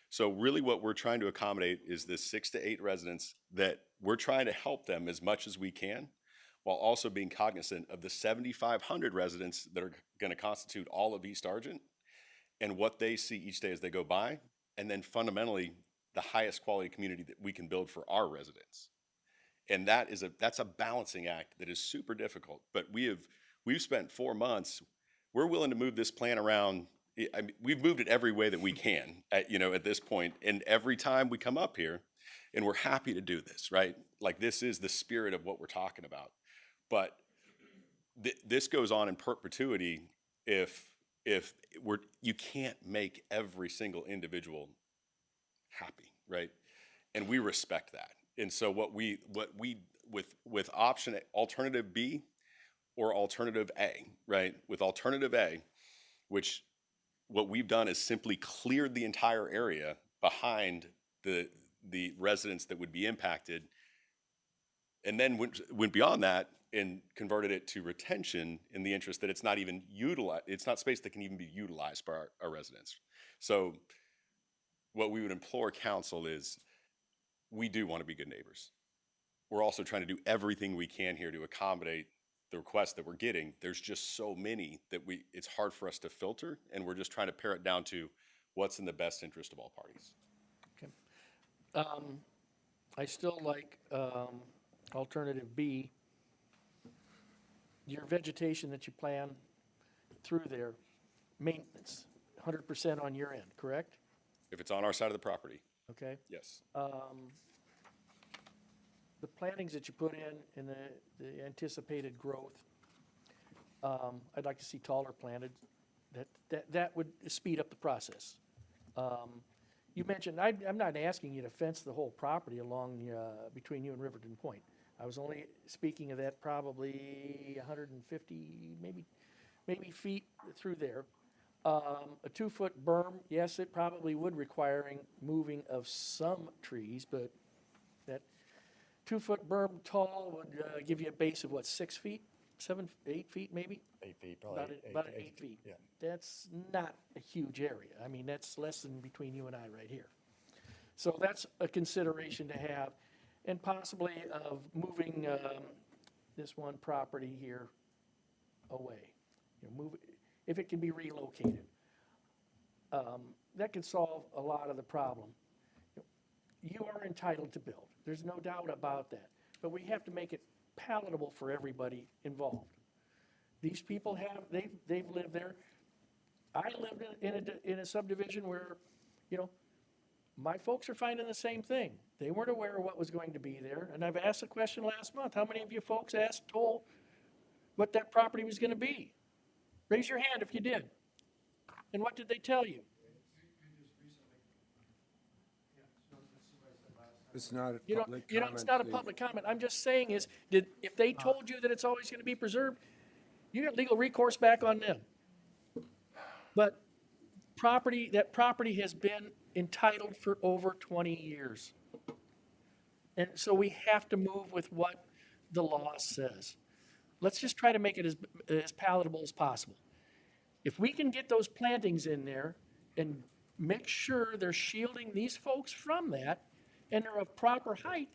So really what we're trying to accommodate is this 6 to 8 residents that we're trying to help them as much as we can, while also being cognizant of the 7,500 residents that are going to constitute all of East Argent and what they see each day as they go by, and then fundamentally the highest quality community that we can build for our residents. And that's a balancing act that is super difficult. But we've spent 4 months. We're willing to move this plan around. I mean, we've moved it every way that we can at this point. And every time we come up here, and we're happy to do this, right? Like, this is the spirit of what we're talking about. But this goes on in perpetuity if you can't make every single individual happy, right? And we respect that. And so what we with alternative B or alternative A, right? With alternative A, which what we've done is simply cleared the entire area behind the residents that would be impacted, and then went beyond that and converted it to retention in the interest that it's not even utilized. It's not space that can even be utilized by our residents. So what we would implore council is, we do want to be good neighbors. We're also trying to do everything we can here to accommodate the requests that we're getting. There's just so many that it's hard for us to filter, and we're just trying to pare it down to what's in the best interest of all parties. Okay. I still like alternative B. Your vegetation that you plan through there, maintenance, 100% on your end, correct? If it's on our side of the property. Okay. Yes. The plantings that you put in the anticipated growth, I'd like to see taller planted. That would speed up the process. You mentioned, I'm not asking you to fence the whole property along between you and Riverton Point. I was only speaking of that probably 150, maybe feet through there. A 2-foot berm, yes, it probably would requiring moving of some trees, but that 2-foot berm tall would give you a base of what, 6 feet, 7, 8 feet maybe? 8 feet, probably. About 8 feet. Yeah. That's not a huge area. I mean, that's less than between you and I right here. So that's a consideration to have, and possibly of moving this one property here away. Move it, if it can be relocated. That could solve a lot of the problem. You are entitled to build. There's no doubt about that. But we have to make it palatable for everybody involved. These people they've lived there. I lived in a subdivision where, my folks are finding the same thing. They weren't aware of what was going to be there. And I've asked the question last month, how many of you folks told what that property was going to be? Raise your hand if you did. And what did they tell you? It's not a public comment. It's not a public comment. I'm just saying if they told you that it's always going to be preserved, you got legal recourse back on them. But that property has been entitled for over 20 years. And so we have to move with what the law says. Let's just try to make it as palatable as possible. If we can get those plantings in there and make sure they're shielding these folks from that, and they're of proper height,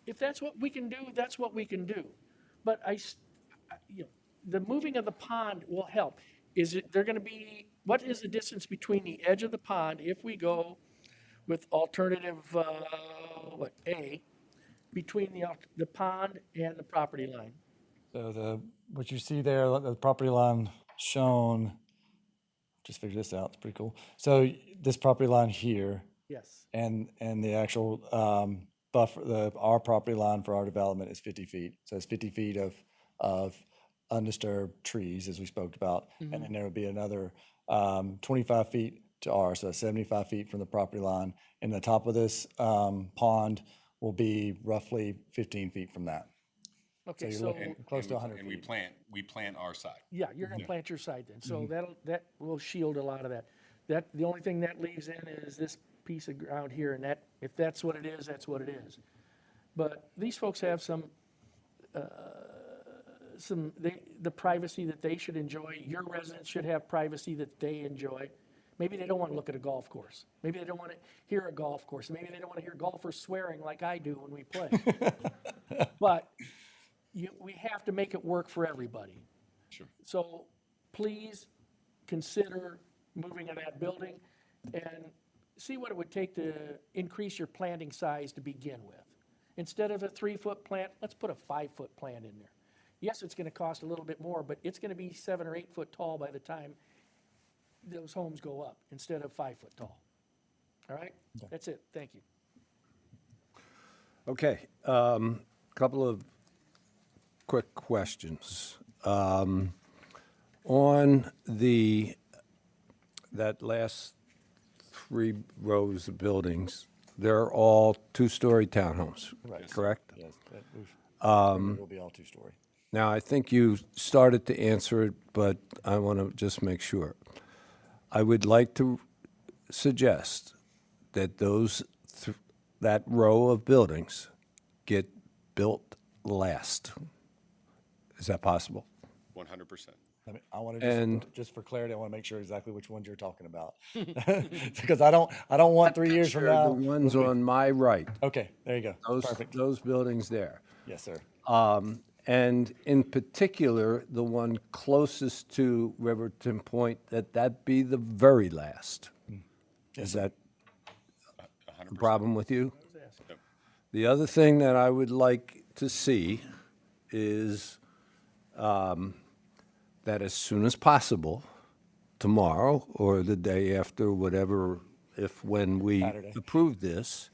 if that's what we can do, that's what we can do. But the moving of the pond will help. What is the distance between the edge of the pond if we go with alternative, A, between the pond and the property line? So what you see there, the property line shown, just figured this out, it's pretty cool. So this property line here. Yes. And the actual buffer, our property line for our development is 50 feet. So it's 50 feet of undisturbed trees, as we spoke about. Mm-hmm. And then there would be another 25 feet to ours, so 75 feet from the property line. And the top of this pond will be roughly 15 feet from that. Okay, you're so, looking close to 100 And feet. we plant our side. yeah, you're gonna plant your side then, Mm-hmm. so that will shield a lot of that. The only thing that leaves in is this piece of ground here, and that, if that's what it is, that's what it is. But these folks have the privacy that they should enjoy. Your residents should have privacy that they enjoy. Maybe they don't want to look at a golf course. Maybe they don't want to hear a golf course. Maybe they don't want to hear golfers swearing like I do when we play. But we have to make it work for everybody. Sure. So please consider moving in that building and see what it would take to increase your planting size to begin with. Instead of a 3-foot plant, let's put a 5-foot plant in there. Yes, it's going to cost a little bit more, but it's going to be 7 or 8 foot tall by the time those homes go up instead of 5 foot tall. All right? That's it. Thank you. Okay, couple of quick questions. On that last 3 rows of buildings, they're all 2-story townhomes, correct? Yes, it will be all 2-story. Now, I think you started to answer it, but I want to just make sure. I would like to suggest that that row of buildings get built last. Is that possible? 100%. I want to just for clarity, I want to make sure exactly which ones you're talking about, because I don't want 3 years from now. The ones on my right. Okay, there you go. Perfect. Those buildings there. Yes, sir. And in particular, the one closest to Riverton Point, that be the very last. Is that a problem with you? Yep. The other thing that I would like to see is that as soon as possible, tomorrow or the day after, whatever, when we Saturday. approve this,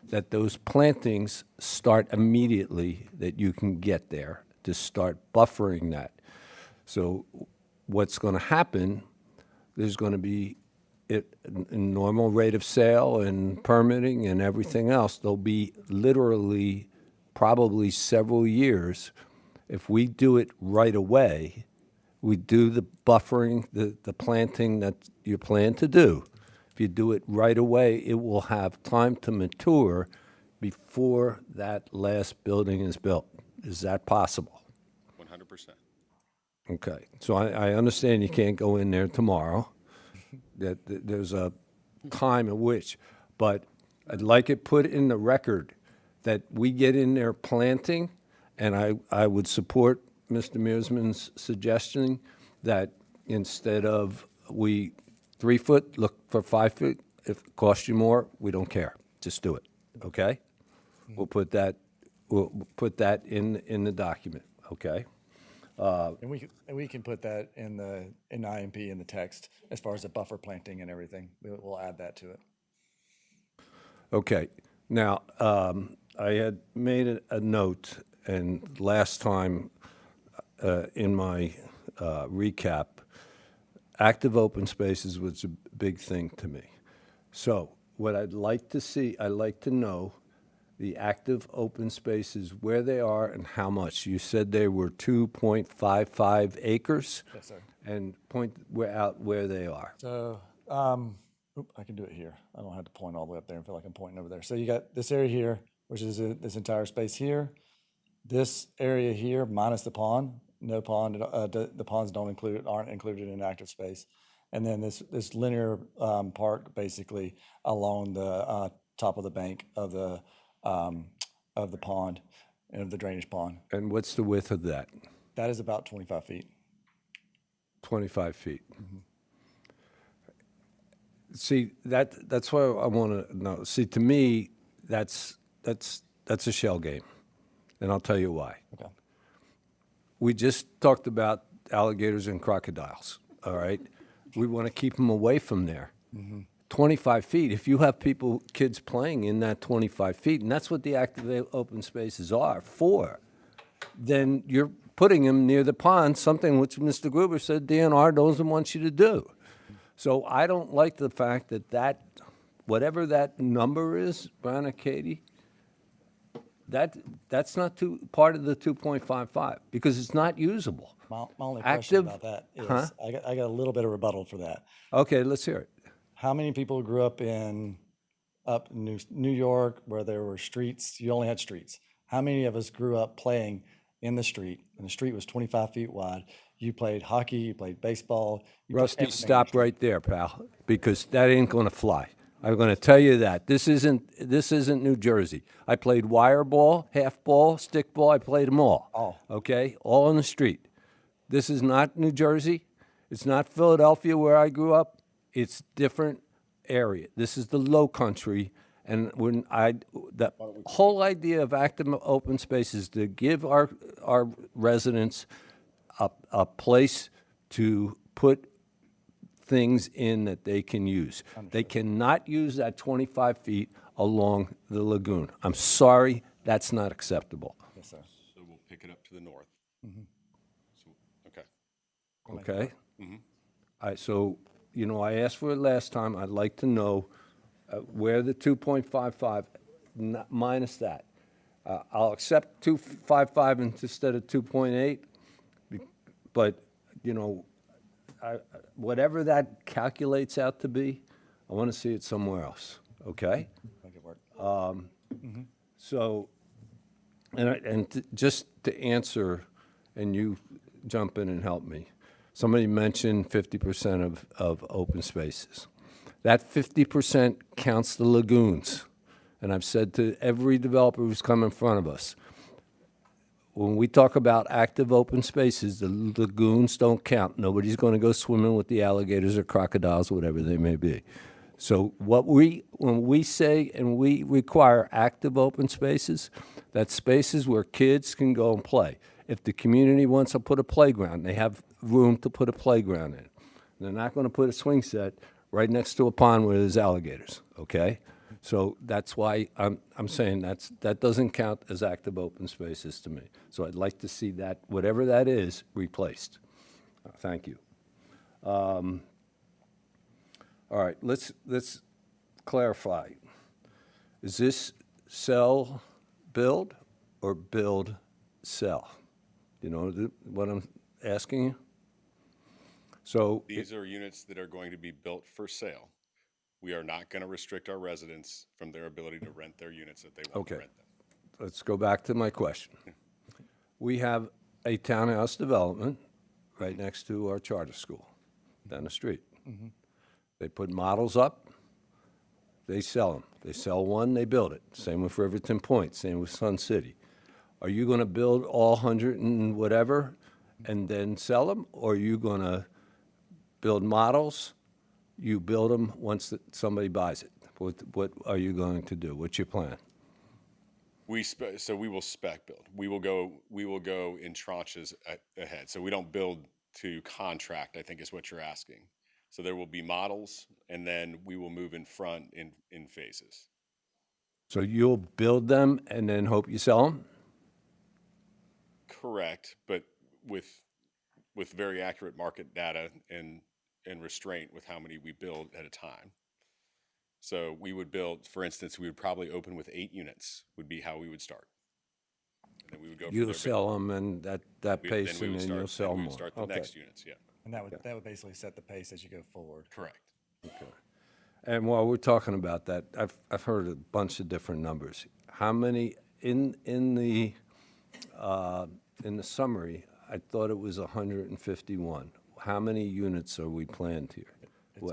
that those plantings start immediately, that you can get there to start buffering that. So what's going to happen, there's going to be a normal rate of sale and permitting and everything else. There'll be literally probably several years. If we do it right away, we do the buffering, the planting that you plan to do. If you do it right away, it will have time to mature before that last building is built. Is that possible? 100%. Okay, so I understand you can't go in there tomorrow, that there's a time at which, but I'd like it put in the record that we get in there planting, and I would support Mr. Mearsman's suggestion that instead of 3 foot, look for 5 foot. If it costs you more, we don't care. Just do it, okay? We'll put that in the document, okay? And we can put that in the IMP in the text as far as the buffer planting and everything. We'll add that to it. Okay. Now, I had made a note, and last time in my recap, active open spaces was a big thing to me. So what I'd like to see, I'd like to know the active open spaces, where they are and how much. You said they were 2.55 acres? Yes, sir. And point out where they are. So, I can do it here. I don't have to point all the way up there and feel like I'm pointing over there. So you got this area here, which is this entire space here. This area here, minus the pond, no pond, the ponds aren't included in active space. And then this linear park basically along the top of the bank of the pond and of the drainage pond. And what's the width of that? That is about 25 feet. 25 feet. Mm-hmm. See, that's what I want to know. See, to me, that's a shell game, and I'll tell you why. Okay. We just talked about alligators and crocodiles, all right? We want to keep them away from there. Mm-hmm. 25 feet, if you have kids playing in that 25 feet, and that's what the active open spaces are for, then you're putting them near the pond, something which Mr. Gruber said DNR doesn't want you to do. So I don't like the fact that whatever that number is, Brianna, Katie, that's not part of the 2.55 because it's not usable. My only question Active- about that is, Huh? I got a little bit of rebuttal for that. Okay, let's hear it. How many people grew up in New York where there were streets? You only had streets. How many of us grew up playing in the street, and the street was 25 feet wide? You played hockey, you played baseball. You played Rusty, everything in the stop street. right there, pal, because that ain't going to fly. I'm going to tell you that. This isn't New Jersey. I played wire ball, half ball, stick ball. I played them all. All. Okay? All on the street. This is not New Jersey. It's not Philadelphia where I grew up. It's different area. This is the low country. And the whole idea of active open space is to give our residents a place to put things in that they can use. They cannot use that 25 feet along the lagoon. I'm sorry, that's not acceptable. Yes, sir. So we'll pick it up to the north. So, okay. Okay? Mm-hmm. So, I asked for it last time. I'd like to know where the 2.55, minus that. I'll accept 2.55 instead of 2.8, but, whatever that calculates out to be, I want to see it somewhere else, okay? Make it work. So, just to answer, and you jump in and help me, somebody mentioned 50% of open spaces. That 50% counts the lagoons. And I've said to every developer who's come in front of us, when we talk about active open spaces, the lagoons don't count. Nobody's going to go swimming with the alligators or crocodiles, whatever they may be. So when we say and we require active open spaces, that's spaces where kids can go and play. If the community wants to put a playground, they have room to put a playground in. They're not going to put a swing set right next to a pond where there's alligators, okay? So that's why I'm saying that doesn't count as active open spaces to me. So I'd like to see that, whatever that is, replaced. Thank you. All right, let's clarify. Is this sell, build, or build, sell? You know what I'm asking you? So These are units that are going to be built for sale. We are not going to restrict our residents from their ability to rent their units if they want to rent them. Let's go back to my question. We have a townhouse development right next to our charter school down the street. They put models up, they sell them. They sell one, they build it. Same with Riverton Point, same with Sun City. Are you going to build all 100 and whatever and then sell them? Or are you going to build models? You build them once somebody buys it. What are you going to do? What's your plan? So we will spec build. We will go in tranches ahead. So we don't build to contract, I think is what you're asking. So there will be models, and then we will move in front in phases. So you'll build them and then hope you sell them? Correct, but with very accurate market data and restraint with how many we build at a time. So we would build, for instance, we would probably open with 8 units would be how we would start. And then we would go from You'll there. sell them and that pace, and then you'll sell we more. would start the next units, yeah. And that would basically set the pace as you go forward. Correct. Okay. And while we're talking about that, I've heard a bunch of different numbers. How many in the summary? I thought it was 151. How many units are we planned here?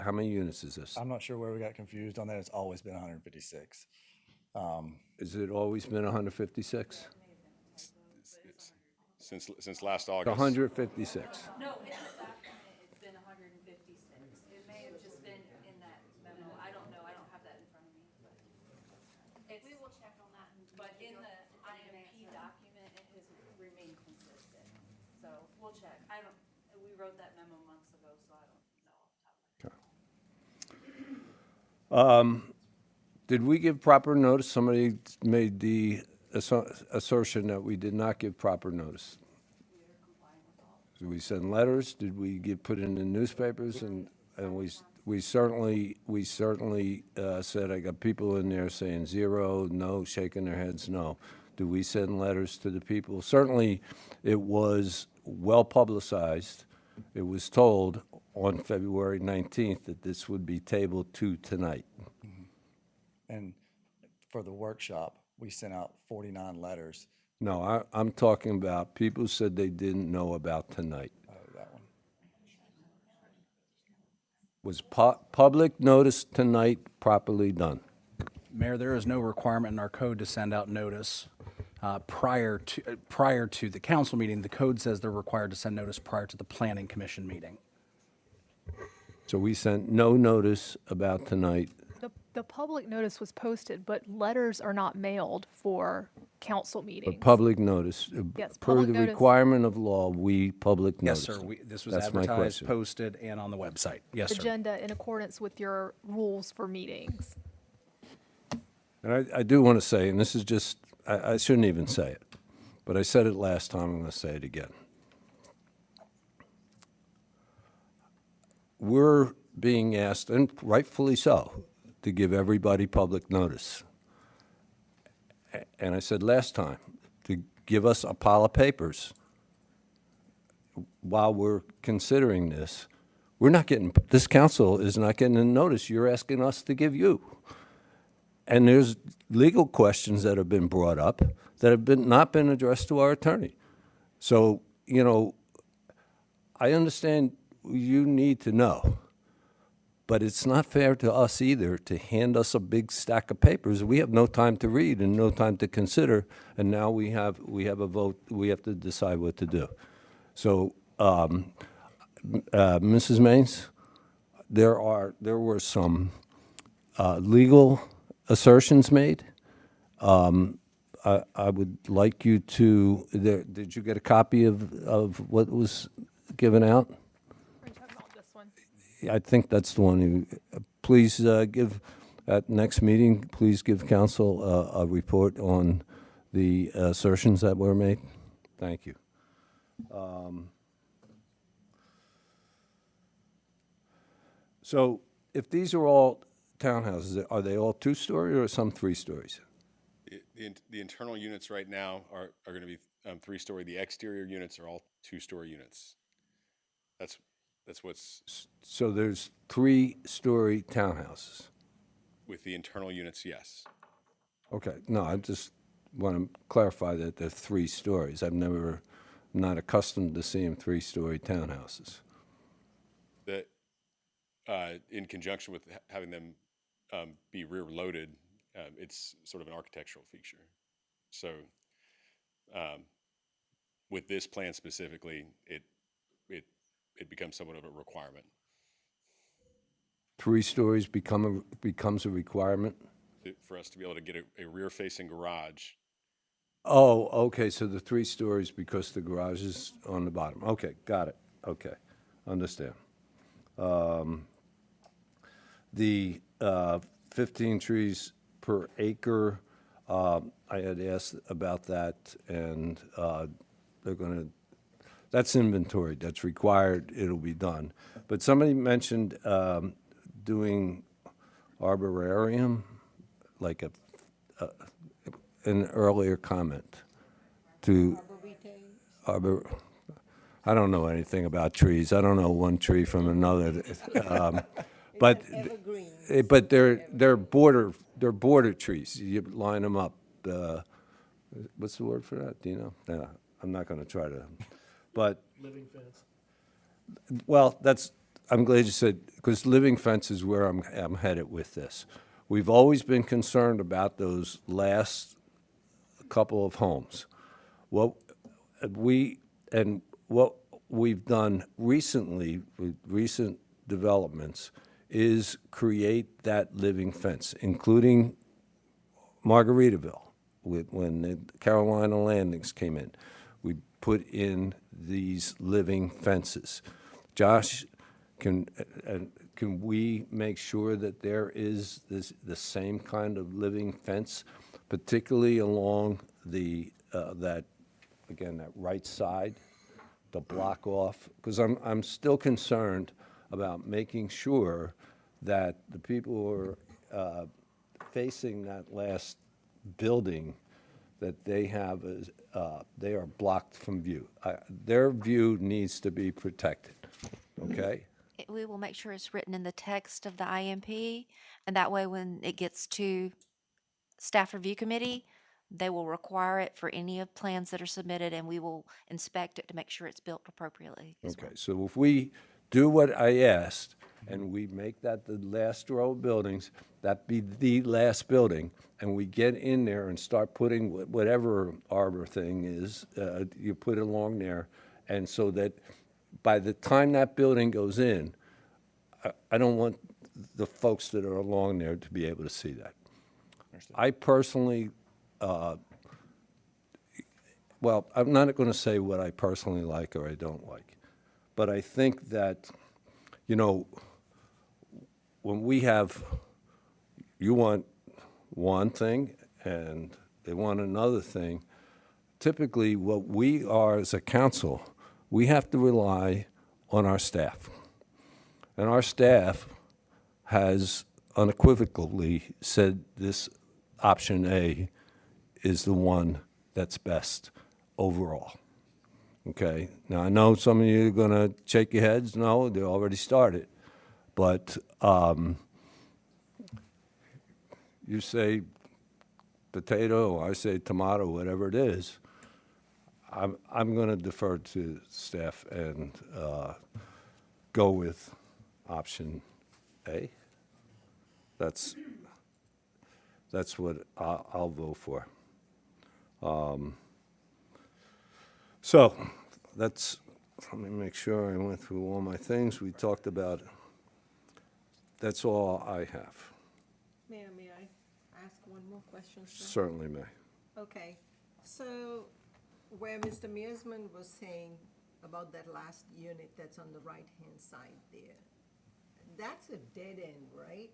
How many units is this? I'm not sure where we got confused on that. It's always been 156. Has it always been 156? Since last August. 156. No, in the document, it's been 156. It may have just been in that memo. I don't know. I don't have that in front of me. We will check on that. But in the IMP document, it has remained consistent. So we'll check. We wrote that memo months ago, so I don't know off the top of my head. Did we give proper notice? Somebody made the assertion that we did not give proper notice. Did we send letters? Did we put in the newspapers? And we certainly said, I got people in there saying 0, no, shaking their heads, no. Do we send letters to the people? Certainly, it was well publicized. It was told on February 19th that this would be tabled to tonight. And for the workshop, we sent out 49 letters. No, I'm talking about people said they didn't know about tonight. That one. Was public notice tonight properly done? Mayor, there is no requirement in our code to send out notice prior to the council meeting. The code says they're required to send notice prior to the planning commission meeting. So we sent no notice about tonight. The public notice was posted, but letters are not mailed for council meetings. But public notice, Yes, per public the notice. requirement of law, we public Yes, noticed. sir. This was That's my advertised, question. posted, and on the website. Yes, sir. Agenda in accordance with your rules for meetings. And I do want to say, and this is just, I shouldn't even say it, but I said it last time, I'm going to say it again. We're being asked, and rightfully so, to give everybody public notice. And I said last time, to give us a pile of papers while we're considering this. We're not getting, this council is not getting a notice you're asking us to give you. And there's legal questions that have been brought up that have not been addressed to our attorney. So, you know, I understand you need to know, but it's not fair to us either to hand us a big stack of papers. We have no time to read and no time to consider, and now we have a vote. We have to decide what to do. So, Mrs. Maines, there were some legal assertions made. I would like you to. Did you get a copy of what was given out? Are you talking about this one? I think that's the one. Please give, at next meeting, please give council a report on the assertions that were made. Thank you. So if these are all townhouses, are they all two-story or some three stories? The internal units right now are going to be 3-story. The exterior units are all 2-story units. That's what's. So there's 3-story townhouses? With the internal units, yes. Okay, no, I just want to clarify that they're 3 stories. I'm not accustomed to seeing 3-story townhouses. That, in conjunction with having them be rear-loaded, it's sort of an architectural feature. So with this plan specifically, it becomes somewhat of a requirement. 3 stories becomes a requirement? For us to be able to get a rear-facing garage. Oh, okay, so the 3 stories because the garage is on the bottom. Okay, got it. Okay, understand. The 15 trees per acre, I had asked about that, and they're going to, that's inventory, that's required, it'll be done. But somebody mentioned doing arborarium, like an earlier comment to I don't know anything about trees. I don't know one tree from another. But they're border trees. You line them up. What's the word for that? Do you know? No, I'm not going to try to. But Living fence. well, I'm glad you said, because living fence is where I'm headed with this. We've always been concerned about those last couple of homes. What we've done recently with recent developments is create that living fence, including Margaritaville. When the Carolina Landings came in, we put in these living fences. Josh, can we make sure that there is the same kind of living fence, particularly along that right side, to block off? Because I'm still concerned about making sure that the people who are facing that last building, that they have is, they are blocked from view. Their view needs to be protected, okay? We will make sure it's written in the text of the IMP, and that way when it gets to staff review committee, they will require it for any of plans that are submitted, and we will inspect it to make sure it's built appropriately. Okay, so if we do what I asked, and we make that the last row of buildings, that be the last building, and we get in there and start putting whatever arbor thing is, you put it along there, and so that by the time that building goes in, I don't want the folks that are along there to be able to see that. I personally, well, I'm not going to say what I personally like or I don't like, but I think that, you know, when we have, you want one thing and they want another thing, typically what we are as a council, we have to rely on our staff. And our staff has unequivocally said this option A is the one that's best overall. Okay, now I know some of you are going to shake your heads. No, they already started. But you say potato, or I say tomato, whatever it is, I'm going to defer to staff and go with option A. That's what I'll vote for. So let me make sure I went through all my things we talked about. That's all I have. Mayor, may I ask one more question, sir? Certainly may. Okay, so where Mr. Mearsman was saying about that last unit that's on the right-hand side there, that's a dead end, right?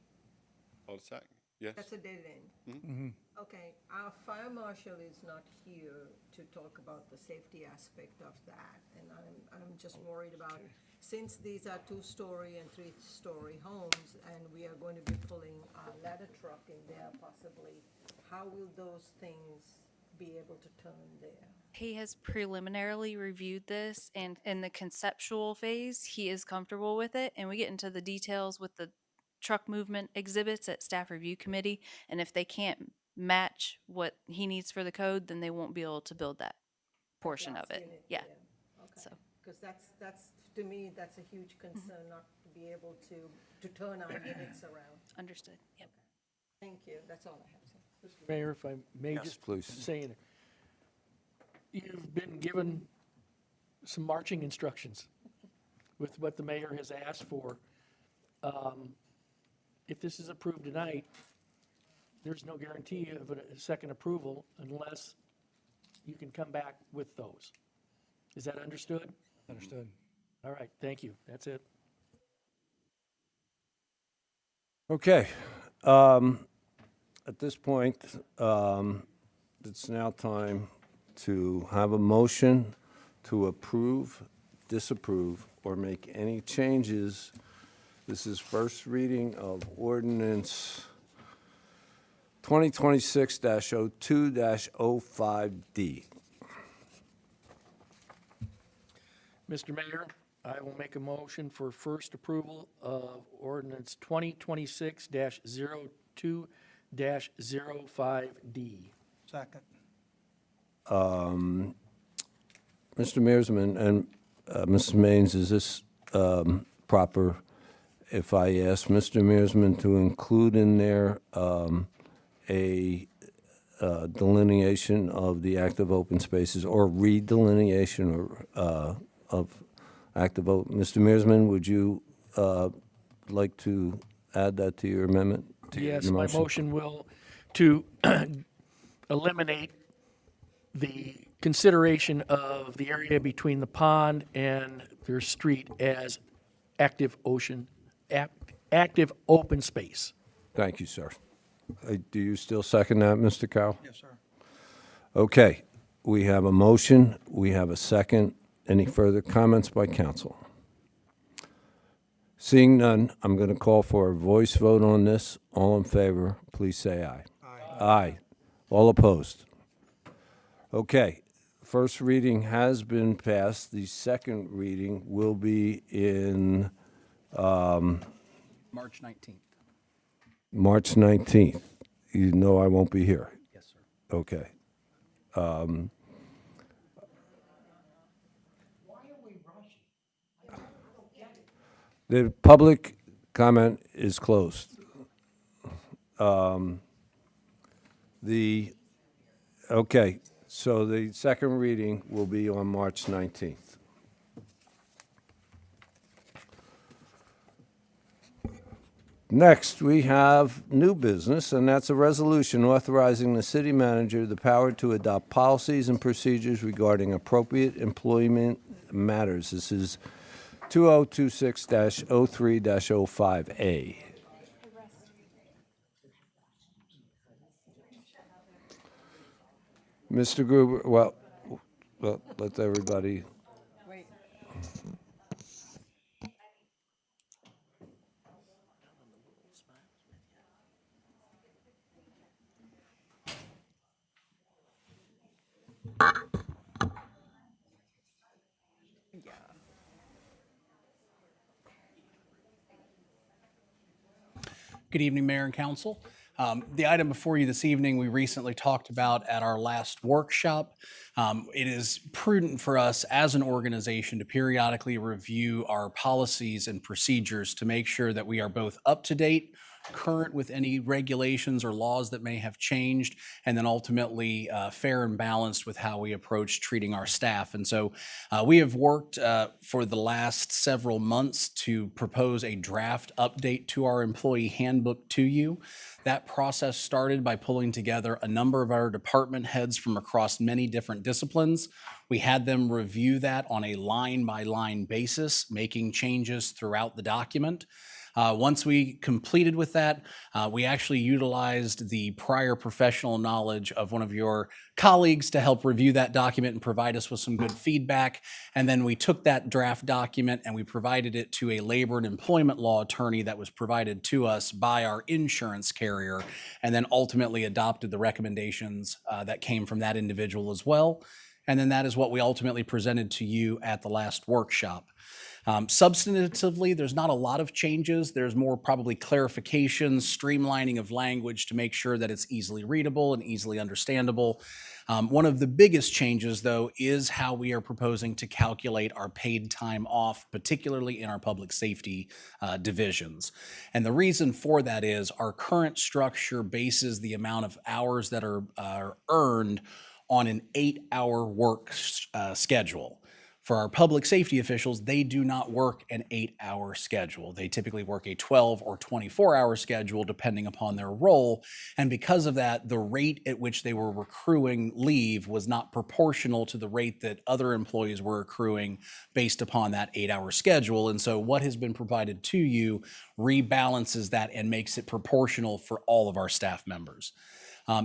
Cul-de-sac, yes. That's a dead end? Mhm. Okay, our fire marshal is not here to talk about the safety aspect of that, and I'm just worried about, since these are 2-story and 3-story homes, and we are going to be pulling a ladder truck in there possibly, how will those things be able to turn there? He has preliminarily reviewed this, and in the conceptual phase, he is comfortable with it. And we get into the details with the truck movement exhibits at staff review committee. And if they can't match what he needs for the code, then they won't be able to build that portion of it. Yeah. So. Because that's, to me, that's a huge concern, not to be able to turn our units around. Understood. Yep. Thank you, that's all I have, sir. Mr. Mayor, if I may Yes, just please. say, you've been given some marching instructions with what the mayor has asked for. If this is approved tonight, there's no guarantee of a second approval unless you can come back with those. Is that understood? Understood. All right, thank you. That's it. Okay. At this point, it's now time to have a motion to approve, disapprove, or make any changes. This is first reading of ordinance 2026-02-05D. Mr. Mayor, I will make a motion for first approval of ordinance 2026-02-05D. Second. Mr. Mearsman and Mrs. Maines, is this proper if I ask Mr. Mearsman to include in there a delineation of the active open spaces or redelineation or of active open? Mr. Mearsman, would you like to add that to your amendment? To Yes, your my motion will to eliminate the consideration of the area between the pond and their street as active open space. Thank you, sir. Do you still second that, Mr. Carroll? Yes, sir. Okay, we have a motion, we have a second. Any further comments by council? Seeing none, I'm going to call for a voice vote on this. All in favor, please say aye. Aye. Aye. All opposed? Okay, first reading has been passed. The second reading will be in March 19th. March 19th. You know I won't be here. Yes, sir. Okay. The public comment is closed. Okay, so the second reading will be on March 19th. Next, we have new business, and that's a resolution authorizing the city manager the power to adopt policies and procedures regarding appropriate employment matters. This is 2026-03-05A. Mr. Gruber, well, let everybody. Wait. Yeah. Good evening, Mayor and Council. The item before you this evening, we recently talked about at our last workshop. It is prudent for us as an organization to periodically review our policies and procedures to make sure that we are both up to date, current with any regulations or laws that may have changed, and then ultimately fair and balanced with how we approach treating our staff. And so we have worked for the last several months to propose a draft update to our employee handbook to you. That process started by pulling together a number of our department heads from across many different disciplines. We had them review that on a line-by-line basis, making changes throughout the document. Once we completed with that, we actually utilized the prior professional knowledge of one of your colleagues to help review that document and provide us with some good feedback. And then we took that draft document and we provided it to a labor and employment law attorney that was provided to us by our insurance carrier, and then ultimately adopted the recommendations that came from that individual as well. And then that is what we ultimately presented to you at the last workshop. Substantively, there's not a lot of changes. There's more probably clarifications, streamlining of language to make sure that it's easily readable and easily understandable. One of the biggest changes, though, is how we are proposing to calculate our paid time off, particularly in our public safety divisions. And the reason for that is our current structure bases the amount of hours that are earned on an 8-hour work schedule. For our public safety officials, they do not work an 8-hour schedule. They typically work a 12 or 24-hour schedule depending upon their role. And because of that, the rate at which they were accruing leave was not proportional to the rate that other employees were accruing based upon that 8-hour schedule. And so what has been provided to you rebalances that and makes it proportional for all of our staff members.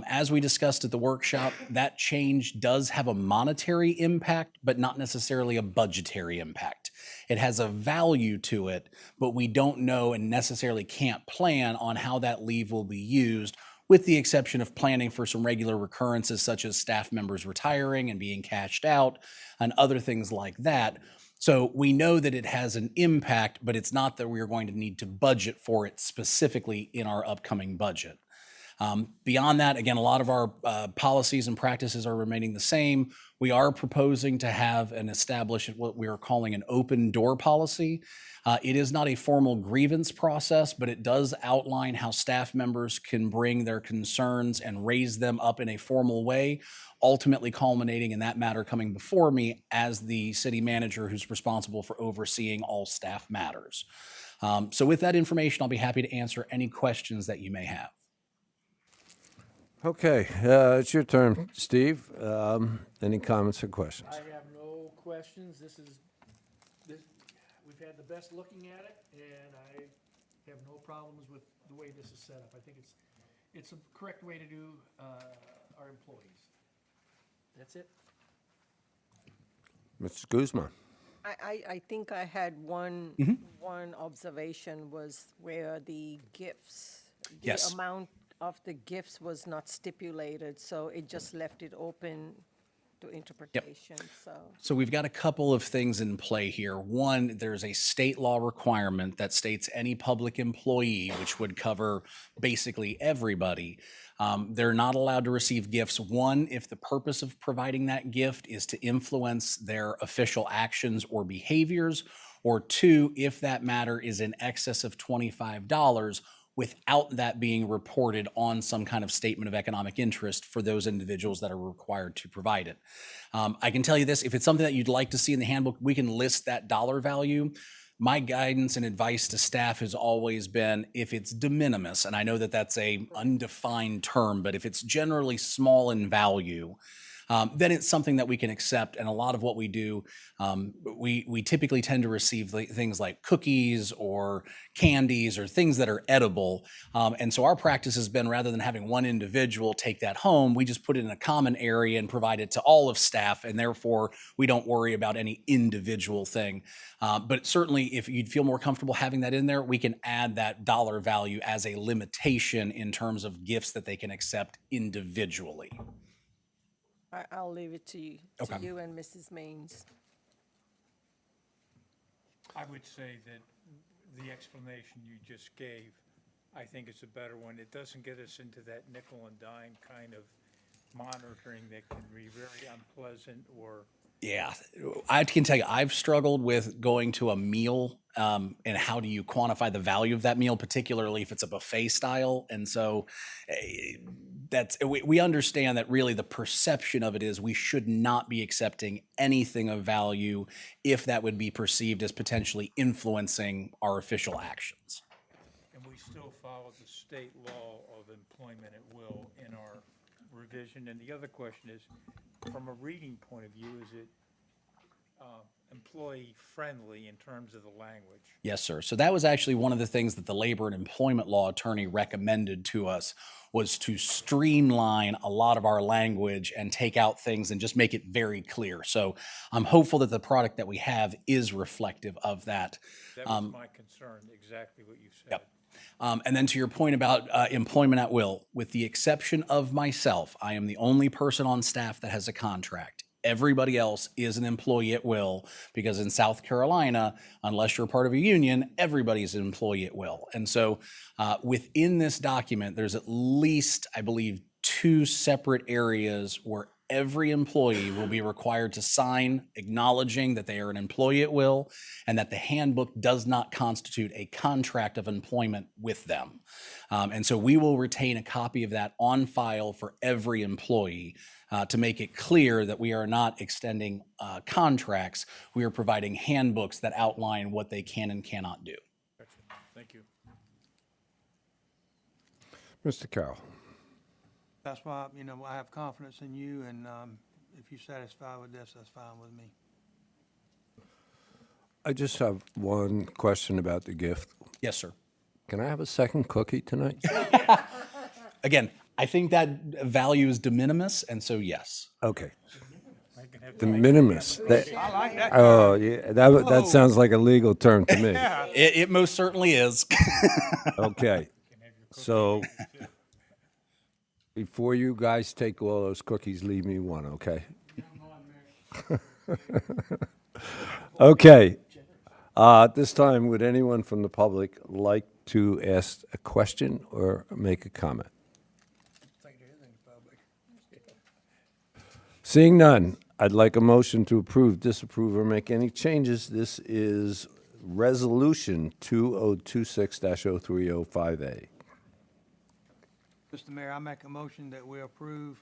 As we discussed at the workshop, that change does have a monetary impact, but not necessarily a budgetary impact. It has a value to it, but we don't know and necessarily can't plan on how that leave will be used, with the exception of planning for some regular recurrences such as staff members retiring and being cashed out and other things like that. So we know that it has an impact, but it's not that we are going to need to budget for it specifically in our upcoming budget. Beyond that, again, a lot of our policies and practices are remaining the same. We are proposing to have and establish what we are calling an open door policy. It is not a formal grievance process, but it does outline how staff members can bring their concerns and raise them up in a formal way, ultimately culminating in that matter coming before me as the city manager who's responsible for overseeing all staff matters. So with that information, I'll be happy to answer any questions that you may have. Okay, it's your turn, Steve. Any comments or questions? I have no questions. We've had the best looking at it, and I have no problems with the way this is set up. I think it's a correct way to do our employees. That's it. Mr. Guzman. I think I had one observation was where the gifts, the Yes. amount of the gifts was not stipulated, so it just left it open to interpretation, so. So we've got a couple of things in play here. One, there's a state law requirement that states any public employee, which would cover basically everybody, they're not allowed to receive gifts. One, if the purpose of providing that gift is to influence their official actions or behaviors, or two, if that matter is in excess of $25 without that being reported on some kind of statement of economic interest for those individuals that are required to provide it. I can tell you this, if it's something that you'd like to see in the handbook, we can list that dollar value. My guidance and advice to staff has always been, if it's de minimis, and I know that that's a undefined term, but if it's generally small in value, then it's something that we can accept. And a lot of what we do, we typically tend to receive things like cookies or candies or things that are edible. And so our practice has been, rather than having one individual take that home, we just put it in a common area and provide it to all of staff. And therefore, we don't worry about any individual thing. But certainly, if you'd feel more comfortable having that in there, we can add that dollar value as a limitation in terms of gifts that they can accept individually. I'll leave it to you, Okay. to you and Mrs. Means. I would say that the explanation you just gave, I think it's a better one. It doesn't get us into that nickel and dime kind of monitoring that can be very unpleasant or. Yeah, I can tell you, I've struggled with going to a meal and how do you quantify the value of that meal, particularly if it's a buffet style. And so we understand that really the perception of it is we should not be accepting anything of value if that would be perceived as potentially influencing our official actions. And we still follow the state law of employment at will in our revision. And the other question is, from a reading point of view, is it employee-friendly in terms of the language? Yes, sir. So that was actually one of the things that the labor and employment law attorney recommended to us, was to streamline a lot of our language and take out things and just make it very clear. So I'm hopeful that the product that we have is reflective of that. That was my concern, exactly what you said. Yep. And then to your point about employment at will, with the exception of myself, I am the only person on staff that has a contract. Everybody else is an employee at will, because in South Carolina, unless you're part of a union, everybody's an employee at will. And so within this document, there's at least, I believe, 2 separate areas where every employee will be required to sign acknowledging that they are an employee at will and that the handbook does not constitute a contract of employment with them. And so we will retain a copy of that on file for every employee to make it clear that we are not extending contracts. We are providing handbooks that outline what they can and cannot do. Thank you. Mr. Carroll. That's why, I have confidence in you, and if you're satisfied with this, that's fine with me. I just have one question about the gift. Yes, sir. Can I have a second cookie tonight? Again, I think that value is de minimis, and so yes. Okay. De minimis. I like that. Oh, yeah, that sounds like a legal term to me. It most certainly is. Okay. So before you guys take all those cookies, leave me one, okay? Okay. At this time, would anyone from the public like to ask a question or make a comment? Seeing none, I'd like a motion to approve, disapprove, or make any changes. This is Resolution 2026-0305A. Mr. Mayor, I make a motion that we approve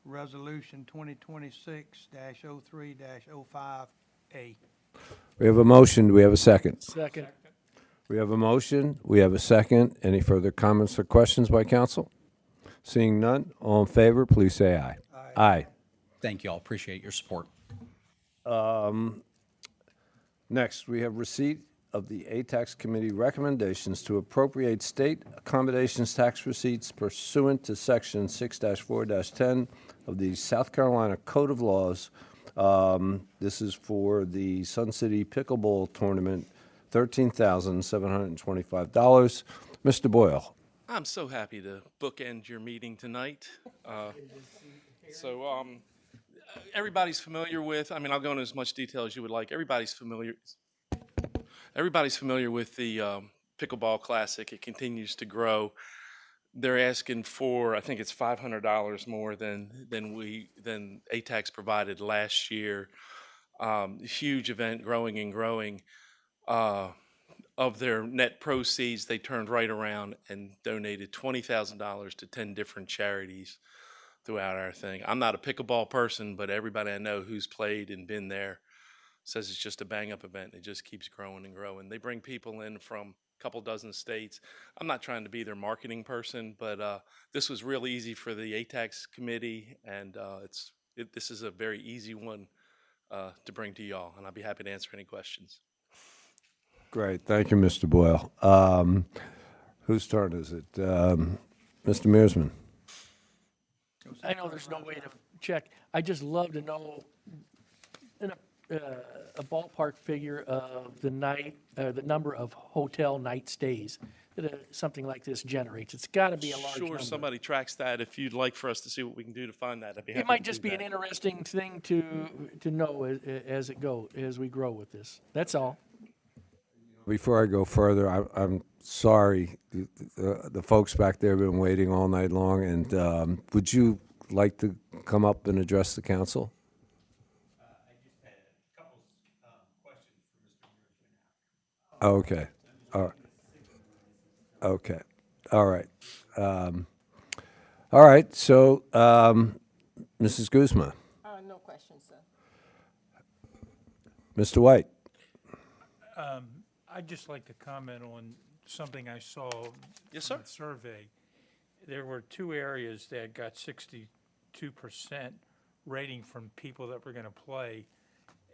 Resolution 2026-03-05A. We have a motion. Do we have a second? Second. We have a motion. We have a second. Any further comments or questions by council? Seeing none, all in favor, please say aye. Aye. Thank you all. Appreciate your support. Next, we have receipt of the A-Tax Committee recommendations to appropriate state accommodations tax receipts pursuant to Section 6-4-10 of the South Carolina Code of Laws. This is for the Sun City Pickleball Tournament, $13,725. Mr. Boyle. I'm so happy to bookend your meeting tonight. everybody's familiar with, I mean, I'll go into as much detail as you would like. Everybody's familiar with the Pickleball Classic. It continues to grow. They're asking for, I think it's $500 more than ATAX provided last year. Huge event, growing and growing. Of their net proceeds, they turned right around and donated $20,000 to 10 different charities throughout our thing. I'm not a pickleball person, but everybody I know who's played and been there says it's just a bang-up event. It just keeps growing and growing. They bring people in from a couple dozen states. I'm not trying to be their marketing person, but this was real easy for the ATAX committee, and this is a very easy one to bring to y'all, and I'll be happy to answer any questions. Great. Thank you, Mr. Boyle. Whose turn is it? Mr. Mearsman. I know there's no way to check. I just love to know in a ballpark figure of the number of hotel night stays that something like this generates. It's got to be a large number. Sure, somebody tracks that. If you'd like for us to see what we can do to find that, I'd be happy It might to just do be that. an interesting thing to know as we grow with this. That's all. Before I go further, I'm sorry. The folks back there have been waiting all night long, and would you like to come up and address the council? I just had a couple questions for Mr. Mearsman. Okay. All right. Okay. All right. All right. So, Mrs. Guzma. No questions, sir. Mr. White. I'd just like to comment on something I saw. Yes, from sir. the survey. There were 2 areas that got 62% rating from people that were going to play,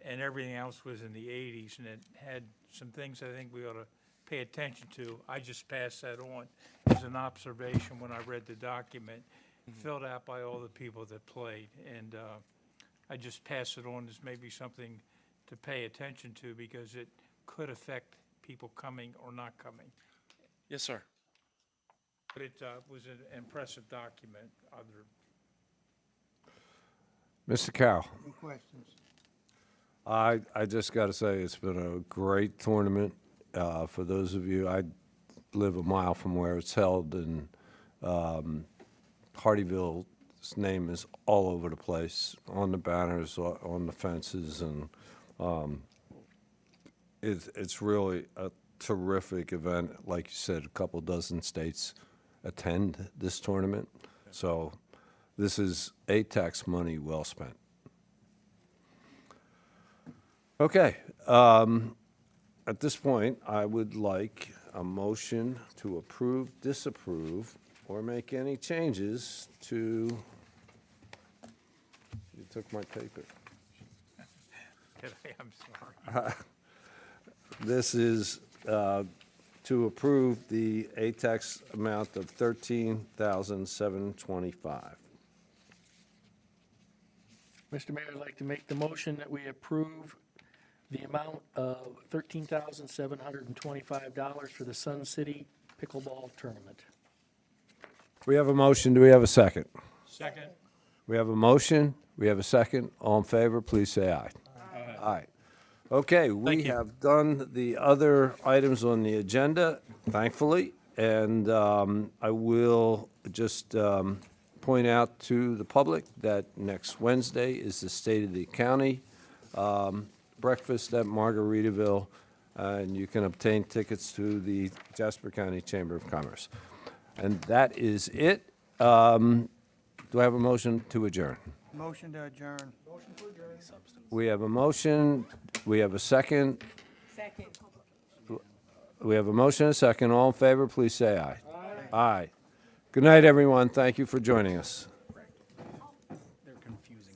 and everything else was in the 80s, and it had some things I think we ought to pay attention to. I just passed that on as an observation when I read the document, filled out by all the people that played, and I just pass it on as maybe something to pay attention to because it could affect people coming or not coming. Yes, sir. But it was an impressive document. Mr. Carroll. Any questions? I just got to say it's been a great tournament. For those of you, I live a mile from where it's held, and Hardeeville's name is all over the place, on the banners, on the fences, and it's really a terrific event. Like you said, a couple dozen states attend this tournament, so this is ATAX money well spent. Okay. At this point, I would like a motion to approve, disapprove, or make any changes to, you took my paper. I'm sorry. This is to approve the ATAX amount of $13,725. Mr. Mayor, I'd like to make the motion that we approve the amount of $13,725 for the Sun City Pickleball Tournament. We have a motion. Do we have a second? Second. We have a motion. We have a second. All in favor, please say aye. Aye. Aye. Okay, we have done the other items on the agenda, thankfully, and I will just point out to the public that next Wednesday is the State of the County breakfast at Margaritaville, and you can obtain tickets through the Jasper County Chamber of Commerce. And that is it. Do I have a motion to adjourn? Motion to adjourn. Motion to adjourn. We have a motion. We have a second. Second. We have a motion and a second. All in favor, please say aye. Aye. Aye. Good night, everyone. Thank you for joining us. They're confusing.